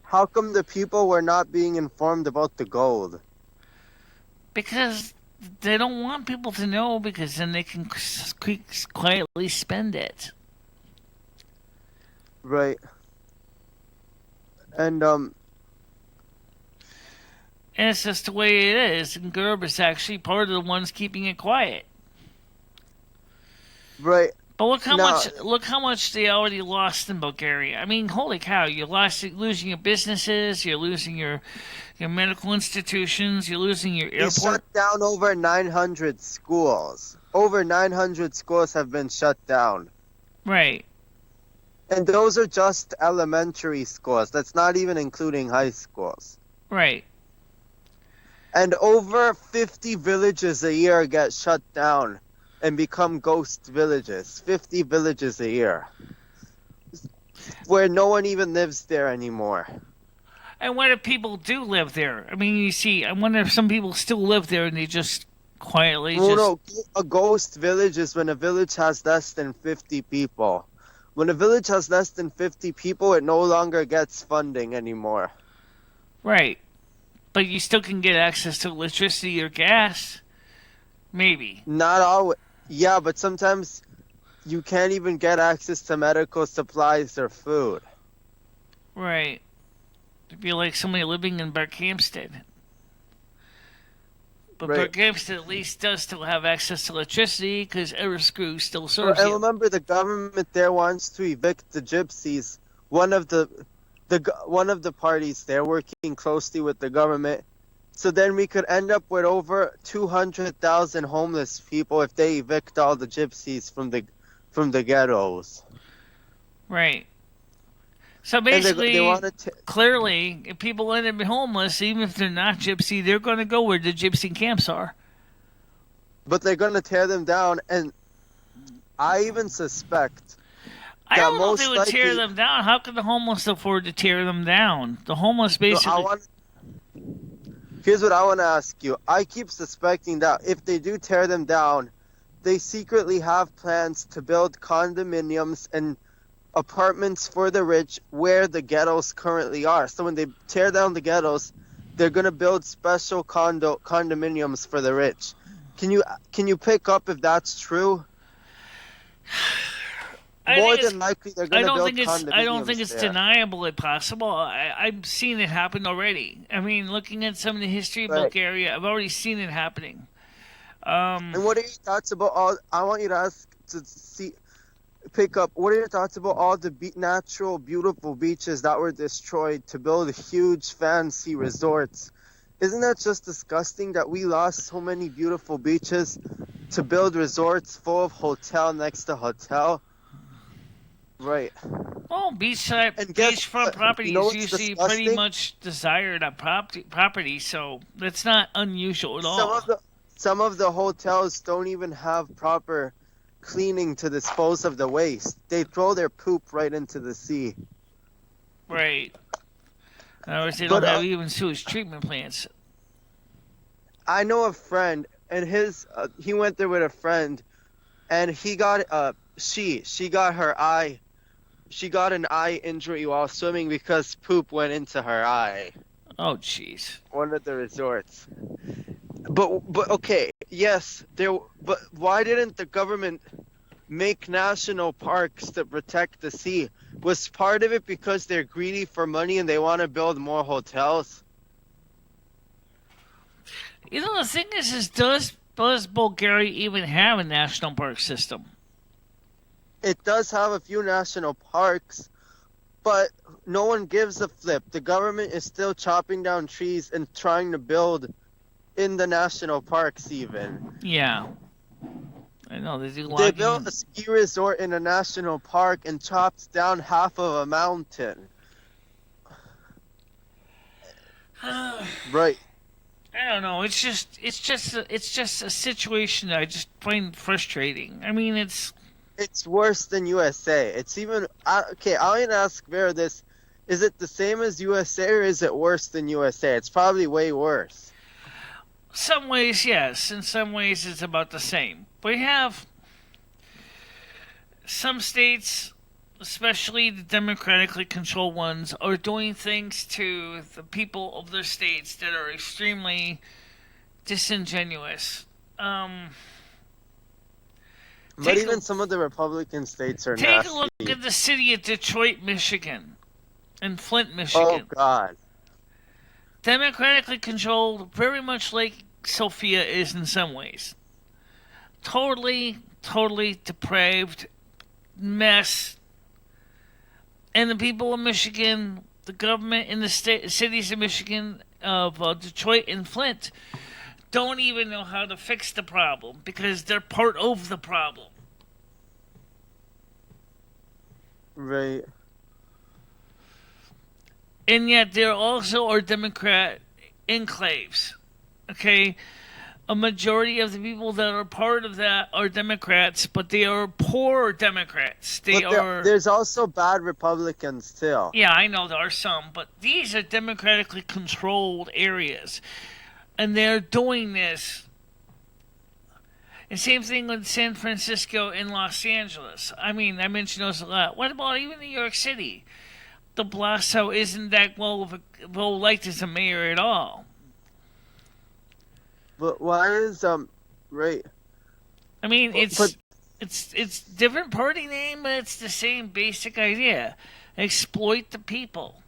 How come the people were not being informed about the gold? Because they don't want people to know, because then they can quietly spend it. Right. And it's just the way it is. And Gerb is actually part of the ones keeping it quiet. Right. But look how much they already lost in Bulgaria. I mean, holy cow! You're losing your businesses. You're losing your medical institutions. You're losing your airport. They shut down over 900 schools. Over 900 schools have been shut down. Right. And those are just elementary schools. That's not even including high schools. Right. And over 50 villages a year get shut down and become ghost villages. 50 villages a year. Where no one even lives there anymore. And what if people do live there? I mean, you see, I wonder if some people still live there and they just quietly No, a ghost village is when a village has less than 50 people. When a village has less than 50 people, it no longer gets funding anymore. Right. But you still can get access to electricity or gas. Maybe. Not always. Yeah, but sometimes you can't even get access to medical supplies or food. Right. It'd be like somebody living in Barkhamsted. But Right. Barkhamsted at least does still have access to electricity because Everscrew still serves And you. remember, the government there wants to evict the gypsies. One of the parties there working closely with the government. So then we could end up with over 200,000 homeless people if they evict all the gypsies from the ghettos. Right. So basically, clearly, if people end up homeless, even if they're not gypsy, they're going to go where the gypsy camps are. But they're going to tear them down, and I even suspect I don't know if they would tear them down. How could the homeless afford to tear them down? The homeless basically... Here's what I want to ask you. I keep suspecting that if they do tear them down, they secretly have plans to build condominiums and apartments for the rich where the ghettos currently are. So when they tear down the ghettos, they're going to build special condominiums for the rich. Can you pick up if that's true? More than likely, they're going to build condominiums. I don't think it's deniably possible. I've seen it happen already. I mean, looking at some of the history of Bulgaria, I've already seen it happening. And what are your thoughts about all? I want you to pick up. What are your thoughts about all the natural, beautiful beaches that were destroyed to build huge, fancy resorts? Isn't that just disgusting that we lost so many beautiful beaches to build resorts full of hotel next to hotel? Right. Well, And guess beachfront what? property You know is what's usually pretty disgusting? much desired a property, so that's not unusual at all. Some of the hotels don't even have proper cleaning to dispose of the waste. They throw their poop right into the sea. Right. In other words, they But, don't have even sewage treatment plants. I know a friend, and he went there with a friend, and he got she got an eye injury while swimming because poop went into her eye. Oh, jeez. One of the resorts. But okay, yes, but why didn't the government make national parks to protect the sea? Was part of it because they're greedy for money and they want to build more hotels? You know, the thing is does Bulgaria even have a national park system? It does have a few national parks, but no one gives a flip. The government is still chopping down trees and trying to build in the national parks even. Yeah. I know, they do They logging. built a ski resort in a national park and chopped down half of a mountain. Right. I don't know. It's just a situation that I just find frustrating. I mean, it's worse than USA. It's even okay. I'll even ask Vera this: is it the same as USA or is it worse than USA? It's probably way worse. some ways yes, in some ways it's about the same. We have some states, especially the democratically controlled ones, are doing things to the people of their states that are extremely disingenuous. But even some of the Republican states are Take nasty. a look at the city of Detroit, Michigan, and Flint, Michigan. Oh God. Democratically controlled, very much like Sophia is in some ways. Totally depraved mess. And the people of Michigan, the government in the cities of Michigan, of Detroit and Flint, don't even know how to fix the problem because they're part of the problem. Right. And yet there also are Democrat enclaves. Okay? A majority of the people that are part of that are Democrats, but they are poor Democrats. There's also bad Republicans too. Yeah, I know there are some, but these are democratically controlled areas. And they're doing this. And same thing with San Francisco and Los Angeles. I mean, I mentioned those a lot. What about even New York City? De Blasio isn't that well liked as a mayor at all. But why is right? I mean, it's different party name, but it's the same basic idea: exploit the people,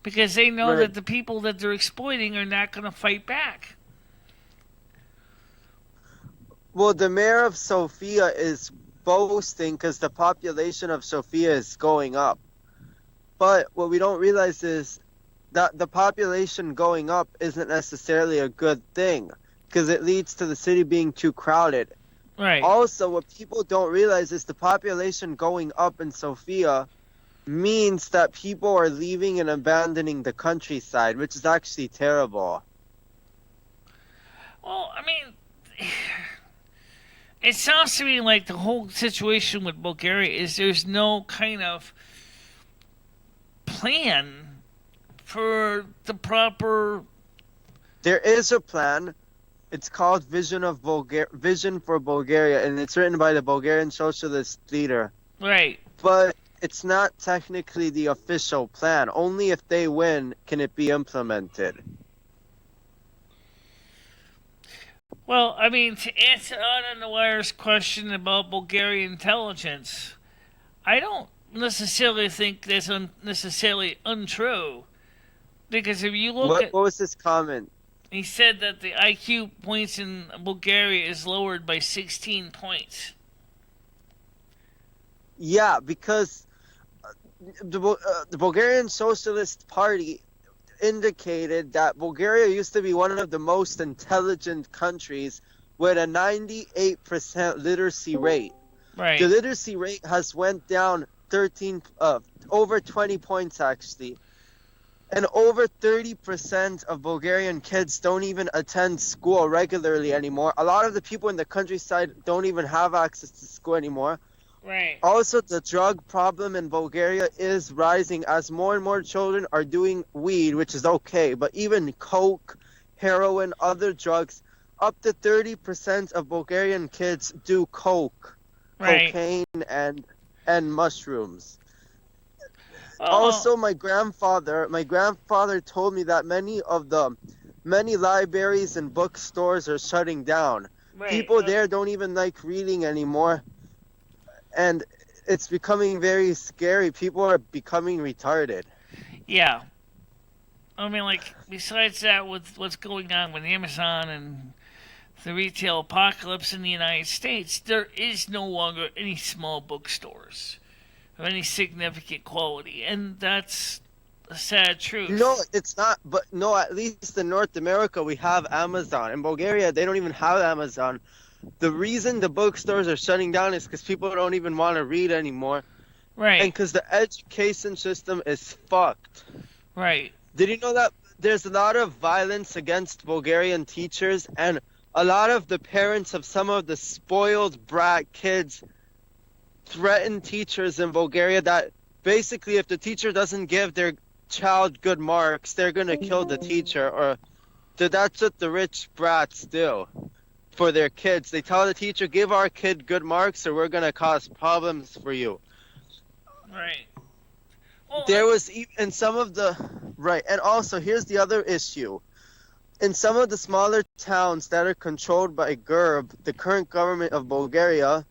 because they know that the people that they're exploiting are not going to fight back. Well, the mayor of Sofia is boasting because the population of Sofia is going up. But what we don't realize is that the population going up isn't necessarily a good thing because it leads to the city being too crowded. Right. Also, what people don't realize is the population going up in Sofia means that people are leaving and abandoning the countryside, which is actually terrible. Well, I mean, it sounds to me like the whole situation with Bulgaria is there's no kind of plan for the proper. There is a plan. It's called Vision for Bulgaria, and it's written by the Bulgarian socialist leader. Right. But it's not technically the official plan. Only if they win can it be implemented. Well, I mean, to answer on the wire's question about Bulgarian intelligence, I don't necessarily think that's necessarily untrue. Because if you look What was his comment? He said that the IQ points in Bulgaria is lowered by 16 points. Yeah, because the Bulgarian Socialist Party indicated that Bulgaria used to be one of the most intelligent countries with a 98% literacy rate. Right. The literacy rate has went down over 20 points actually. And over 30% of Bulgarian kids don't even attend school regularly anymore. A lot of the people in the countryside don't even have access to school anymore. Right. Also, the drug problem in Bulgaria is rising as more and more children are doing weed, which is okay. But even coke, heroin, other drugs, up to 30% of Bulgarian kids do coke, cocaine, and mushrooms. Also, my grandfather told me that many libraries and bookstores are shutting down. Right. People there don't even like reading anymore, and it's becoming very scary. People are becoming retarded. Yeah. I mean, like, besides that, with what's going on with Amazon and the retail apocalypse in the United States, there is no longer any small bookstores of any significant quality, and that's a sad truth. No, it's not. But no, at least in North America we have Amazon. In Bulgaria, they don't even have Amazon. The reason the bookstores are shutting down is because people don't even want to read anymore. Right. And because the education system is fucked. Right. Did you know that there's a lot of violence against Bulgarian teachers, and a lot of the parents of some of the spoiled brat kids threaten teachers in Bulgaria that basically if the teacher doesn't give their child good marks, they're going to kill the teacher, or that's what the rich brats do for their kids. They tell the teacher, give our kid good marks or we're going to cause problems for you. Right. There was in some of the... Right, and also here's the other issue. In some of the smaller towns that are controlled by GERB, the current government of Bulgaria,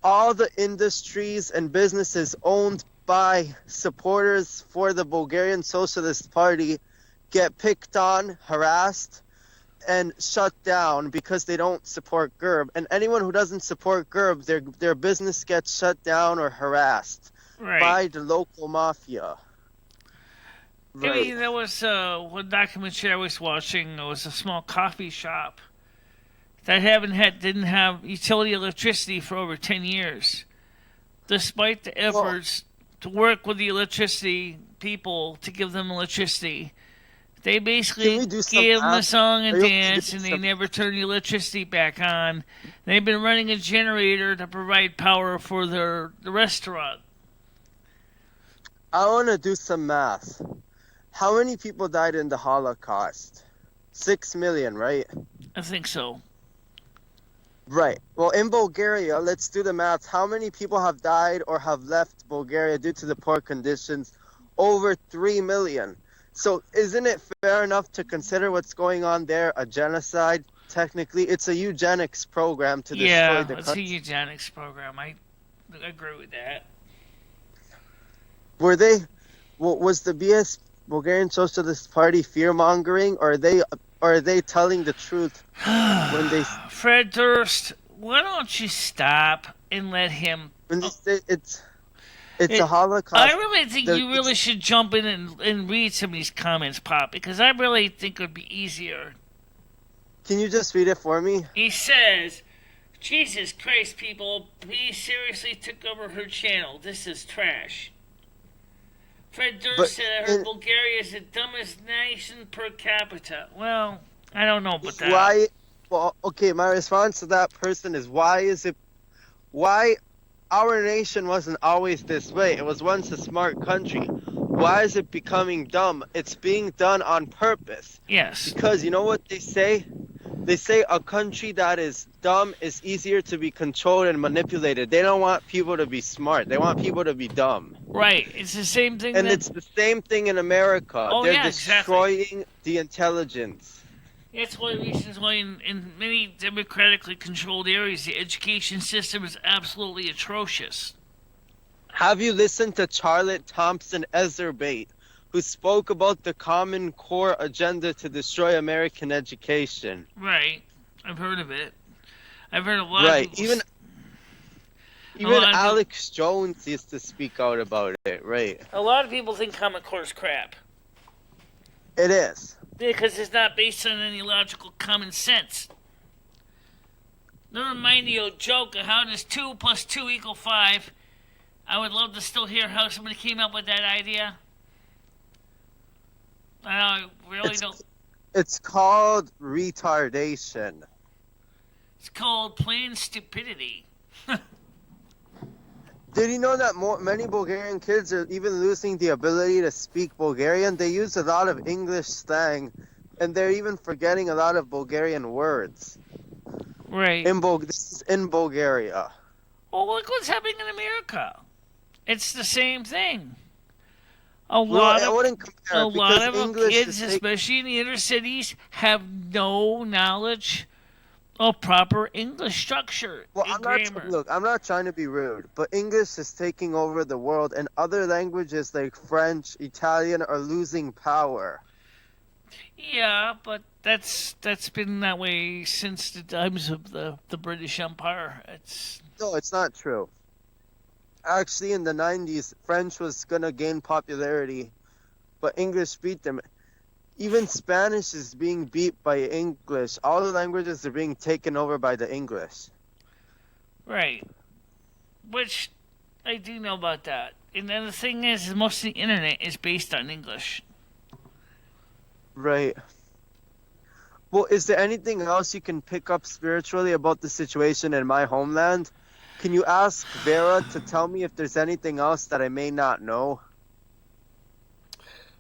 all the industries and businesses owned by supporters for the Bulgarian Socialist Party get picked on, harassed, and shut down because they don't support GERB. And anyone who doesn't support GERB, their business gets shut down or harassed by the local mafia. Right. I mean, there was one documentary I was watching. It was a small coffee shop that didn't have utility electricity for over 10 years. Despite the efforts to work with the electricity people to give them electricity, they basically gave them a song and dance, and they never turned the electricity back on. They've been running a generator to provide power for the restaurant. I want to do some math. How many people died in the Holocaust? 6 million, right? I think so. Right. Well, in Bulgaria, let's do the math. How many people have died or have left Bulgaria due to the poor conditions? Over 3 million. So isn't it fair enough to consider what's going on there a genocide? Technically, it's a eugenics program to destroy the country. Yeah, it's a eugenics program. I agree with that. Was the BS Bulgarian Socialist Party fear-mongering, or are they telling the truth when they... Fred Durst, why don't you stop and let him... When they say it's a Holocaust... I really think you really should jump in and read some of these comments, Pop, because I really think it would be easier. Can you just read it for me? He says, Jesus Christ, people, he seriously took over her channel. This is trash. Fred Durst said I heard Bulgaria is the dumbest nation per capita. Well, I don't know about that. Okay, my response to that person is why our nation wasn't always this way. It was once a smart country. Why is it becoming dumb? It's being done on purpose. Yes. Because you know what they say? They say a country that is dumb is easier to be controlled and manipulated. They don't want people to be smart. They want people to be dumb. Right. It's the same thing. And it's the same thing in America. Oh, They're destroying the intelligence. That's one of the reasons why in many democratically controlled areas, the education system is absolutely atrocious. Have you listened to Charlotte Thompson Ezerbate, who spoke about the Common Core agenda to destroy American education? Right. I've heard of it. I've heard a lot of people... Even Alex Jones used to speak out about it, right? A lot of people think Common Core is crap. It is. Because it's not based on any logical common sense. Never mind the old joke of how does 2 plus 2 equal 5. I would love to still hear how somebody came up with that idea. I really don't. It's called retardation. It's called plain stupidity. Did you know that many Bulgarian kids are even losing the ability to speak Bulgarian? They use a lot of English slang, and they're even forgetting a lot of Bulgarian words. Right. This is in Bulgaria. Well, look what's happening in America. It's the same thing. A I lot wouldn't compare of our English kids, especially in the inner cities, have no knowledge of proper English structure and grammar. I'm not trying to be rude, but English is taking over the world, and other languages like French, Italian are losing power. Yeah, but that's been that way since the times of the British Empire. No, it's not true. Actually, in the 90s, French was going to gain popularity, but English beat them. Even Spanish is being beat by English. All the languages are being taken over by the English. Right. Which, I do know about that. And then the thing is most of the internet is based on English. Right. Well, is there anything else you can pick up spiritually about the situation in my homeland? Can you ask Vera to tell me if there's anything else that I may not know?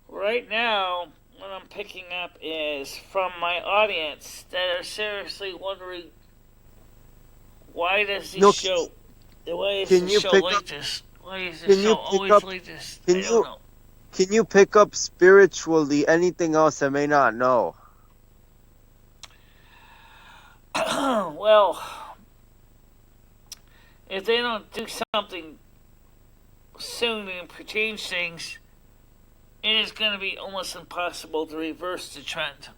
Right now, what I'm picking up is from my audience that are seriously wondering why does this show like this? Why is this show always like this? I don't know. Can you pick up spiritually anything else I may not know? Well, if they don't do something soon and change things, it is going to be almost impossible to reverse the trend.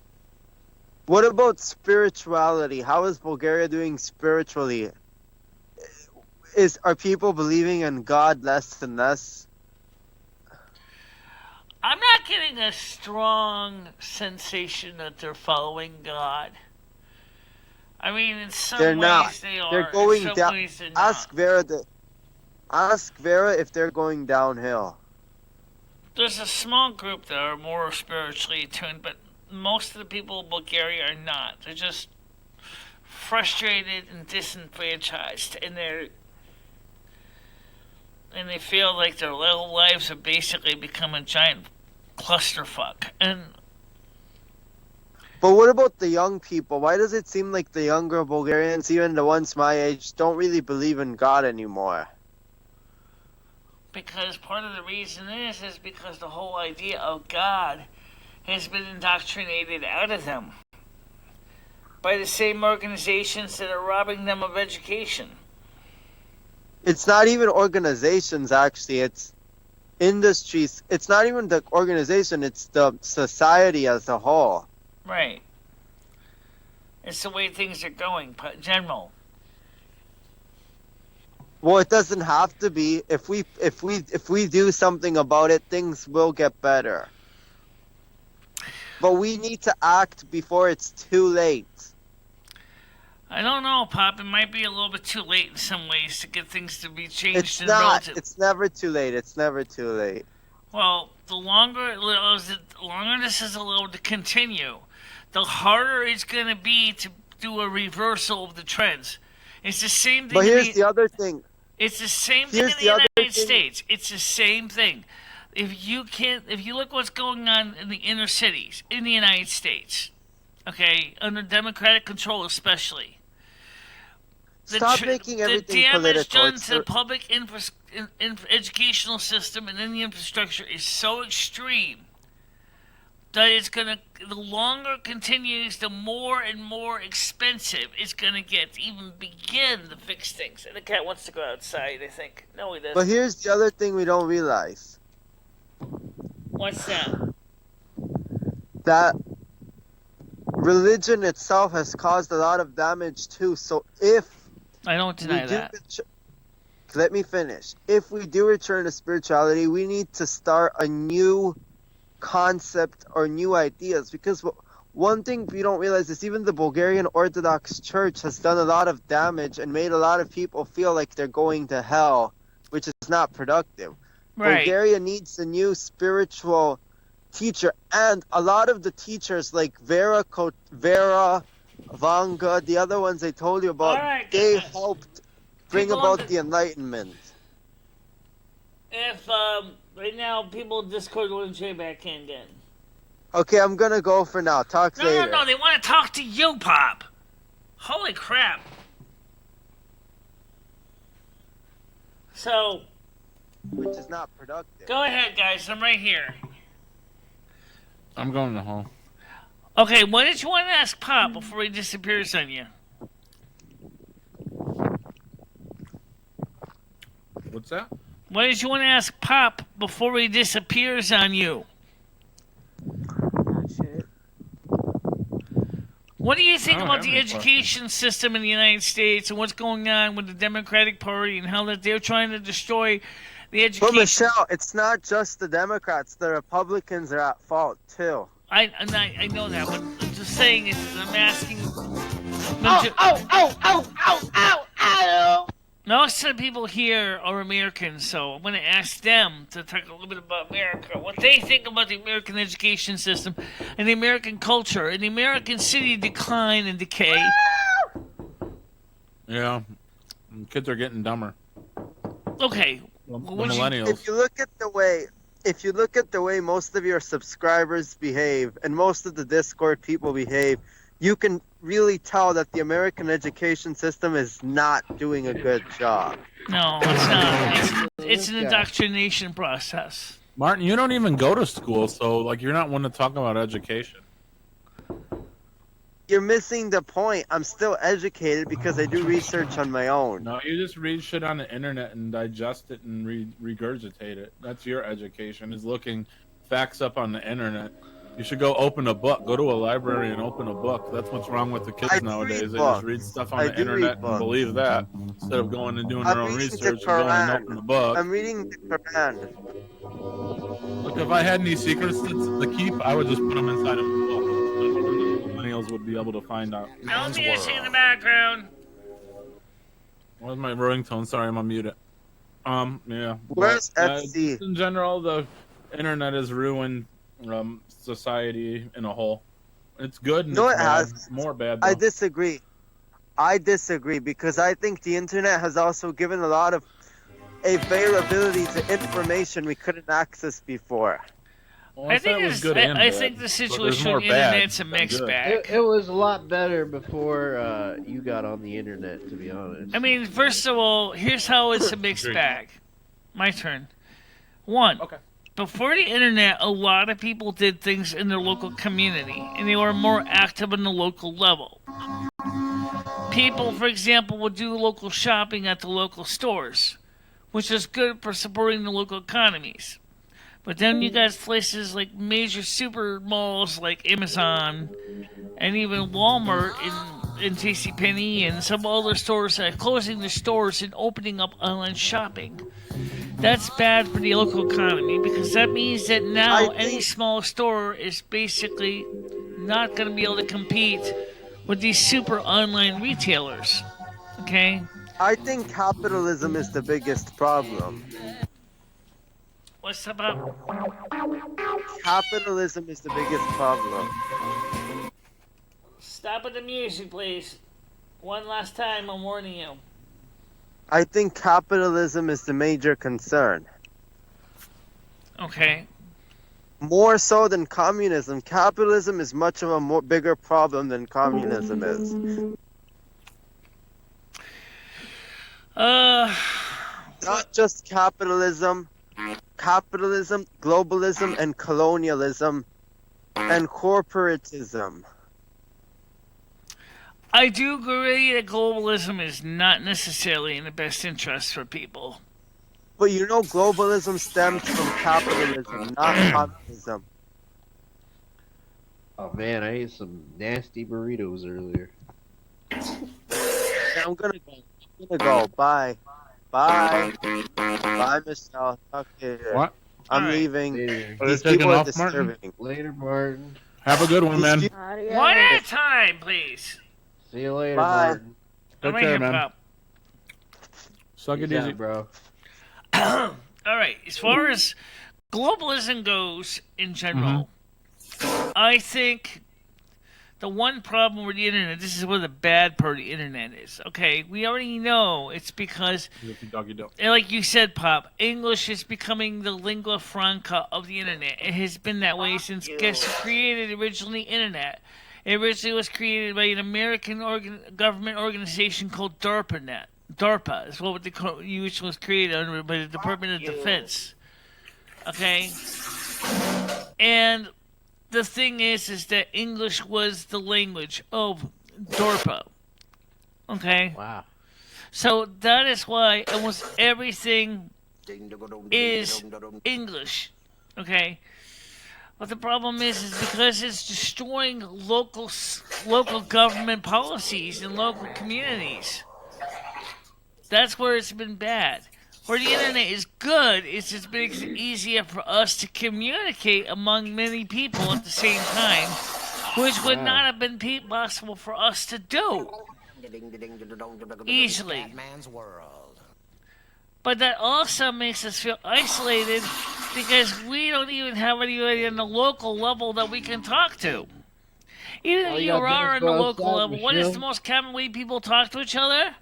What about spirituality? How is Bulgaria doing spiritually? Are people believing in God less and less? I'm not getting a strong sensation that they're following God. I mean, in some ways they are. They're going in some down. ways they're Ask Vera if they're going downhill. There's a small group that are more spiritually attuned, but most of the people in Bulgaria are not. They're just frustrated and disenfranchised, and they feel like their little lives have basically become a giant clusterfuck. But what about the young people? Why does it seem like the younger Bulgarians, even the ones my age, don't really believe in God anymore? Because part of the reason is because the whole idea of God has been indoctrinated out of them by the same organizations that are robbing them of education. It's not even organizations, actually. It's industries. It's not even the organization. It's the society as a whole. Right. It's the way things are going, general. Well, it doesn't have to be. If we do something about it, things will get better. But we need to act before it's too late. I don't know, Pop. It might be a little bit too late in some ways to get things to be changed. It's not. It's never too late. It's never too late. Well, the longer this is allowed to continue, the harder it's going to be to do a reversal of the trends. It's the same thing. But here's the other thing. It's the same thing in the United States. It's the same thing. If you look what's going on in the inner cities in the United States, okay, under Democratic control especially. Stop making everything political. The damage done It's to the public educational system and then the infrastructure is so extreme that the longer it continues, the more and more expensive it's going to get to even begin to fix things. And the cat wants to go outside, I think. No, he doesn't. But here's the other thing we don't realize. What's that? That religion itself has caused a lot of damage too. So if I don't deny that. Let me finish. If we do return to spirituality, we need to start a new concept or new ideas, because one thing you don't realize is even the Bulgarian Orthodox Church has done a lot of damage and made a lot of people feel like they're going to hell, which is not productive. Right. Bulgaria needs a new spiritual teacher, and a lot of the teachers like Vera, Vanga, the other ones I told you about, they helped bring People about on the Enlightenment. If right now people in Discord want to join back in again. Okay, I'm gonna go for now. Talk later. No, they want to talk to you, Pop. Holy crap. So, which is not productive. Go ahead, guys. I'm right here. I'm going to home. Okay, what did you want to ask Pop before he disappears on you? What's that? What did you want to ask Pop before he disappears on you? What do you think about the education system in the United States and what's going on with the Democratic Party and how that they're trying to destroy the education? But Michelle, it's not just the Democrats. The Republicans are at fault too. I know that, but I'm just saying it. I'm asking. Ow! Most of the people here are Americans, so I'm going to ask them to talk a little bit about America, what they think about the American education system and the American culture and the American city decline and decay. Yeah, kids are getting dumber. Okay, the millennials. If you look at the way most of your subscribers behave and most of the Discord people behave, you can really tell that the American education system is not doing a good job. No, it's not. It's an indoctrination process. Martin, you don't even go to school, so like you're not one to talk about education. You're missing the point. I'm still educated because I do research on my own. No, you just read shit on the internet and digest it and regurgitate it. That's your education, is looking facts up on the internet. You should go open a book. Go to a library and open a book. That's what's wrong with the kids nowadays. They just read stuff on the internet and believe that instead of going and doing their own research and going and opening a book. I'm reading the Quran. Look, if I had any secrets to keep, I would just put them inside of a book. Millennials would be able to find out. No music in the background. Where's my ringtone? Sorry, I'm unmuted. Yeah. Where's FC? In general, the internet has ruined society in a whole. It's good and it's bad. More bad, though. I disagree because I think the internet has also given a lot of availability to information we couldn't access before. Well, I think the situation with the internet's a mixed bag. It was a lot better before you got on the internet, to be honest. I mean, first of all, here's how it's a mixed bag. My turn. One. Okay. Before the internet, a lot of people did things in their local community, and they were more active on the local level. People, for example, would do local shopping at the local stores, which is good for supporting the local economies. But then you got places like major super malls like Amazon and even Walmart and JCPenney and some other stores that are closing their stores and opening up online shopping. That's bad for the local economy because that means that now any small store is basically not going to be able to compete with these super online retailers. Okay? I think capitalism is the biggest problem. What's up? Capitalism is the biggest problem. Stop with the music, please. One last time, I'm warning you. I think capitalism is the major concern. Okay. More so than communism. Capitalism is much of a bigger problem than communism is. Not just capitalism, globalism, and colonialism, and corporatism. I do agree that globalism is not necessarily in the best interest for people. But you know globalism stems from capitalism, not communism. Oh man, I ate some nasty burritos earlier. I'm gonna go. Bye. Bye, Michelle. Talk to you later. What? I'm leaving. Later. These people are disturbing. Later, Martin. Have a good one, man. One at a time, please. See you later, Bye. Martin. Take I'm right care, here, man. Pop. Suck it Peace out, easy, bro. All right. As far as globalism goes in general, I think the one problem with the internet, this is where the bad part of the internet is. Okay, we already know it's because, and like you said, Pop, English is becoming the lingua franca of the internet. It has been that way since guess who created originally internet. It originally was created by an American government organization called DARPANet. DARPA is what the which was created under by the Department of Defense. Okay, and the thing is that English was the language of DARPA. Okay? Wow. So that is why almost everything is English. Okay? But the problem is because it's destroying local government policies in local communities. That's where it's been bad. Where the internet is good, it's just makes it easier for us to communicate among many people at the same time, which would not have been possible for us to do easily. But that also makes us feel isolated because we don't even have anybody on the local level that we can talk to. Even if you are on the local level, what is the most common way people talk to each other?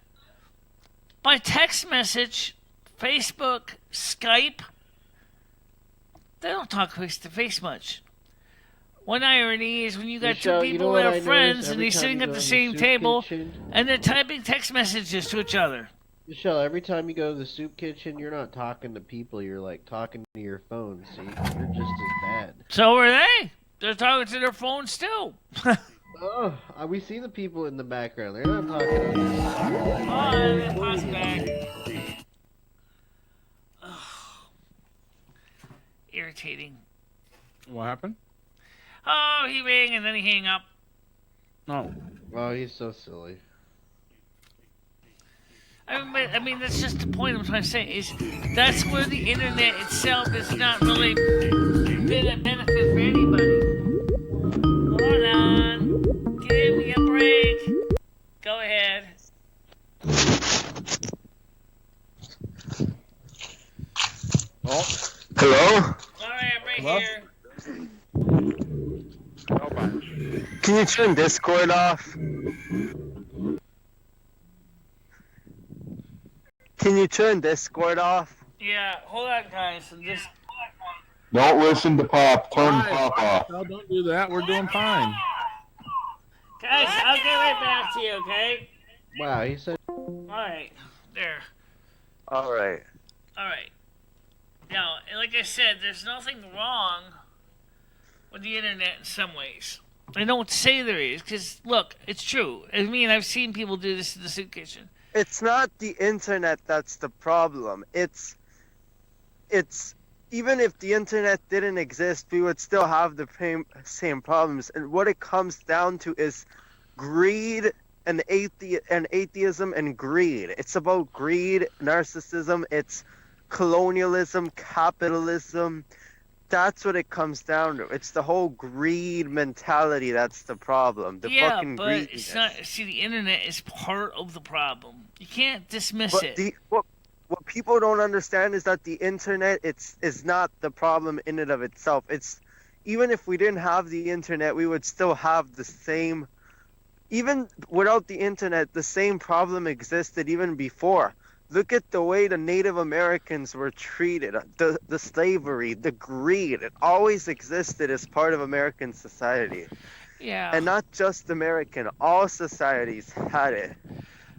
By text message. Facebook, Skype, they don't talk face-to-face much. One irony is when you got two people that are friends and they're sitting at the same table and they're typing text messages to each other. Michelle, every time you go to the soup kitchen, you're not talking to people, you're like talking to your phone, so you're just as bad. So are they. They're talking to their phones too. Oh, we see the people in the background. They're not talking to us. Oh, they're talking back. Irritating. What happened? Oh, he rang and then he hang up. No. Oh, he's so silly. I mean, that's just the point I'm trying to say, is that's where the internet itself has not really been a benefit for anybody. Hold on. Give me a break. Go ahead. Oh. Hello? Alright, I'm right here. Can you turn Discord off? Can you turn Discord off? Yeah, hold on, guys. I'm just... Don't listen to Pop. Turn Pop off. No, don't do that. We're doing fine. Guys, I'll get right back to you, okay? Wow, he said... Alright, there. Alright. Alright. Now, like I said, there's nothing wrong with the internet in some ways. I don't say there is, because, look, it's true. I mean, I've seen people do this in the soup kitchen. It's not the internet that's the problem. It's even if the internet didn't exist, we would still have the same problems. And what it comes down to is greed and atheism and greed. It's about greed, narcissism, it's colonialism, capitalism. That's what it comes down to. It's the whole greed mentality that's the problem. The fucking but greediness. it's not. See, the internet is part of the problem. You can't dismiss But it. What people don't understand is that the internet is not the problem in and of itself. It's even if we didn't have the internet, we would still have the same. Even without the internet, the same problem existed even before. Look at the way the Native Americans were treated, the slavery, the greed. It always existed as part of American society. Yeah. And not just American, all societies had it.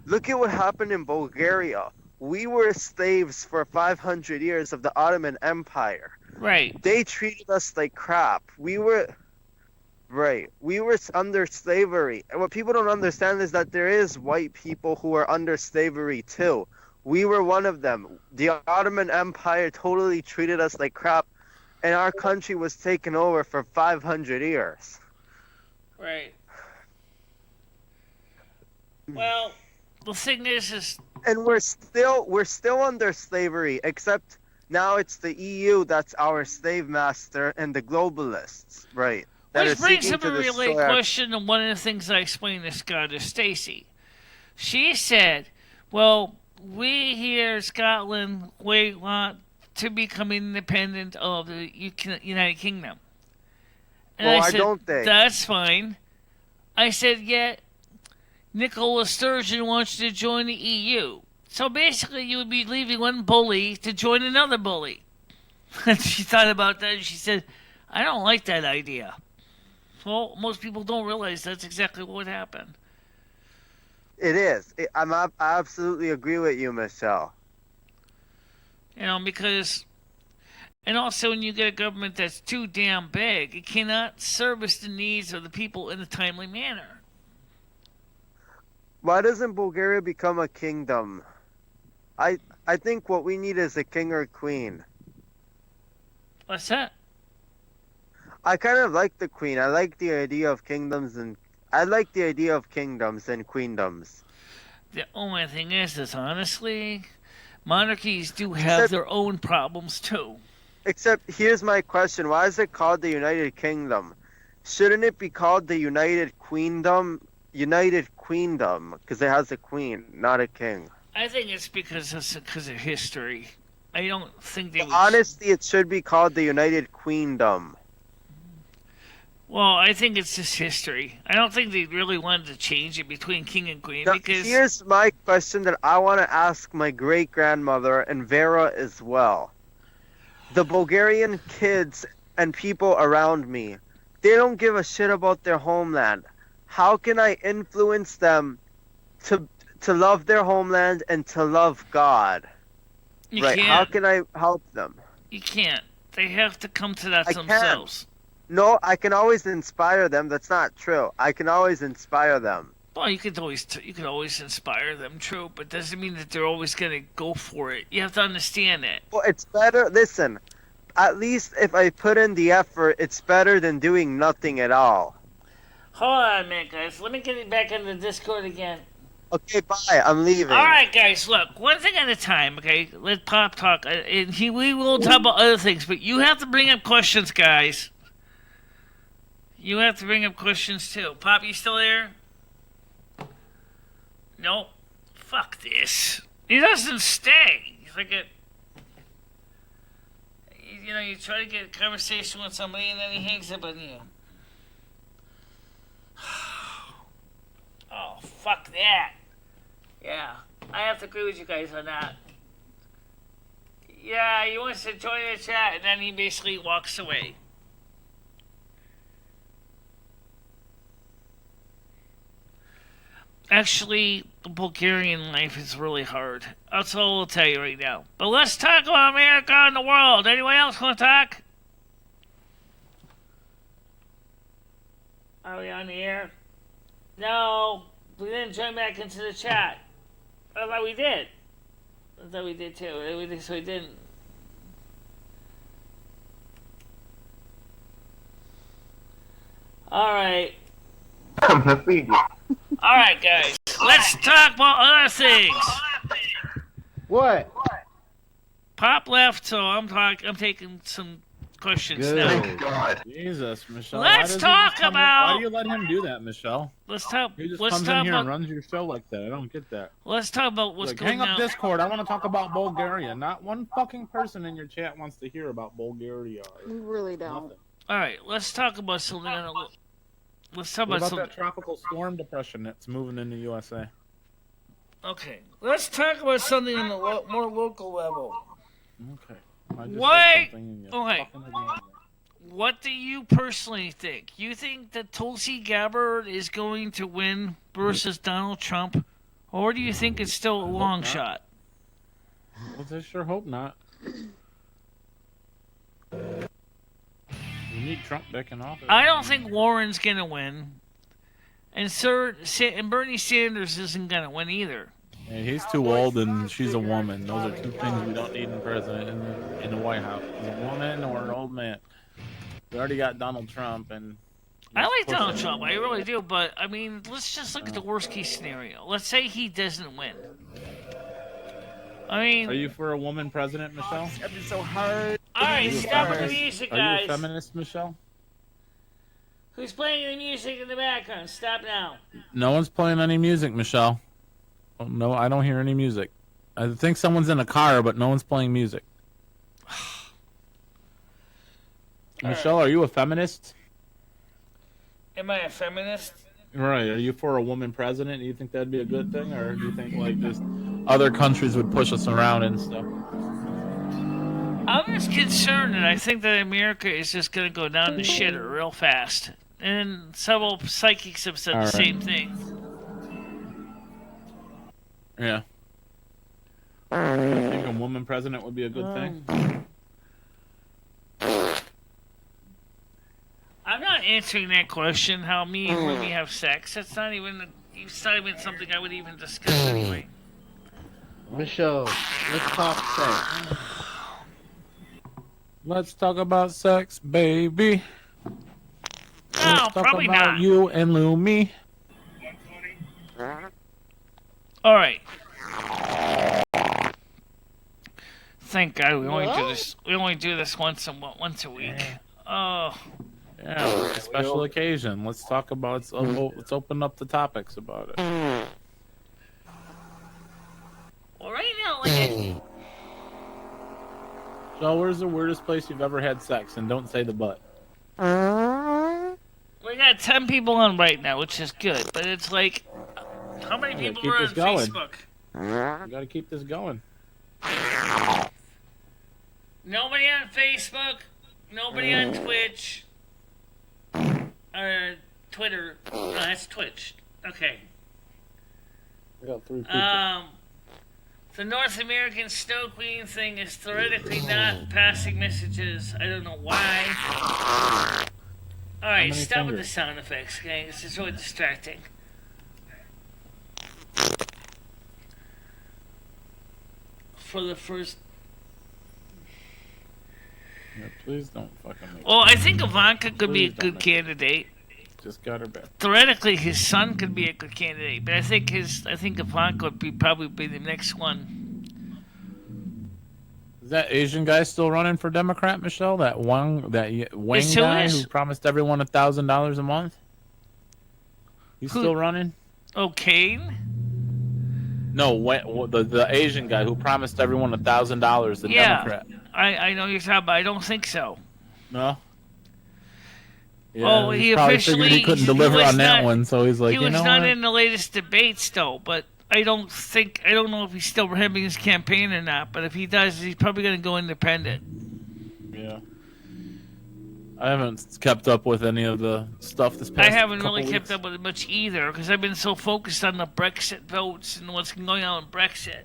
Look at what happened in Bulgaria. We were slaves for 500 years of the Ottoman Empire. Right. They treated us like crap. We were under slavery. And what people don't understand is that there is white people who are under slavery too. We were one of them. The Ottoman Empire totally treated us like crap, and our country was taken over for 500 years. Right. Well, the thing is... And we're still under slavery, except now it's the EU that's our slave master and the globalists, right? that Which are brings seeking up to a destroy related our... question, and one of the things I explained to Scott is Stacy. She said, well, we here in Scotland want to become independent of the United Kingdom. And Well, I why said, don't they? that's fine. I said, yet Nicola Sturgeon wants you to join the EU. So basically you would be leaving one bully to join another bully. And she thought about that and she said, I don't like that idea. Well, most people don't realize that's exactly what happened. It is. I absolutely agree with you, Michelle. You know, because... And also, when you get a government that's too damn big, it cannot service the needs of the people in a timely manner. Why doesn't Bulgaria become a kingdom? I think what we need is a king or queen. What's that? I kind of like the queen. I like the idea of kingdoms and queendoms. The only thing is honestly, monarchies do have their own problems too. Except, here's my question. Why is it called the United Kingdom? Shouldn't it be called the United Queendom? United Queendom, because it has a queen, not a king. I think it's because of history. I don't think they would... Honestly, it should be called the United Queendom. Well, I think it's just history. I don't think they really wanted to change it between king and queen Now, because... Here's my question that I want to ask my great-grandmother and Vera as well. The Bulgarian kids and people around me, they don't give a shit about their homeland. How can I influence them to love their homeland and to love God? You right? can't. How can I help them? You can't. They have to come to that themselves. No, I can always inspire them. That's not true. I can always inspire them. Well, you could always inspire them, true, but doesn't mean that they're always going to go for it. You have to understand that. Well, it's better. Listen, at least if I put in the effort, it's better than doing nothing at all. Hold on a minute, guys. Let me get it back into Discord again. Okay, bye. I'm leaving. All right, guys. Look, one thing at a time. Okay, let Pop talk, and we will talk about other things. But you have to bring up questions, guys. You have to bring up questions too. Pop, you still there? Nope. Fuck this. He doesn't stay. He's like a... You know, you try to get a conversation with somebody and then he hangs up on you. Oh, fuck that. Yeah, I have to agree with you guys on that. Yeah, he wants to join the chat and then he basically walks away. Actually, the Bulgarian life is really hard. That's all I'll tell you right now. But let's talk about America and the world. Anyone else want to talk? Are we on the air? No, we didn't join back into the chat. I thought we did. I thought we did too. So we didn't. Alright. I'm gonna feed you. Alright, guys. Let's talk about other things. What? Pop left, so I'm taking some questions Good. now. Thank God. Jesus, Michelle. Let's talk about... Why do you let him do that, Michelle? Let's talk. He just Let's comes talk in here about. and runs your show like that. I don't get that. Let's talk about what's Like, going hang up on. Discord. I want to talk about Bulgaria. Not one fucking person in your chat wants to hear about Bulgaria. We really don't. Nothing. All right, let's talk about something. Let's talk What about about something. that tropical storm depression that's moving into USA? Okay, let's talk about something on the more local level. Okay. I just Why? said something and you Okay. fucking ignored me. What do you personally think? You think that Tulsi Gabbard is going to win versus Donald Trump, or do you think it's still a long not. shot? Well, I sure hope not. We need Trump back in office. I don't think Warren's gonna win, and Bernie Sanders isn't gonna win either. Hey, he's too old and she's a woman. Those are two things we don't need in president in the White House. He's a woman or an old man. We already got Donald Trump, and I like Donald Trump, I really do, but I mean, let's just look at the worst case scenario. Let's say he doesn't win. I mean, are you for a woman president, Michelle? That'd be so hard. All right, stop with the music, Are you a guys. feminist, Michelle? Who's playing the music in the background? Stop now. No one's playing any music, Michelle. Oh, no, I don't hear any music. I think someone's in a car, but no one's playing music. Michelle, are you a feminist? Am I a feminist? Right. Are you for a woman president? Do you think that'd be a good thing, or do you think like just other countries would push us around and stuff? I'm just concerned that I think that America is just going to go down the shitter real fast. And several psychics have said the same thing. Yeah. You think a woman president would be a good thing? I'm not answering that question, how me and women have sex. It's not even something I would even discuss anyway. Michelle, let's talk sex. Let's talk about sex, baby. No, Let's talk probably about not. you and Lumi. All right. Thank God we only do this. We only do this once a week. Oh. Yeah, it's a special occasion. Let's talk about it. Let's open up the topics about it. Well, right now, like. So, where's the weirdest place you've ever had sex? And don't say the butt. We got 10 people on right now, which is good. But it's like, how many people are on Facebook? You gotta keep this going. Nobody on Facebook. Nobody on Twitch. Or Twitter. No, that's Twitch. Okay. We got 3 people. The North American Snow Queen thing is theoretically not passing messages. I don't know why. Alright, stop with the sound effects, okay? This is really distracting. For the first... Yeah, please don't fucking make Well, I think Ivanka could be a good candidate. Just got her back. Theoretically, his son could be a good candidate, but I think Ivanka would probably be the next one. Is that Asian guy still running for Democrat, Michelle? That Wang guy who promised everyone $1,000 a month? He's still running? Oh, Kane? No, the Asian guy who promised everyone $1,000. The Democrat. I know you're talking about. I don't think so. No. Yeah, he probably officially figured he couldn't deliver on that one, so he's like, he you was know not what? in the latest debates though. But I don't know if he's still having his campaign or not. But if he does, he's probably going to go independent. Yeah. I haven't kept up with any of the stuff this past I haven't really weeks. kept up with it much either because I've been so focused on the Brexit votes and what's going on with Brexit.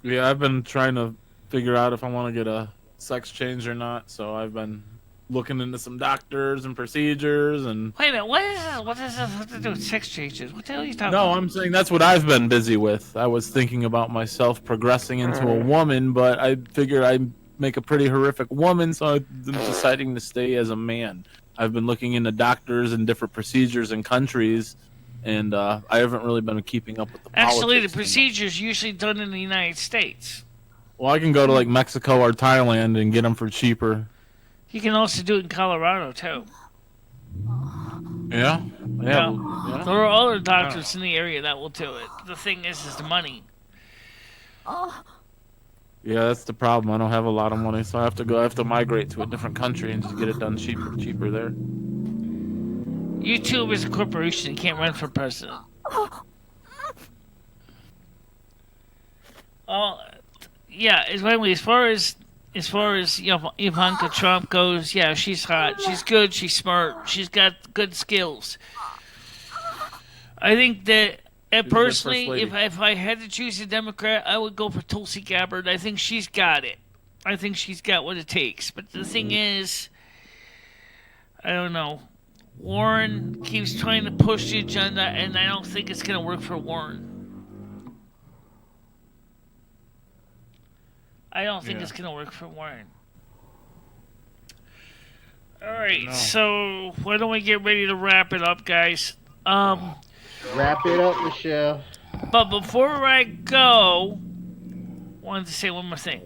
Yeah, I've been trying to figure out if I want to get a sex change or not, so I've been looking into some doctors and procedures and... Wait a minute, what is this? What does this have to do with sex changes? What the hell are you talking No, about? I'm saying that's what I've been busy with. I was thinking about myself progressing into a woman, but I figure I'd make a pretty horrific woman, so I'm deciding to stay as a man. I've been looking into doctors and different procedures in countries, and I haven't really been keeping up with the Actually, the politics. procedure's usually done in the United States. Well, I can go to like Mexico or Thailand and get them for cheaper. You can also do it in Colorado, too. Yeah? Yeah. Yeah. There are other doctors in the area that will do it. The thing is the money. Yeah, that's the problem. I don't have a lot of money, so I have to migrate to a different country and just get it done cheaper there. YouTube is a corporation. You can't run for president. Yeah. Anyway, as far as Ivanka Trump goes, yeah, she's hot. She's good. She's smart. She's got good skills. I think that personally, if I had to choose a Democrat, I would go for Tulsi Gabbard. I think she's got it. I think she's got what it takes. But the thing is, I don't know. Warren keeps trying to push the agenda, and I don't think it's going to work for Warren. I don't think it's going to work for Warren. All right, so why don't we get ready to wrap it up, guys? Wrap it up, Michelle. But before I go, I wanted to say one more thing.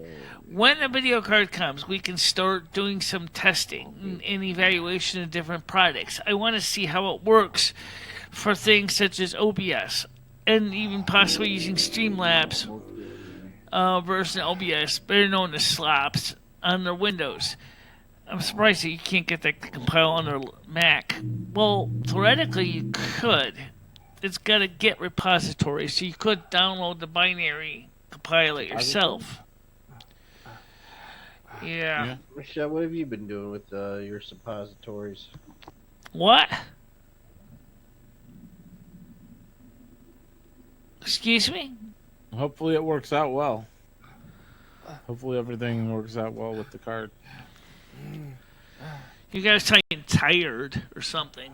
when the video card comes, we can start doing some testing and evaluation of different products. I want to see how it works for things such as OBS and even possibly using Streamlabs versus OBS, better known as Slops, on their Windows. I'm surprised that you can't get that to compile on their Mac. Well, theoretically you could. It's got a Git repository, so you could download the binary, compile it yourself. Yeah. Michelle, what have you been doing with your suppositories? What? Excuse me? Hopefully it works out well. Hopefully everything works out well with the card. You guys talking tired or something?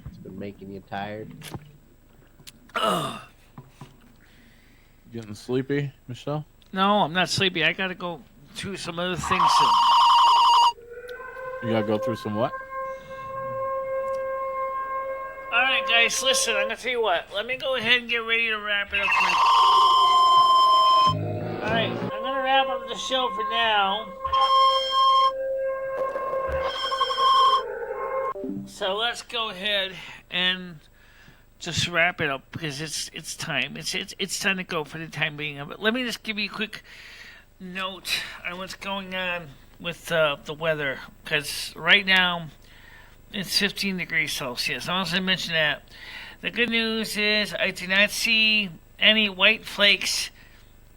It's been making you tired. Ugh. Getting sleepy, Michelle? No, I'm not sleepy. I gotta go through some other things. You gotta go through some what? Alright, guys, listen, I'm gonna tell you what. Let me go ahead and get ready to wrap it up. Alright, I'm gonna wrap up the show for now. So let's go ahead and just wrap it up because it's time. It's time to go for the time being of it. Let me just give you a quick note on what's going on with the weather, because right now it's 15 degrees Celsius. I also mentioned that. The good news is I do not see any white flakes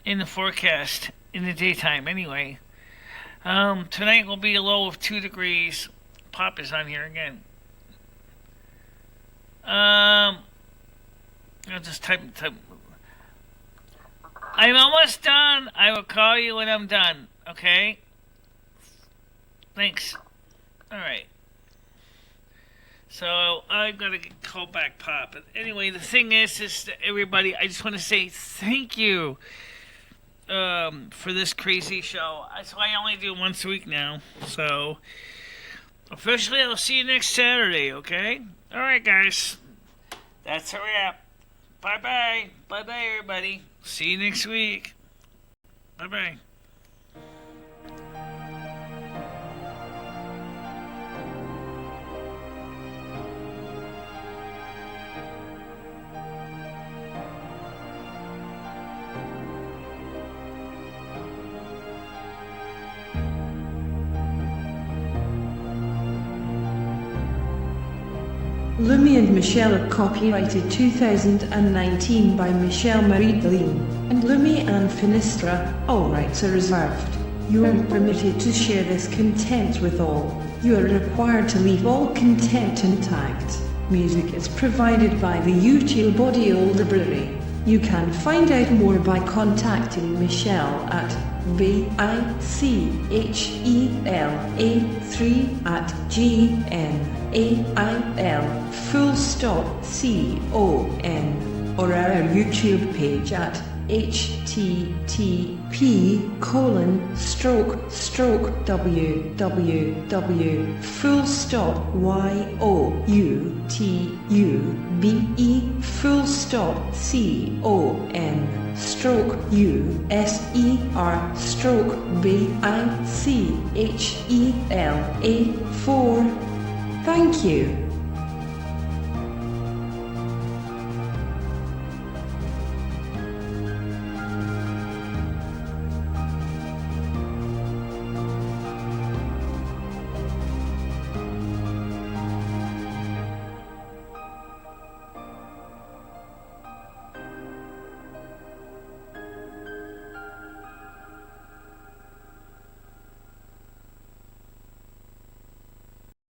in the forecast in the daytime anyway. Tonight will be a low of 2 degrees. Pop is on here again. I'll just type. I'm almost done. I will call you when I'm done. Okay? Thanks. Alright. So, I've got to call back Pop. But anyway, the thing is that everybody, I just want to say thank you for this crazy show. So I only do once a week now. So, officially, I'll see you next Saturday, okay? Alright, guys. That's a wrap. Bye-bye. Bye-bye, everybody. See you next week. Bye-bye. Lumi and Michele copyrighted 2019 by Michele Marie Deline, and Lumi and Finistra, all rights are reserved. You are permitted to share this content with all. You are required to leave all content intact. Music is provided by the YouTube Audio Library. You can find out more by contacting Michele at bichel3@gmail.com or our YouTube page at http://youtube.com/user/bichel4. Thank you.